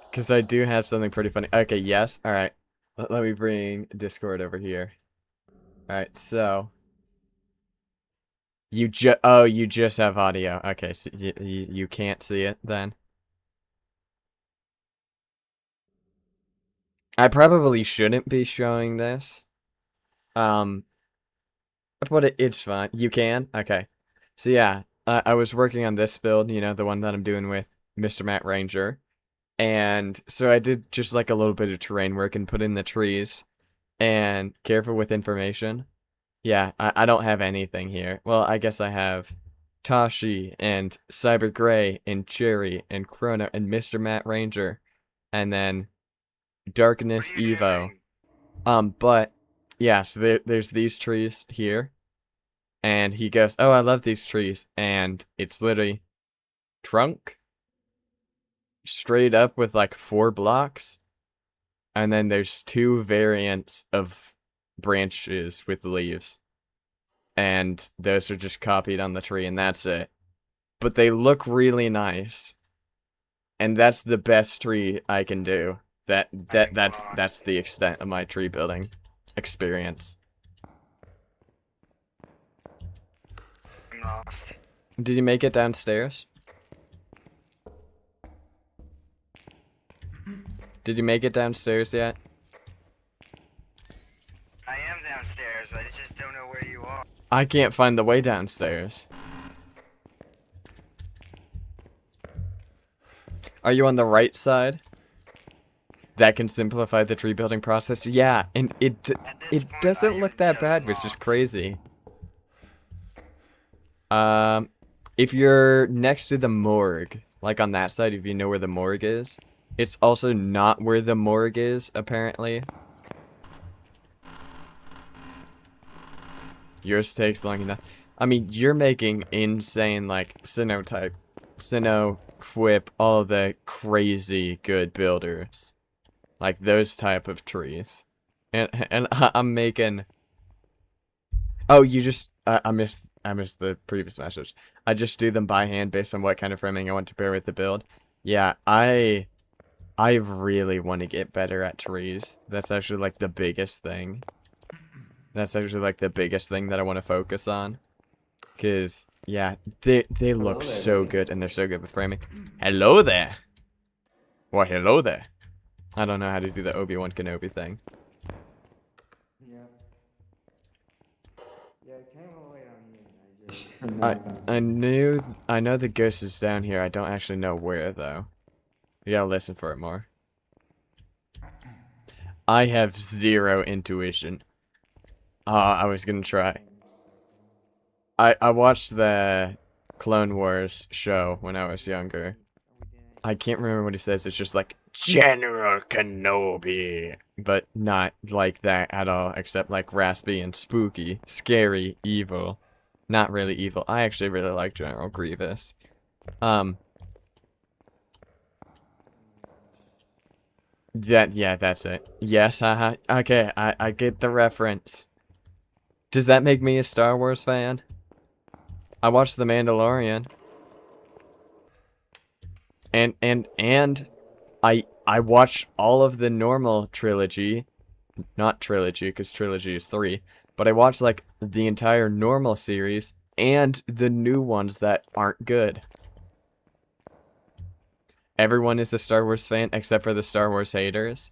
Because I do have something pretty funny. Okay, yes. Alright. Let me bring Discord over here. Alright, so. You just have audio. Okay, so you can't see it then. I probably shouldn't be showing this. But it's fine. You can? Okay. So yeah, I was working on this build, you know, the one that I'm doing with Mr. Matt Ranger. And so I did just like a little bit of terrain work and put in the trees. And careful with information. Yeah, I don't have anything here. Well, I guess I have Tashi and Cyber Gray and Cherry and Chrono and Mr. Matt Ranger, and then Darkness What are you Evo. doing? But yeah, so there's these trees here, and he goes, "Oh, I love these trees," and it's literally trunk straight up with like 4 blocks, and then there's 2 variants of branches with leaves, and those are just copied on the tree, and that's it. But they look really nice, and that's the best tree I can do. That's the extent of my tree building experience. I'm lost. Did you make it downstairs? Did you make it downstairs yet? I am downstairs. I just don't know where you are. I can't find the way downstairs. Are you on the right side? That can simplify the tree building process. Yeah, and it point, doesn't I look am that just bad, which is lost. crazy. If you're next to the morgue, like on that side, if you know where the morgue is, it's also not where the morgue is, apparently. Yours takes long enough. I mean, you're making insane, like, Sinnoh, Whip, all the crazy good builders. Like, those type of trees. And I'm making... Oh, you just... I missed the previous message. I just do them by hand based on what kind of framing I want to pair with the build. Yeah, I really want to get better at trees. That's actually, like, the biggest thing. That's actually, like, the biggest thing that I want to focus on. Because, yeah, they look there, so buddy. good, and they're so good with framing. Hello there! Well, hello there. I don't know how to do the Obi-Wan Kenobi thing. Yeah. Yeah, I came all the way down here and I just never found it. I know the ghost is down here. I don't actually know where, though. You gotta listen for it more. I have 0 intuition. I was gonna try. I watched the Clone Wars show when I was younger. I can't remember what he says. It's just like, General Kenobi. But not like that at all, except like raspy and spooky, scary, evil. Not really evil. I actually really like General Grievous. Yeah, that's it. Yes, haha. Okay, I get the reference. Does that make me a Star Wars fan? I watched The Mandalorian. And I watched all of the normal trilogy. Not trilogy, because trilogy is 3. But I watched, like, the entire normal series and the new ones that aren't good. Everyone is a Star Wars fan except for the Star Wars haters.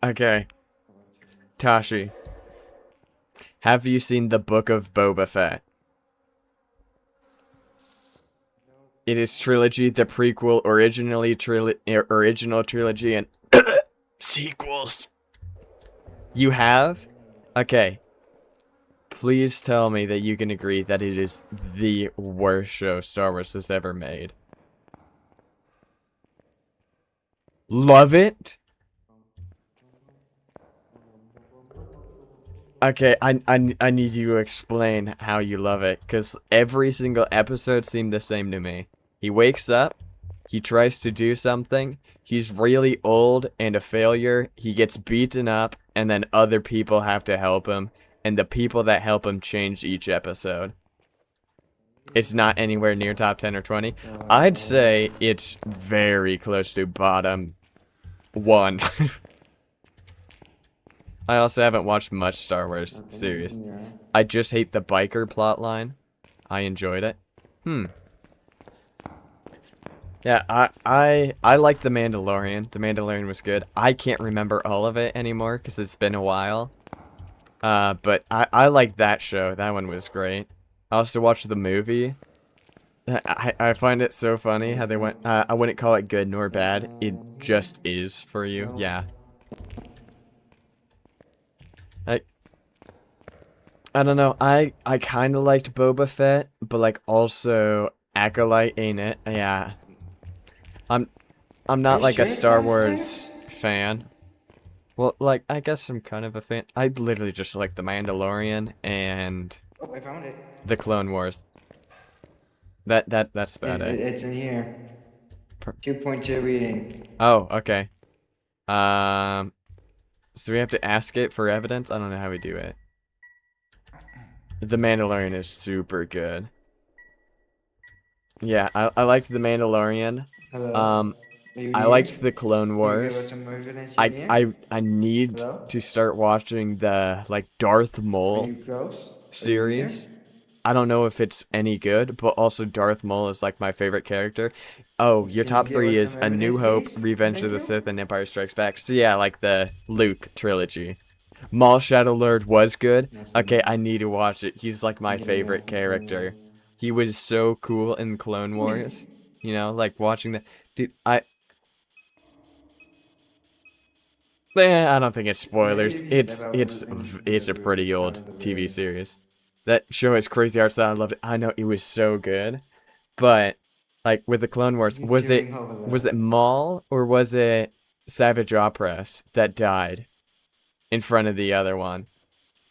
Okay. Tashi. Have you seen the Book of Boba Fett? It is trilogy, the prequel, original trilogy, and sequels. You have? Okay. Please tell me that you can agree that it is the worst show Star Wars has ever made. Love it? Okay, I need you to explain how you love it, because every single episode seemed the same to me. He wakes up, he tries to do something, he's really old and a failure, he gets beaten up, and then other people have to help him, and the people that help him change each episode. It's not anywhere near top 10 or 20. I'd say it's very close to bottom 1. I also haven't watched much Star Wars series. I just hate the biker plotline. I enjoyed it. Yeah, I liked The Mandalorian. The Mandalorian was good. I can't remember all of it anymore because it's been a while. But I liked that show. That one was great. I also watched the movie. I find it so funny how they went, I wouldn't call it good nor bad. It just is for you. Yeah. I don't know. I kind of liked Boba Fett, but like also Acolyte ain't it? Yeah. I'm I'm Are not you like a sure it Star comes Wars first? fan. Well, like I guess I'm kind of a fan. I literally just like The Mandalorian and Oh, I found it. The Clone Wars. That's about it. It's in here. Per- 2.2 reading. Oh, okay. Um, so we have to ask it for evidence. I don't know how we do it. The Mandalorian is super good. Yeah, I liked The Mandalorian. Hello? Um, Are you I here? liked The Clone Can you give us Wars. some evidence you're I near? I I need Hello? to start watching the like Darth Are Maul you close? Are you near? series. I don't know if it's any good, but also Darth Maul is like my favorite character. Oh, your Can you top give three us is some A New evidence, Hope, please? Revenge of Thank the you. Sith, and Empire Strikes Back. So yeah, like the Luke trilogy. Maul Shadow Lord was good. Okay, Nothing. I need to watch it. He's like my I'm getting favorite nothing from you. character. He was so cool in Clone Wars. You know, like watching the dude. I don't think it's Maybe spoilers. if you step out It's into a pretty out old of the TV room. series. That show is Crazy Arts that I loved it. I know it was so good, but like with the Clone Wars, You chewing over was there. it Maul or was it Savage Opress that died in front of the other one?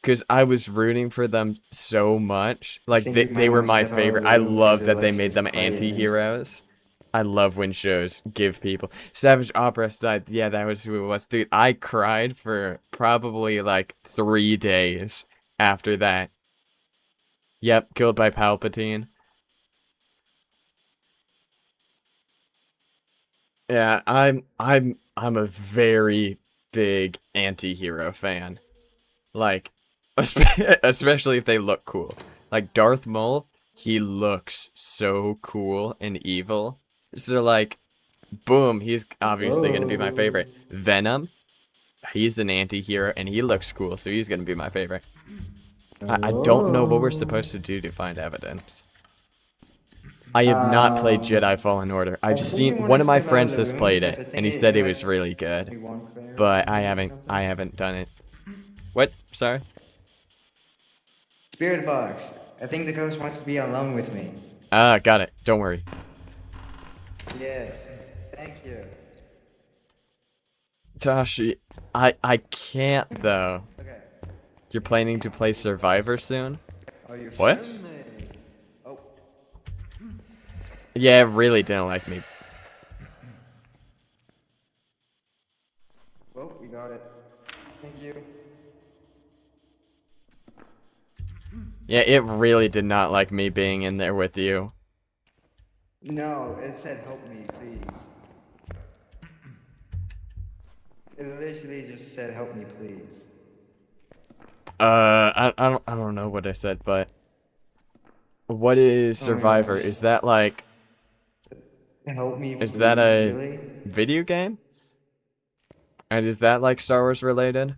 Because I was rooting for them so much. I Like think we they might were want to my step out of favorite. the I room because love that they made Alexa's them quietness. anti-heroes. I love when shows give people. Savage Opress died. Yeah, that was who it was. Dude, I cried for probably like 3 days after that. Yep, killed by Palpatine. Yeah, I'm a very big anti-hero fan. Like, especially if they look cool. Like Darth Maul, he looks so cool and evil. So like, boom, he's obviously gonna be my Hello. favorite. Venom, he's an anti-hero and he looks cool, so he's gonna be my favorite. I don't know what we're Hello. supposed to do to find evidence. I have not played Um, Jedi Fallen Order. I've I think seen you want to one of my step out of friends the has room played because it I think and he said it it was lets really good, only one player but in or I something. haven't done it. What? Sorry? Spirit box. I think the ghost wants to be alone with me. Ah, got it. Don't worry. Yes. Thank you. Tashi, I can't though. Okay. You're planning to play Survivor soon? Are you What? friendly? Oh, Yeah, it really didn't like me. well, you got it. Thank you. Yeah, it really did not like me being in there with you. No, it said help me, please. It literally just said help me, please. I don't know what I said, but what is Oh my Survivor? gosh. Is that like, Help me, is that please, a really? video game? And is that like Star Wars related?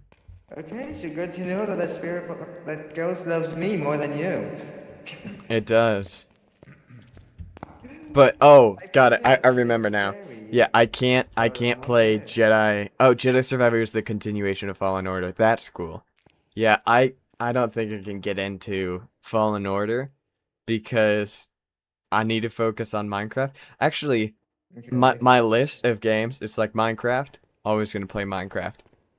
Okay, so good to know that that ghost loves me more than you. It does. But oh, I got find it. it I a bit remember now. scary, Yeah, I but can't I'm play okay. Jedi. Oh, Jedi Survivor is the continuation of Fallen Order. That's cool. Yeah, I don't think I can get into Fallen Order because I need to focus on Minecraft. Actually, Okay. my list of games, it's like Minecraft, always gonna play Minecraft.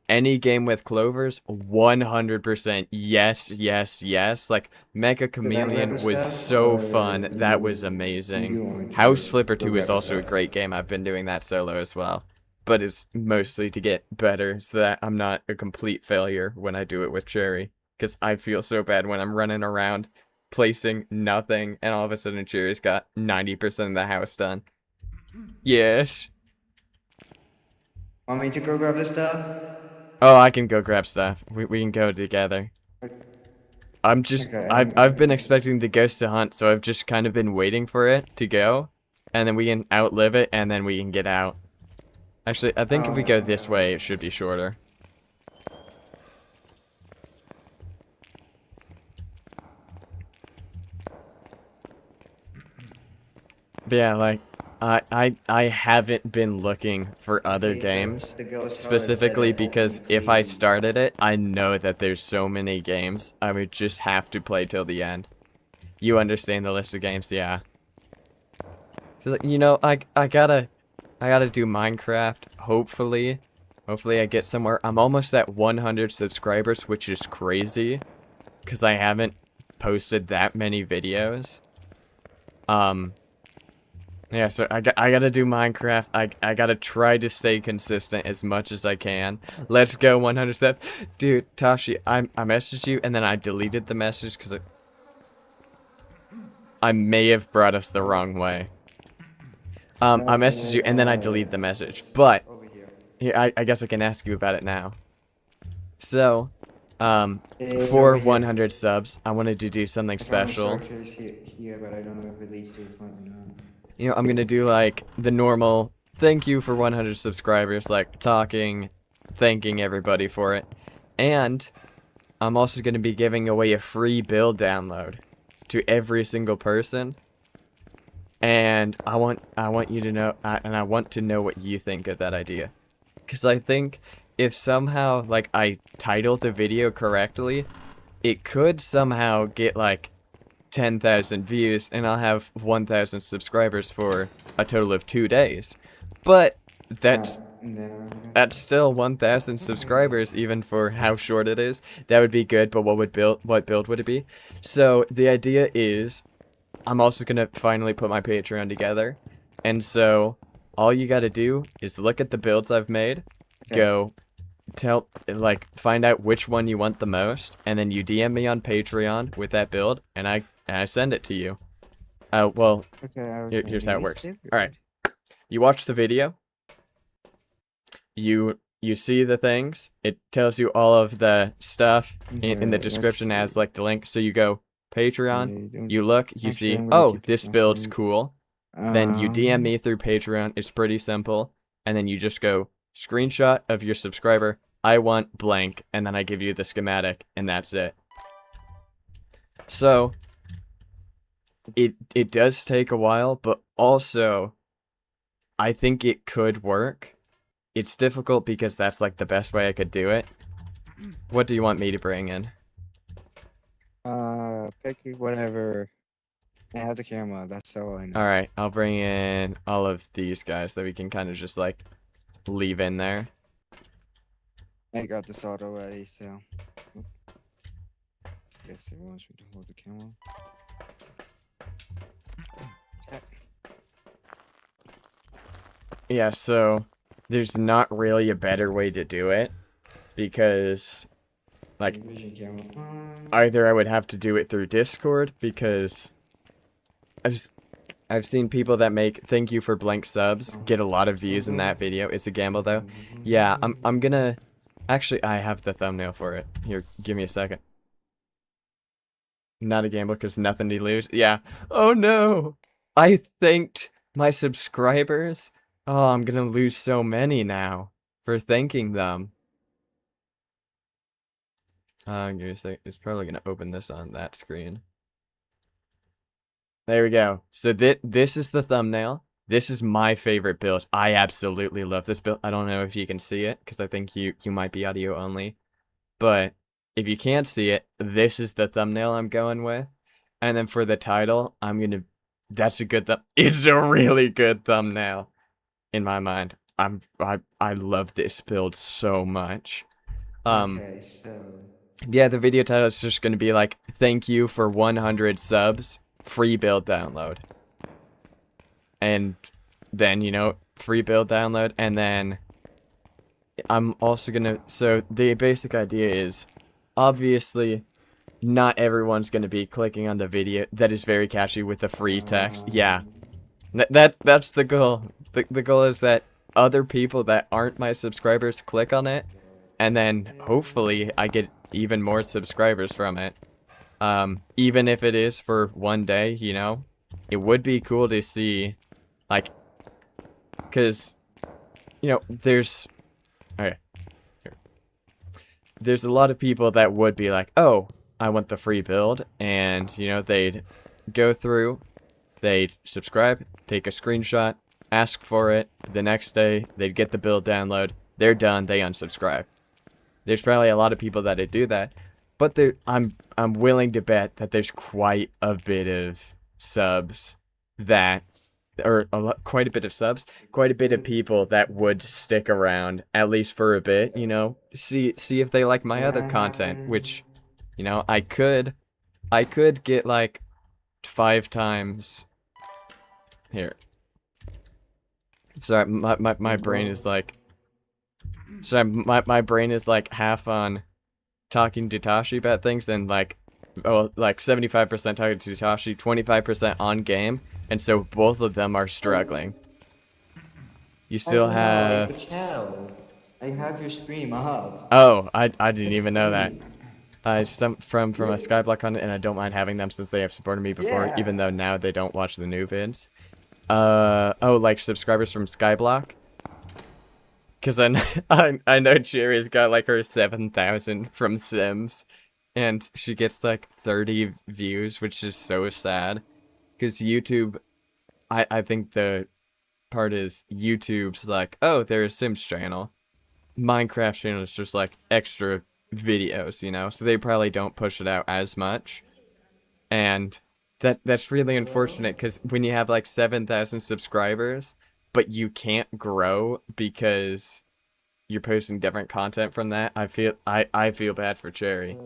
Any game with clovers, 100% yes, yes, yes. Like Mega The that Chameleon grabber was stuff, so or fun. That was amazing. you want House to Flipper go 2 is grab the also a stuff? great game. I've been doing that solo as well. But it's mostly to get better so that I'm not a complete failure when I do it with Cherry. Because I feel so bad when I'm running around placing nothing and all of a sudden Cherry's got 90% of the house done. Yes. Want me to go grab the stuff? Oh, I can go grab stuff. We can go together. Okay, I've been expecting the ghost to hunt, so I've just kind of been waiting for it to go, and then we can outlive it, and then we can get out. Actually, I think if we go this way, it should be shorter. But yeah, like, I haven't been looking for other Okay, games. the ghost Specifically already said because open, if I please. started it, I know that there's so many games, I would just have to play till the end. You understand the list of games, yeah. So, you know, I gotta do Minecraft, hopefully. Hopefully I get somewhere. I'm almost at 100 subscribers, which is crazy. Because I haven't posted that many videos. Yeah, so I gotta do Minecraft. I gotta try to stay consistent as much as I can. Let's go 100 steps. Dude, Tashi, I messaged you and then I deleted the message because I may have brought us the wrong way. I messaged you and then I deleted the message. But, Over here. here, I guess I can ask you about it now. So, It's for over here. 100 subs, I wanted to do something I found special. structures here, but I don't know if it leads to the front or not. You know, I'm gonna do like the normal thank you for 100 subscribers, like talking, thanking everybody for it. And I'm also gonna be giving away a free build download to every single person. And I want you to know, and I want to know what you think of that idea. Because I think if somehow, like, I titled the video correctly, it could somehow get, like, 10,000 views, and I'll have 1,000 subscribers for a total of 2 days. But that's No. still 1,000 subscribers, even for how short it is. That would be good, but what build would it be? So the idea is, I'm also gonna finally put my Patreon together, and so all you gotta do is look at the builds I've made, go find out which one you want the most, and then you DM me on Patreon with that build, and I send it to you. Well, Okay, here's how it works. Alright. You watch the video. You see the things. It tells you all of the stuff in the description as like the link. So you go Patreon, you look, you see, oh, this build's cool. Then you DM me through Patreon. It's pretty simple. And then you just go screenshot of your subscriber. I want blank, and then I give you the schematic, and that's it. So it does take a while, but also I think it could work. It's difficult because that's like the best way I could do it. What do you want me to bring in? Pick whatever. I have the camera, that's all I know. Alright, I'll bring in all of these guys that we can kind of just like leave in there. I got the salt already, so. Guess it wants me to hold the camera. Yeah, so there's not really a better way to do it because like Vision camera on. either I would have to do it through Discord because I've seen people that make thank you for blank subs get a lot of views in that video. It's a gamble though. Yeah, I'm gonna actually I have the thumbnail for it. Here, give me a second. Not a gamble because nothing to lose. Yeah. Oh no. I thanked my subscribers. Oh, I'm gonna lose so many now for thanking them. Give me a sec. It's probably gonna open this on that screen. There we go. So this is the thumbnail. This is my favorite build. I absolutely love this build. I don't know if you can see it because I think you might be audio only. But if you can't see it, this is the thumbnail I'm going with. And then for the title, that's a good it's a really good thumbnail in my mind. I love this build so much. Okay, so. Yeah, the video title is just going to be like, thank you for 100 subs, free build download. And then, you know, free build download, and then I'm also going to, so the basic idea is, obviously, not everyone's going to be clicking on the video that is very catchy with the free text. Yeah, that's the goal. The goal is that other people that aren't my subscribers click on it, and then hopefully I get even more subscribers from it. Even if it is for one day, you know, it would be cool to see, like, because, you know, there's a lot of people that would be like, oh, I want the free build, and, you know, they'd go through, they'd subscribe, take a screenshot, ask for it. The next day, they'd get the build download. They're done. They unsubscribe. There's probably a lot of people that do that, but I'm willing to bet that there's quite a bit of subs that, quite a bit of subs, quite a bit of people that would stick around at least for a bit. You know, see if they like my other content, which, you know, I could get like 5 times. Here. Sorry, my brain is like. Sorry, my brain is like half on talking to Tashi about things and like 75% talking to Tashi, 25% on game, and so both of them are struggling. You still have. I could tell. I have your stream up. Oh, I didn't It's even know that. great. I stumped from a Skyblock content, and I don't mind having them since they have supported me before, Yeah. even though now they don't watch the new vids. Oh, like subscribers from Skyblock? Because I know Cherry's got like her 7,000 from Sims, and she gets like 30 views, which is so sad. Because YouTube, I think the part is YouTube's like, oh, there's a Sims channel. Minecraft channel is just like extra videos, you know? So they probably don't push it out as much. And that's really unfortunate because when you have like 7,000 subscribers, but you can't grow because you're posting different content from that, I feel bad for Cherry.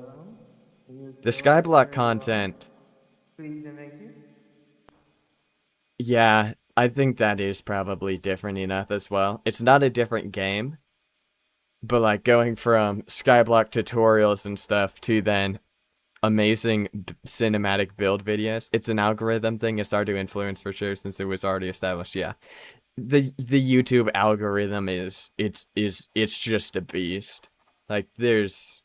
The Skyblock content, Please and thank you. yeah, I think that is probably different enough as well. It's not a different game, but like going from Skyblock tutorials and stuff to then amazing cinematic build videos. It's an algorithm thing. It's hard to influence for sure since it was already established. Yeah, the YouTube algorithm is just a beast. Like there's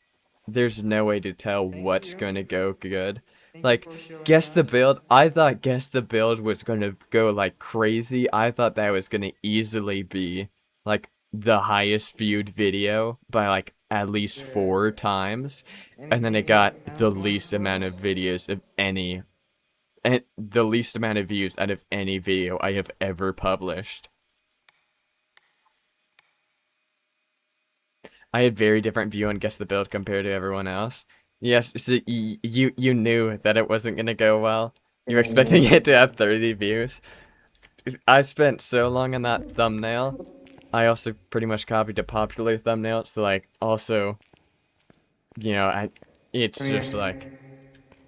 no way to tell Thank what's you. gonna go good. Thank Like you for showing guess the us. build. I thought guess the build was gonna go like crazy. I thought that was gonna easily be like the highest viewed video by like at least 4 times, and then it Anything got else the you want least from amount us? of videos of any, and the least amount of views out of any video I have ever published. I had very different view on guess the build compared to everyone else. Yes, so you knew that it wasn't gonna go well. You were expecting it to have 30 views. I spent so long on that thumbnail. I also pretty much copied a popular thumbnail, so like also, you know, it's Come just here. like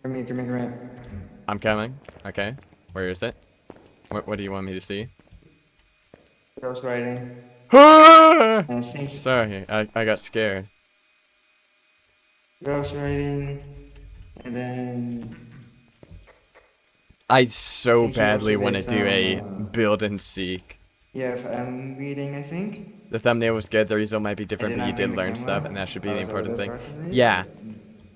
Come here, come here, come here. I'm coming. Okay, where is it? What do you want me to see? Ghostwriting. Ah! And I think Sorry, I got scared. ghostwriting. And then I so think he badly also want to did do a some, build and seek. yeah, FM reading, I think. The thumbnail was good, the result might be I different, did but you not bring did the learn stuff, and camera. that should be That the was a little important bit thing. frustrating, Yeah,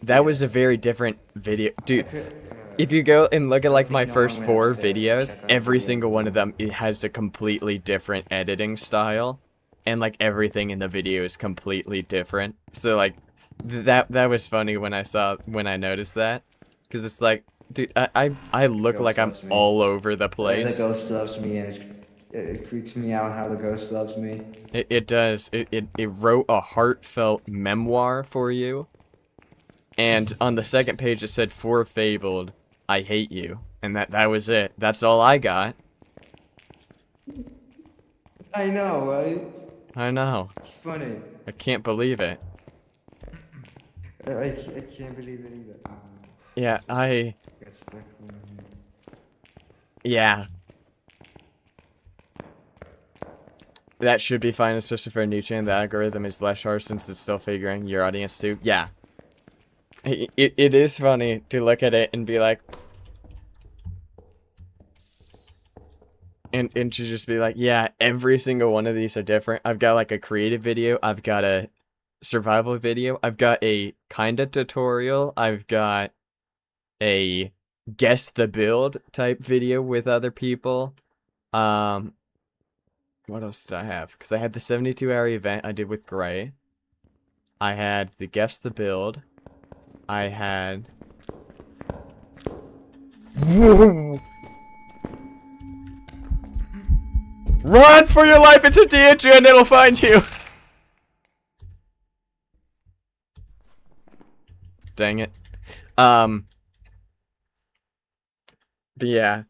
that was a yes. very different video. I Dude, could, if you go and look at I like think my no first one went 4 upstairs to videos, check on every the single one of video. them, it has a completely different editing style, and like everything in the video is completely different. So like that was funny when I noticed that, because it's like, dude, I look Ghost like I'm loves me. all over the The place. ghost loves me, and it freaks me out how the ghost loves me. It does. It wrote a heartfelt memoir for you. And on the second page it said, "For Fabled, I hate you." And that was it. That's all I got. I know, right? I know. It's funny. I can't believe it. I can't believe it either. Yeah, Got stuck over here. yeah. That should be fine, especially for a new channel. The algorithm is less harsh since it's still figuring your audience too. Yeah. It is funny to look at it and be like, and to just be like, yeah, every single one of these are different. I've got like a creative video, I've got a survival video, I've got a kinda tutorial, I've got a guess the build type video with other people. What else did I have? Because I had the 72-hour event I did with Gray. I had the guess the build. I had... Whoa! Run for your life! It's a Deogen! It'll find you! Dang it. But yeah.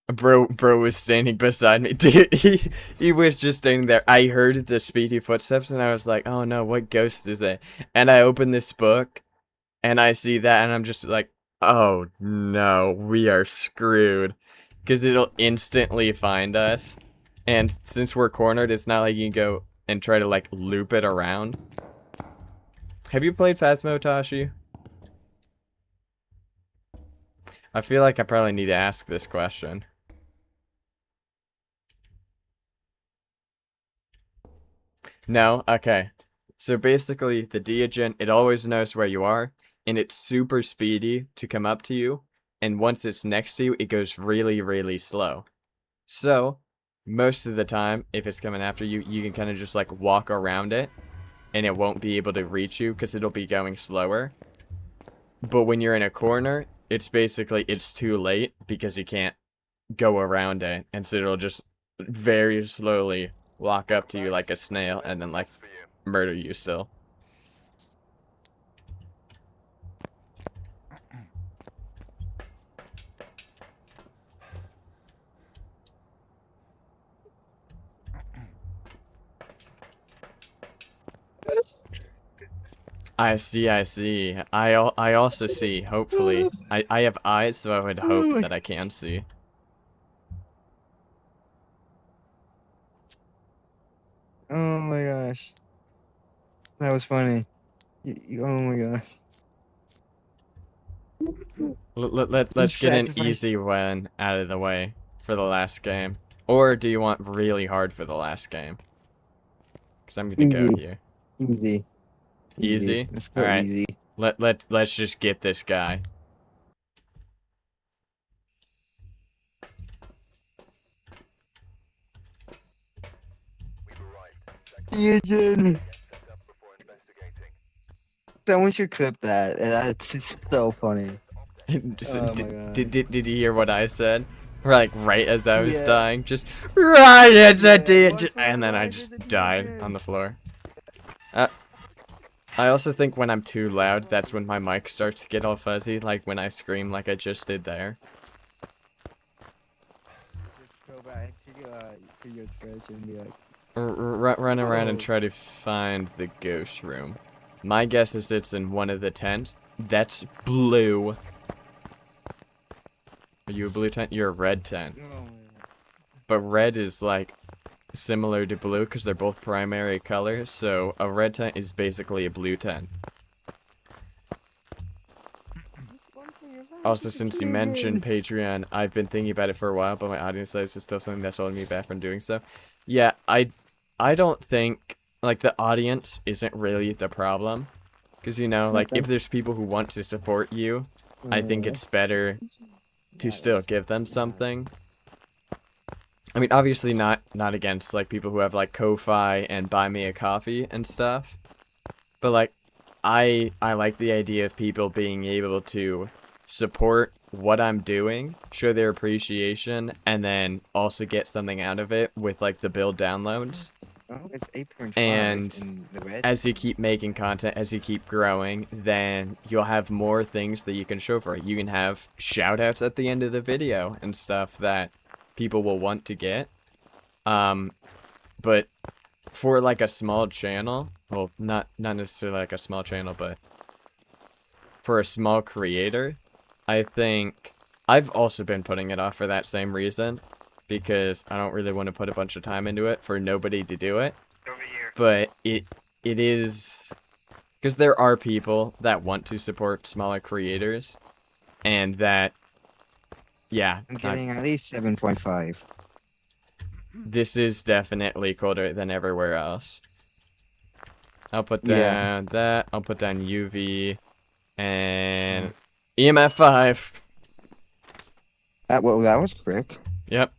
Bro was standing beside me. Dude, he was just standing there. I heard the speedy footsteps and I was like, oh no, what ghost is it? And I opened this book and I see that and I'm just like, oh no, we are screwed. Because it'll instantly find us. And since we're cornered, it's not like you can go and try to like loop it around. Have you played Phasmo, Tashi? I feel like I probably need to ask this question. No? Okay. So basically, the Deogen, it always knows where you are, and it's super speedy to come up to you, and once it's next to you, it goes really, really slow. So, most of the time, if it's coming after you, you can kind of just like walk around it, and it won't be able to reach you because it'll be going slower. But when you're in a corner, it's basically, it's too late because you can't go around it, and so it'll just very slowly walk up to you like a snail and then like murder you still. I see, I see. I also see, hopefully. I have eyes, so I would hope that I can see. Oh my gosh. That was funny. Oh my gosh. Let's get an Sacrifice. easy one out of the way for the last game. Or do you want really hard for the last game? Because I'm gonna go Easy. here. Easy. Easy? Let's go Alright. easy. Let's just get this guy. Eugene. Someone should clip that. That's just so funny. Just, Oh my God. did you hear what I said? Like right as I was Yeah. dying, just right as I Yeah, did, watch and then I live just as a died DJ. on the floor. I also think when I'm too loud, that's when my mic starts to get all fuzzy, like when I scream like I just did there. Just go back to your church and be like, Run around and Oh. try to find the ghost room. My guess is it's in one of the tents. That's blue. Are you a blue tent? You're a red tent. oh my God. But red is like similar to blue because they're both primary colors. So a red tent is basically a blue tent. Also, since you mentioned Patreon, I've been thinking about it for a while, but my audience size is still something that's holding me back from doing so. Yeah, I don't think, like, the audience isn't really the problem. Because, you know, like, if there's people who want to support you, I think it's better to still give them something. I mean, obviously not against, like, people who have, like, Ko-Fi and Buy Me a Coffee and stuff. But, like, I like the idea of people being able to support what I'm doing, show their appreciation, and then also get something out of it with, like, the build downloads. Oh, it's 8.5. And in the red. as you keep making content, as you keep growing, then you'll have more things that you can show for it. You can have shout-outs at the end of the video and stuff that people will want to get. But for, like, a small channel, well, not necessarily like a small channel, but for a small creator, I think I've also been putting it off for that same reason, because I don't really want to put a bunch of time into it for nobody to do it. Over here. But it is because there are people that want to support smaller creators, and that, yeah, I'm getting at least 7.5. this is definitely colder than everywhere else. I'll put Yeah. down that. I'll put down UV and EMF 5. Well, that was quick. Yep.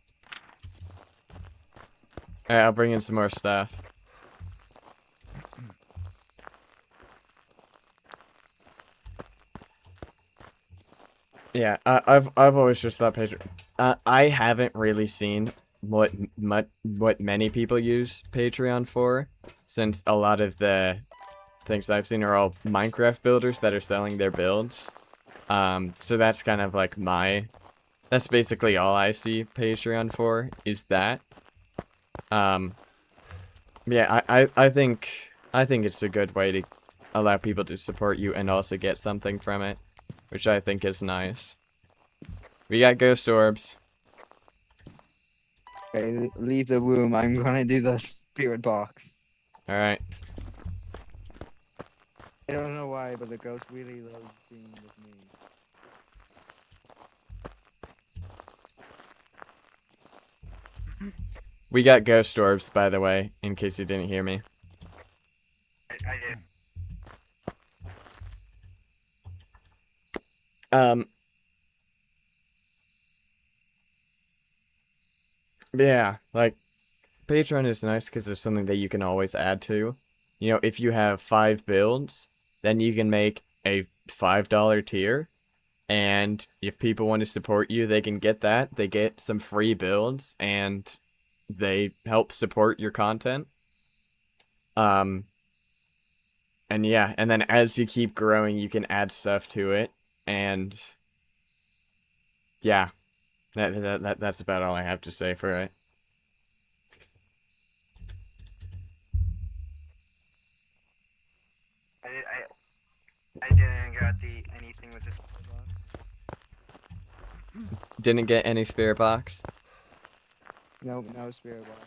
Alright, I'll bring in some more stuff. Yeah, I've always just thought Patreon. I haven't really seen what many people use Patreon for, since a lot of the things that I've seen are all Minecraft builders that are selling their builds. So that's kind of like that's basically all I see Patreon for, is that. Yeah, I think it's a good way to allow people to support you and also get something from it, which I think is nice. We got ghost orbs. Okay, leave the room. I'm gonna do the spirit box. Alright. I don't know why, but the ghost really loves being with me. We got ghost orbs, by the way, in case you didn't hear me. I did. Yeah, like, Patreon is nice because there's something that you can always add to. You know, if you have 5 builds, then you can make a $5 tier. And if people want to support you, they can get that. They get some free builds, and they help support your content. And yeah, and then as you keep growing, you can add stuff to it, and yeah, that's about all I have to say for it. I didn't get anything with this box. Didn't get any spirit box. No spirit box.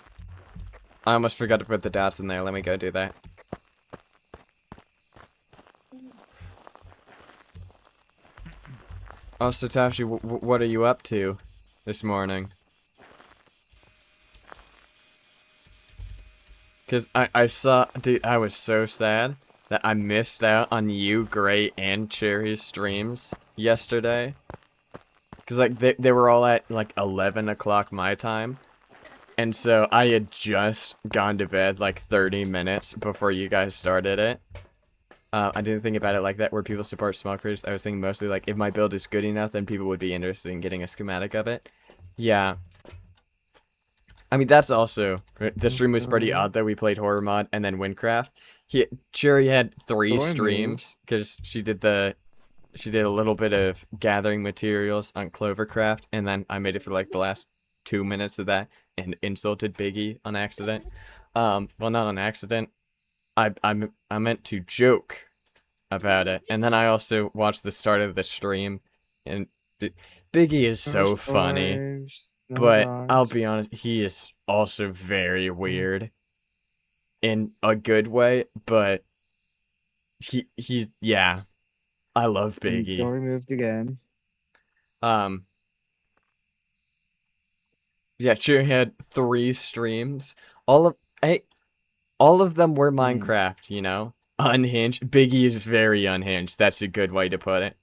I almost forgot to put the dots in there. Let me go do that. Oh, Satoshi, what are you up to this morning? Because I saw, dude, I was so sad that I missed out on you, Gray, and Cherry's streams yesterday. Because, like, they were all at, like, 11 o'clock my time. And so I had just gone to bed, like, 30 minutes before you guys started it. I didn't think about it like that, where people support small creators. I was thinking mostly, like, if my build is good enough, then people would be interested in getting a schematic of it. Yeah. I mean, that's also... The stream was pretty odd, though. We played Horror Mod and then Windcraft. Cherry had 3 Go on, streams, because she did a little bit of gathering materials on Clovercraft, and then I made it for, like, the last 2 minutes of that, and insulted Biggie on accident. Well, not on accident. I meant to joke about it, and then I also watched the start of the stream, and Biggie is so funny, but I'll be honest, he is also very weird in a good way, but yeah, I love Don't Biggie. removed again. Yeah, Cheer had 3 streams. All of them were Minecraft, you know? Unhinged. Biggie is very unhinged. That's a good way to put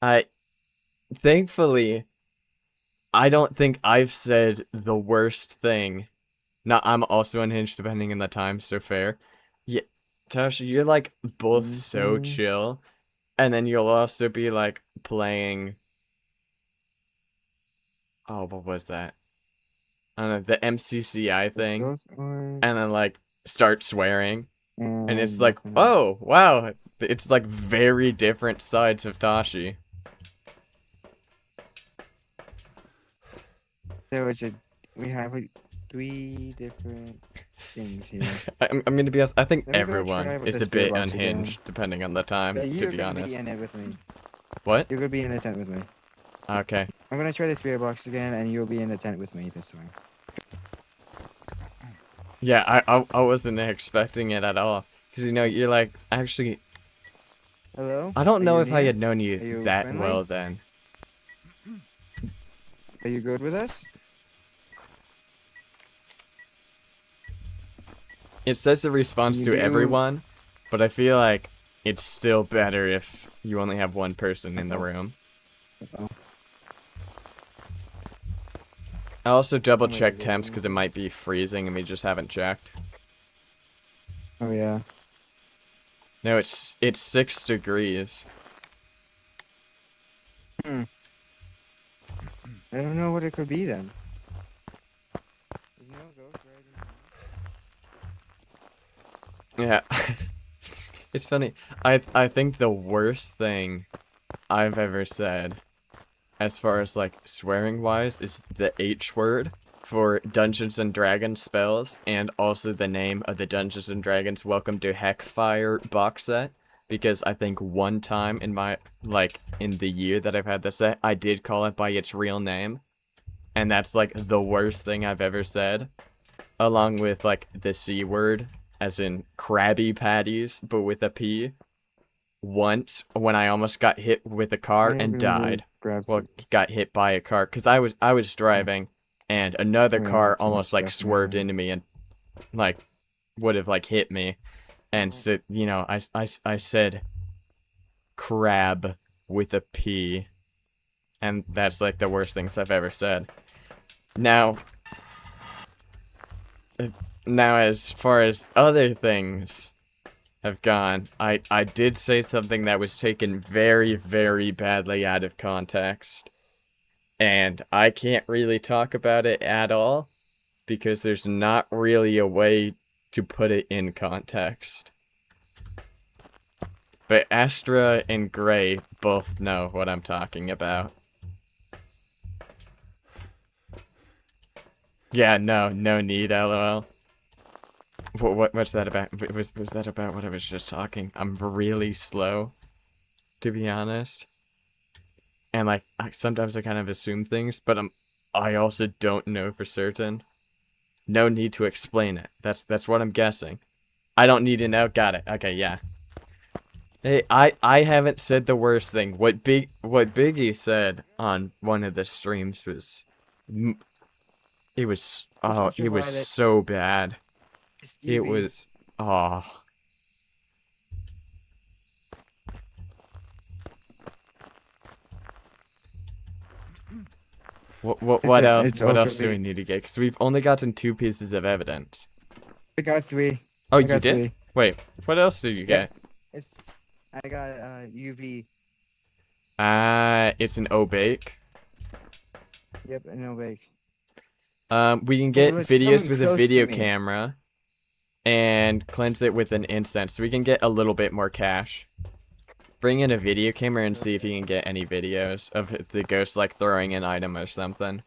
it. Thankfully, I don't think I've said the worst thing. Now, I'm also unhinged depending on the time, so fair. Yeah, Tasha, you're like both so chill. And then you'll also be like playing... Oh, what was that? I don't know, the MCCI thing. And then like start swearing. And it's like, oh, wow. It's like very different sides of Tashi. We have like 3 different things here. I'm gonna be honest, I think Let me go everyone try with is the a bit spirit box again. unhinged, depending on the time, Yeah, to you're be gonna honest. be in it with me. What? You're gonna be in the tent with me. Okay. I'm gonna try the spirit box again, and you'll be in the tent with me this time. Yeah, I wasn't expecting it at all. Because, you know, you're like, actually, Hello? I don't Are know you if I here? had known Are you you that friendly? well then. Are you good with us? It says it responds You to do- everyone, but I feel like it's still better if you only have one person in the room. Oh. I also double Oh, check wait, temps because it might be freezing and we just haven't checked. Oh yeah. No, it's 6 degrees. I don't know what it could be then. There's no ghost right in Yeah. It's funny. I think the worst thing I've ever said, as far as like swearing wise, is the H word for Dungeons and Dragons spells, and also the name of the Dungeons and Dragons Welcome to Heckfire box set. Because I think one time in my, like, in the year that I've had the set, I did call it by its real name. And that's like the worst thing I've ever said. Along with like the C word, as in Krabby Patties, but with a P. Once, when I almost got hit with a car I and really died. grab Well, some- got hit by a car, because I was driving, and another We have car too much almost like stuff swerved now. into me and like would have like hit me. And so, you know, I said crab with a P. And that's like the worst things I've ever said. Now, as far as other things have gone, I did say something that was taken very, very badly out of context. And I can't really talk about it at all, because there's not really a way to put it in context. But Astra and Gray both know what I'm talking about. Yeah, no need, lol. What's that about? Was that about what I was just talking? I'm really slow, to be honest. And like, sometimes I kind of assume things, but I also don't know for certain. No need to explain it. That's what I'm guessing. I don't need to know. Got it. Okay, yeah. Hey, I haven't said the worst thing. What Biggie said on one of the streams was, it was so bad. It was, oh. What else? What else do we need to get? Because we've only gotten 2 pieces of evidence. I got 3. Oh, I you got did? 3. Wait, what else did you get? I got UV. It's an O-bake. Yep, and no bake. We can Okay, get let's videos come with a close to video me. camera and cleanse it with an incense, so we can get a little bit more cash. Bring in a video camera and see if you can get any videos of the ghost like throwing an item or something.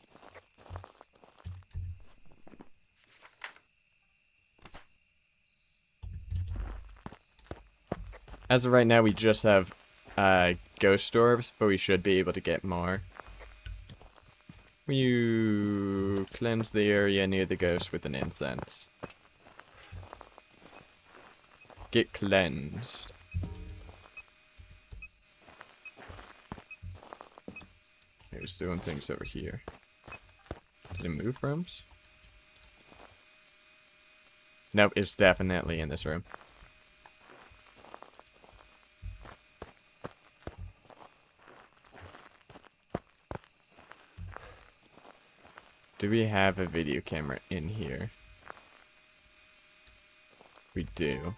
As of right now, we just have ghost orbs, but we should be able to get more. You cleanse the area near the ghost with an incense. Get cleansed. He was doing things over here. Did he move rooms? Nope, it's definitely in this room. Do we have a video camera in here? We do.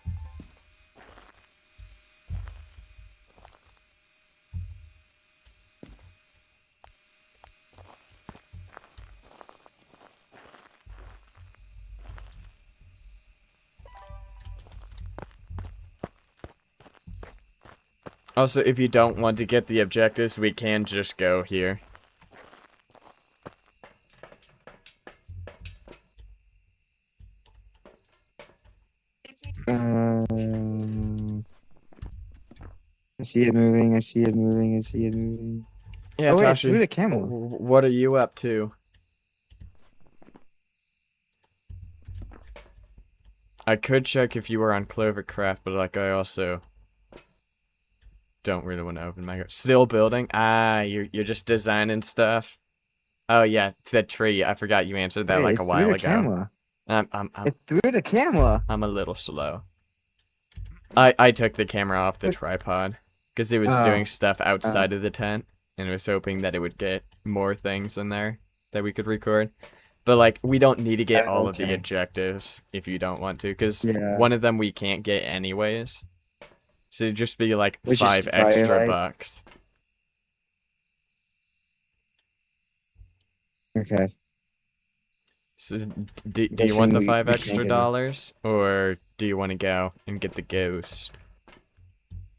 Also, if you don't want to get the objectives, we can just go here. I see it moving. I see it moving. I see it moving. Yeah, oh wait, Tashi, through the camel. what are you up to? I could check if you were on Clovercraft, but like I also don't really want to open my... Still building? Ah, you're just designing stuff. Oh yeah, the tree. I forgot you answered that Wait, like it's a while through the ago. camera. It's through the camera. I'm a little slow. I took the camera off the tripod because it was doing stuff outside of the tent, and was hoping that it would get more things in there that we could record. But like, we don't need to get all of the objectives if you don't want to, because one of them we can't get anyways. So it'd just be like 5 extra bucks. Okay. So, do you Guessing want the we 5 we can't extra get her. dollars, or do you want to go and get the ghost?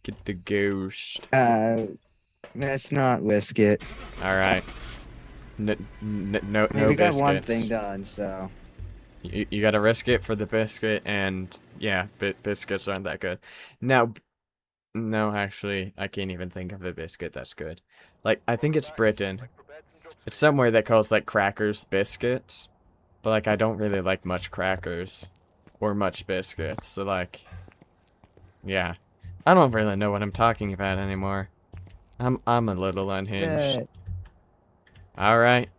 Get the ghost. Let's not risk it. All right. No, I mean, no we got one thing biscuits. done, so You gotta risk it for the biscuit, and yeah, biscuits aren't that good. Now, no, actually, I can't even think of a biscuit that's good. Like, I think it's Britain. I've prepared some jobs for It's you. somewhere that calls, like, crackers biscuits. But, like, I don't really like much crackers. Or much biscuits. So, like, yeah. I don't really know what I'm talking about anymore. I'm a little unhinged. yeah. Alright.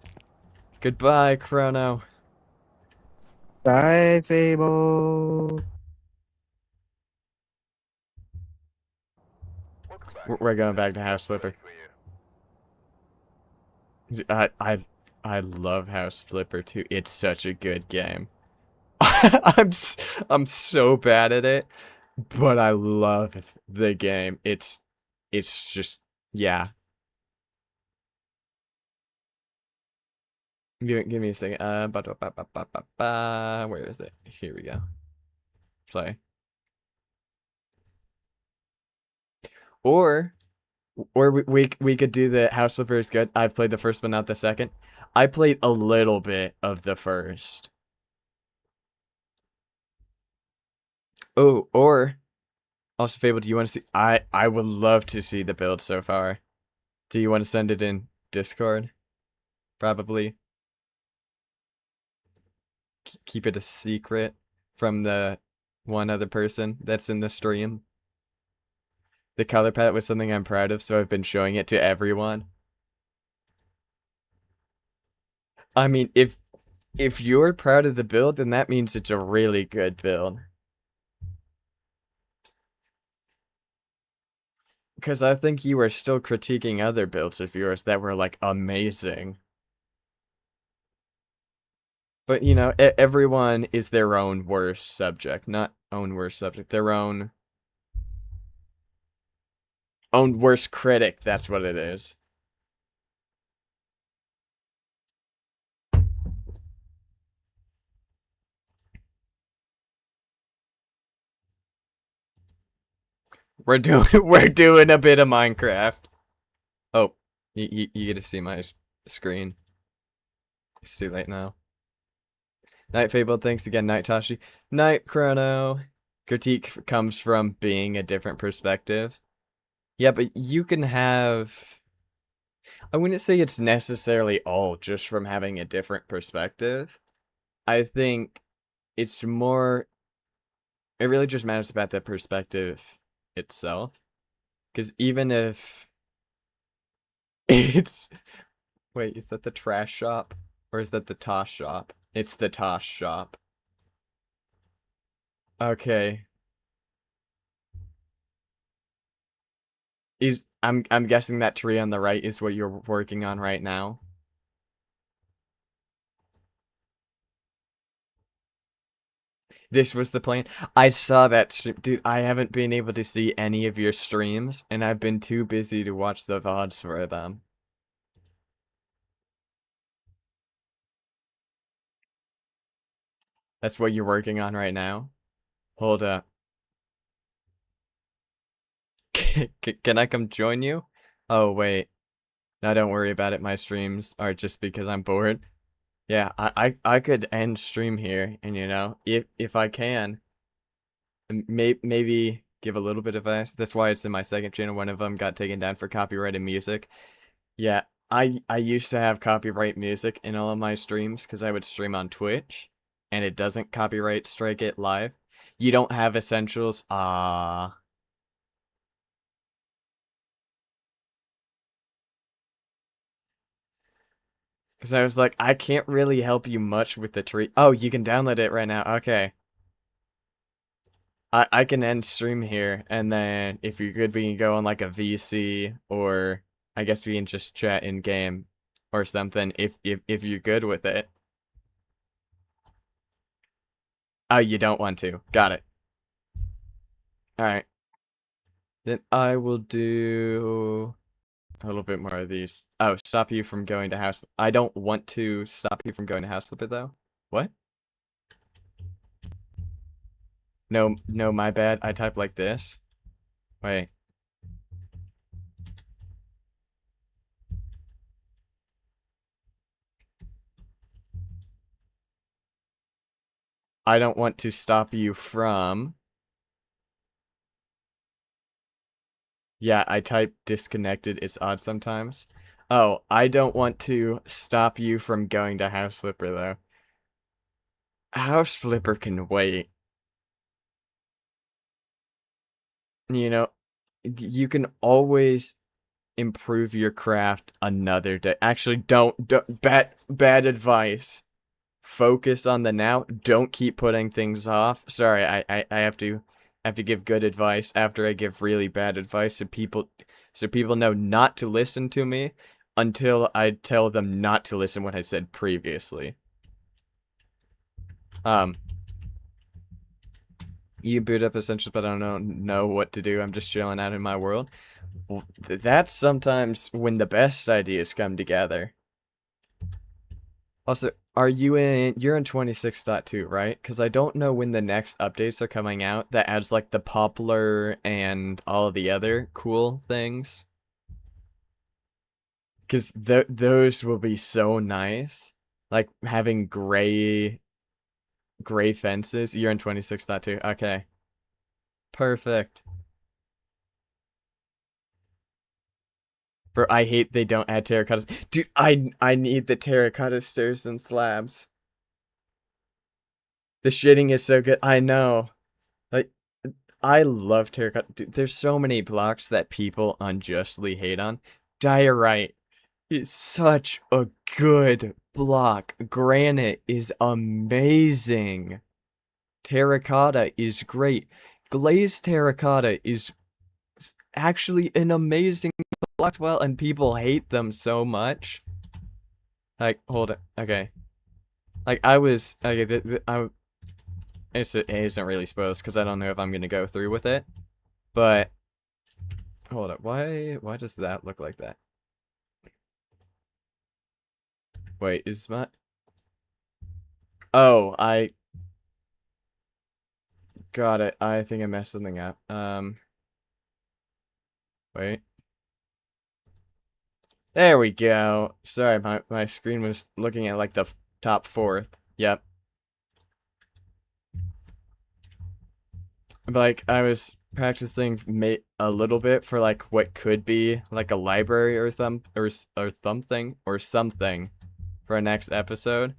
Goodbye, Chrono. Bye, Fable. Welcome back. We're going back There's to some House jobs Flipper. ready for you. I love House Flipper too. It's such a good game. I'm so bad at it, but I love the game. It's just yeah. Give me a second. Where is it? Here we go. Play. Or we could do the House Flipper is good. I've played the first but not the second. I played a little bit of the first. Oh, or also Fable, do you want to see I would love to see the build so far. Do you want to send it in Discord? Probably. Keep it a secret from the one other person that's in the stream. The color palette was something I'm proud of, so I've been showing it to everyone. I mean, if you're proud of the build, then that means it's a really good build. Because I think you were still critiquing other builds of yours that were, like, amazing. But, you know, everyone is their own worst subject. Not own worst subject, their own worst critic, that's what it is. We're doing a bit of Minecraft. Oh, you get to see my screen. It's too late now. Night Fable, thanks again, Night Tashi. Night Chrono. Critique comes from being a different perspective. Yeah, but you can have. I wouldn't say it's necessarily all just from having a different perspective. I think it's more. It really just matters about the perspective itself. Because even if it's. Wait, is that the trash shop? Or is that the Tosh shop? It's the Tosh shop. Okay. I'm guessing that tree on the right is what you're working on right now. This was the plan. I saw that stream. Dude, I haven't been able to see any of your streams, and I've been too busy to watch the VODs for them. That's what you're working on right now? Hold up. Can I come join you? Oh, wait. No, don't worry about it. My streams are just because I'm bored. Yeah, I could end stream here, and you know, if I can, maybe give a little bit of advice. That's why it's in my second channel. One of them got taken down for copyrighted music. Yeah, I used to have copyright music in all of my streams because I would stream on Twitch, and it doesn't copyright strike it live. You don't have essentials. Ah. Because I was like, I can't really help you much with the tree. Oh, you can download it right now. Okay. I can end stream here, and then if you're good, we can go on like a VC, or I guess we can just chat in game or something if you're good with it. Oh, you don't want to. Got it. All right. Then I will do a little bit more of these. Oh, stop you from going to house. I don't want to stop you from going to house flipper though. What? No, no, my bad. I type like this. Wait. I don't want to stop you from. Yeah, I type disconnected. It's odd sometimes. Oh, I don't want to stop you from going to house flipper though. House flipper can wait. You know, you can always improve your craft another day. Actually, don't bad advice. Focus on the now. Don't keep putting things off. Sorry, I have to give good advice after I give really bad advice so people know not to listen to me until I tell them not to listen what I said previously. You boot up Essentials, but I don't know what to do. I'm just chilling out in my world. Well, that's sometimes when the best ideas come together. Also, you're in 26.2, right? Because I don't know when the next updates are coming out that adds like the poplar and all of the other cool things. Because those will be so nice. Like having gray fences. You're in 26.2. Okay. Perfect. Bro, I hate they don't add terracotta. Dude, I need the terracotta stairs and slabs. The shitting is so good. I know. Like, I love terracotta. Dude, there's so many blocks that people unjustly hate on. Diorite is such a good block. Granite is amazing. Terracotta is great. Glazed terracotta is actually an amazing block as well, and people hate them so much. Like, hold it. Okay. Like, I was... Okay, it isn't really supposed, because I don't know if I'm going to go through with it. But... Hold up. Why does that look like that? Wait, is my... Oh, I... Got it. I think I messed something up. Wait. There we go. Sorry, my screen was looking at, like, the top fourth. Yep. But, like, I was practicing a little bit for, like, what could be, like, a library or something for our next episode.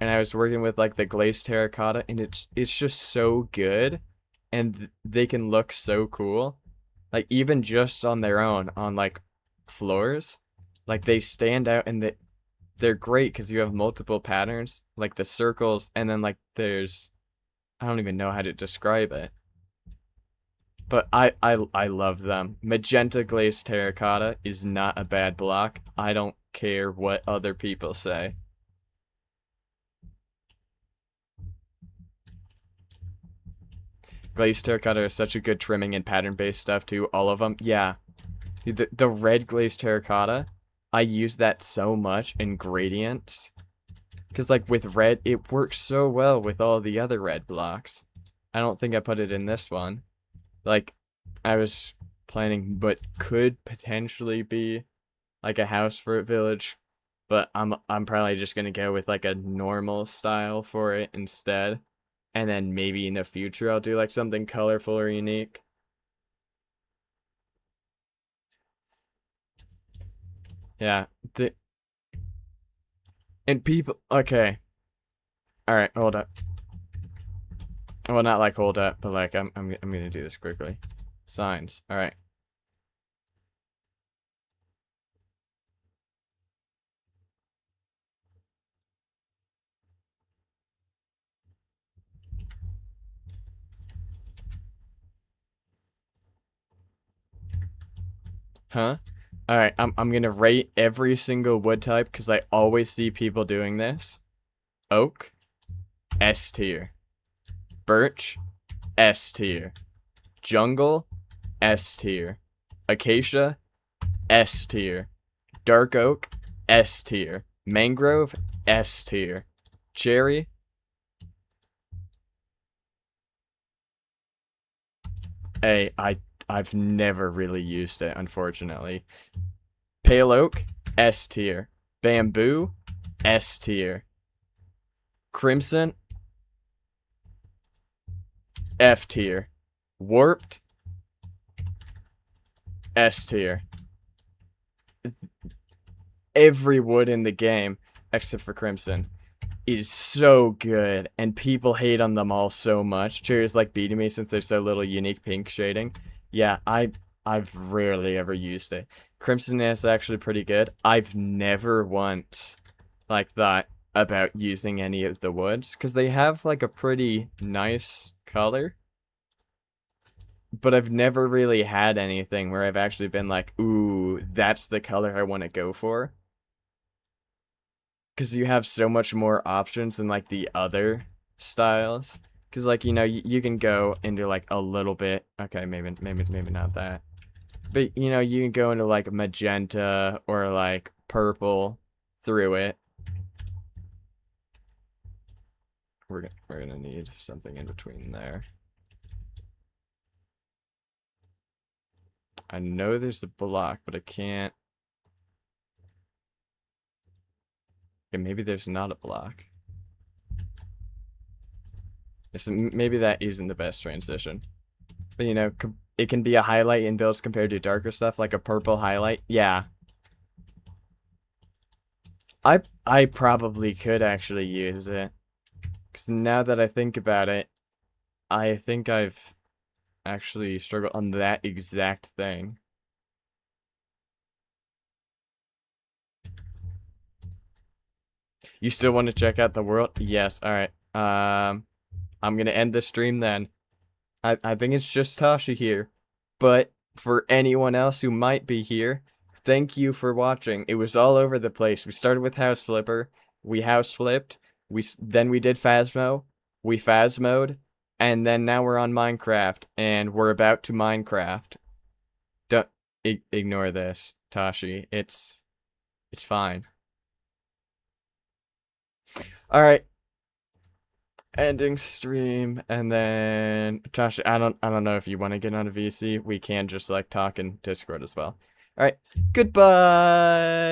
And I was working with, like, the glazed terracotta, and it's just so good. And they can look so cool. Like, even just on their own, on, like, floors. Like, they stand out, and they're great, because you have multiple patterns. Like, the circles, and then, like, there's... I don't even know how to describe it. But I love them. Magenta glazed terracotta is not a bad block. I don't care what other people say. Glazed terracotta is such a good trimming and pattern-based stuff too. All of them. Yeah. The red glazed terracotta, I use that so much in gradients. Because, like, with red, it works so well with all the other red blocks. I don't think I put it in this one. Like, I was planning, but could potentially be like a house for a village, but I'm probably just gonna go with like a normal style for it instead, and then maybe in the future I'll do like something colorful or unique. Yeah, and people. Okay, all right, hold up. Well, not like hold up, but like I'm gonna do this quickly. Signs. All right. Huh? Alright, I'm gonna rate every single wood type because I always see people doing this. Oak, S tier. Birch, S tier. Jungle, S tier. Acacia, S tier. Dark oak, S tier. Mangrove, S tier. Cherry, I've never really used it, unfortunately. Pale oak, S tier. Bamboo, S tier. Crimson, F tier. Warped, S tier. Every wood in the game, except for Crimson, is so good, and people hate on them all so much. Cherry's like beating me since there's so little unique pink shading. Yeah, I've rarely ever used it. Crimson is actually pretty good. I've never once like thought about using any of the woods because they have like a pretty nice color. But I've never really had anything where I've actually been like, ooh, that's the color I want to go for. Because you have so much more options than like the other styles. Because like, you know, you can go into like a little bit. Okay, maybe not that. But you know, you can go into like magenta or like purple through it. We're gonna need something in between there. I know there's a block, but I can't. Okay, maybe there's not a block. Maybe that isn't the best transition. But you know, it can be a highlight in builds compared to darker stuff, like a purple highlight. Yeah. I probably could actually use it. Because now that I think about it, I think I've actually struggled on that exact thing. You still want to check out the world? Yes, alright. I'm gonna end the stream then. I think it's just Tasha here. But for anyone else who might be here, thank you for watching. It was all over the place. We started with House Flipper. We house flipped. Then we did Phasmo. We Phasmoed. And then now we're on Minecraft. And we're about to Minecraft. Don't ignore this, Tashi. It's fine. Alright. Ending stream, and then Josh, I don't know if you want to get on a VC. We can just like talk in Discord as well. All right, goodbye.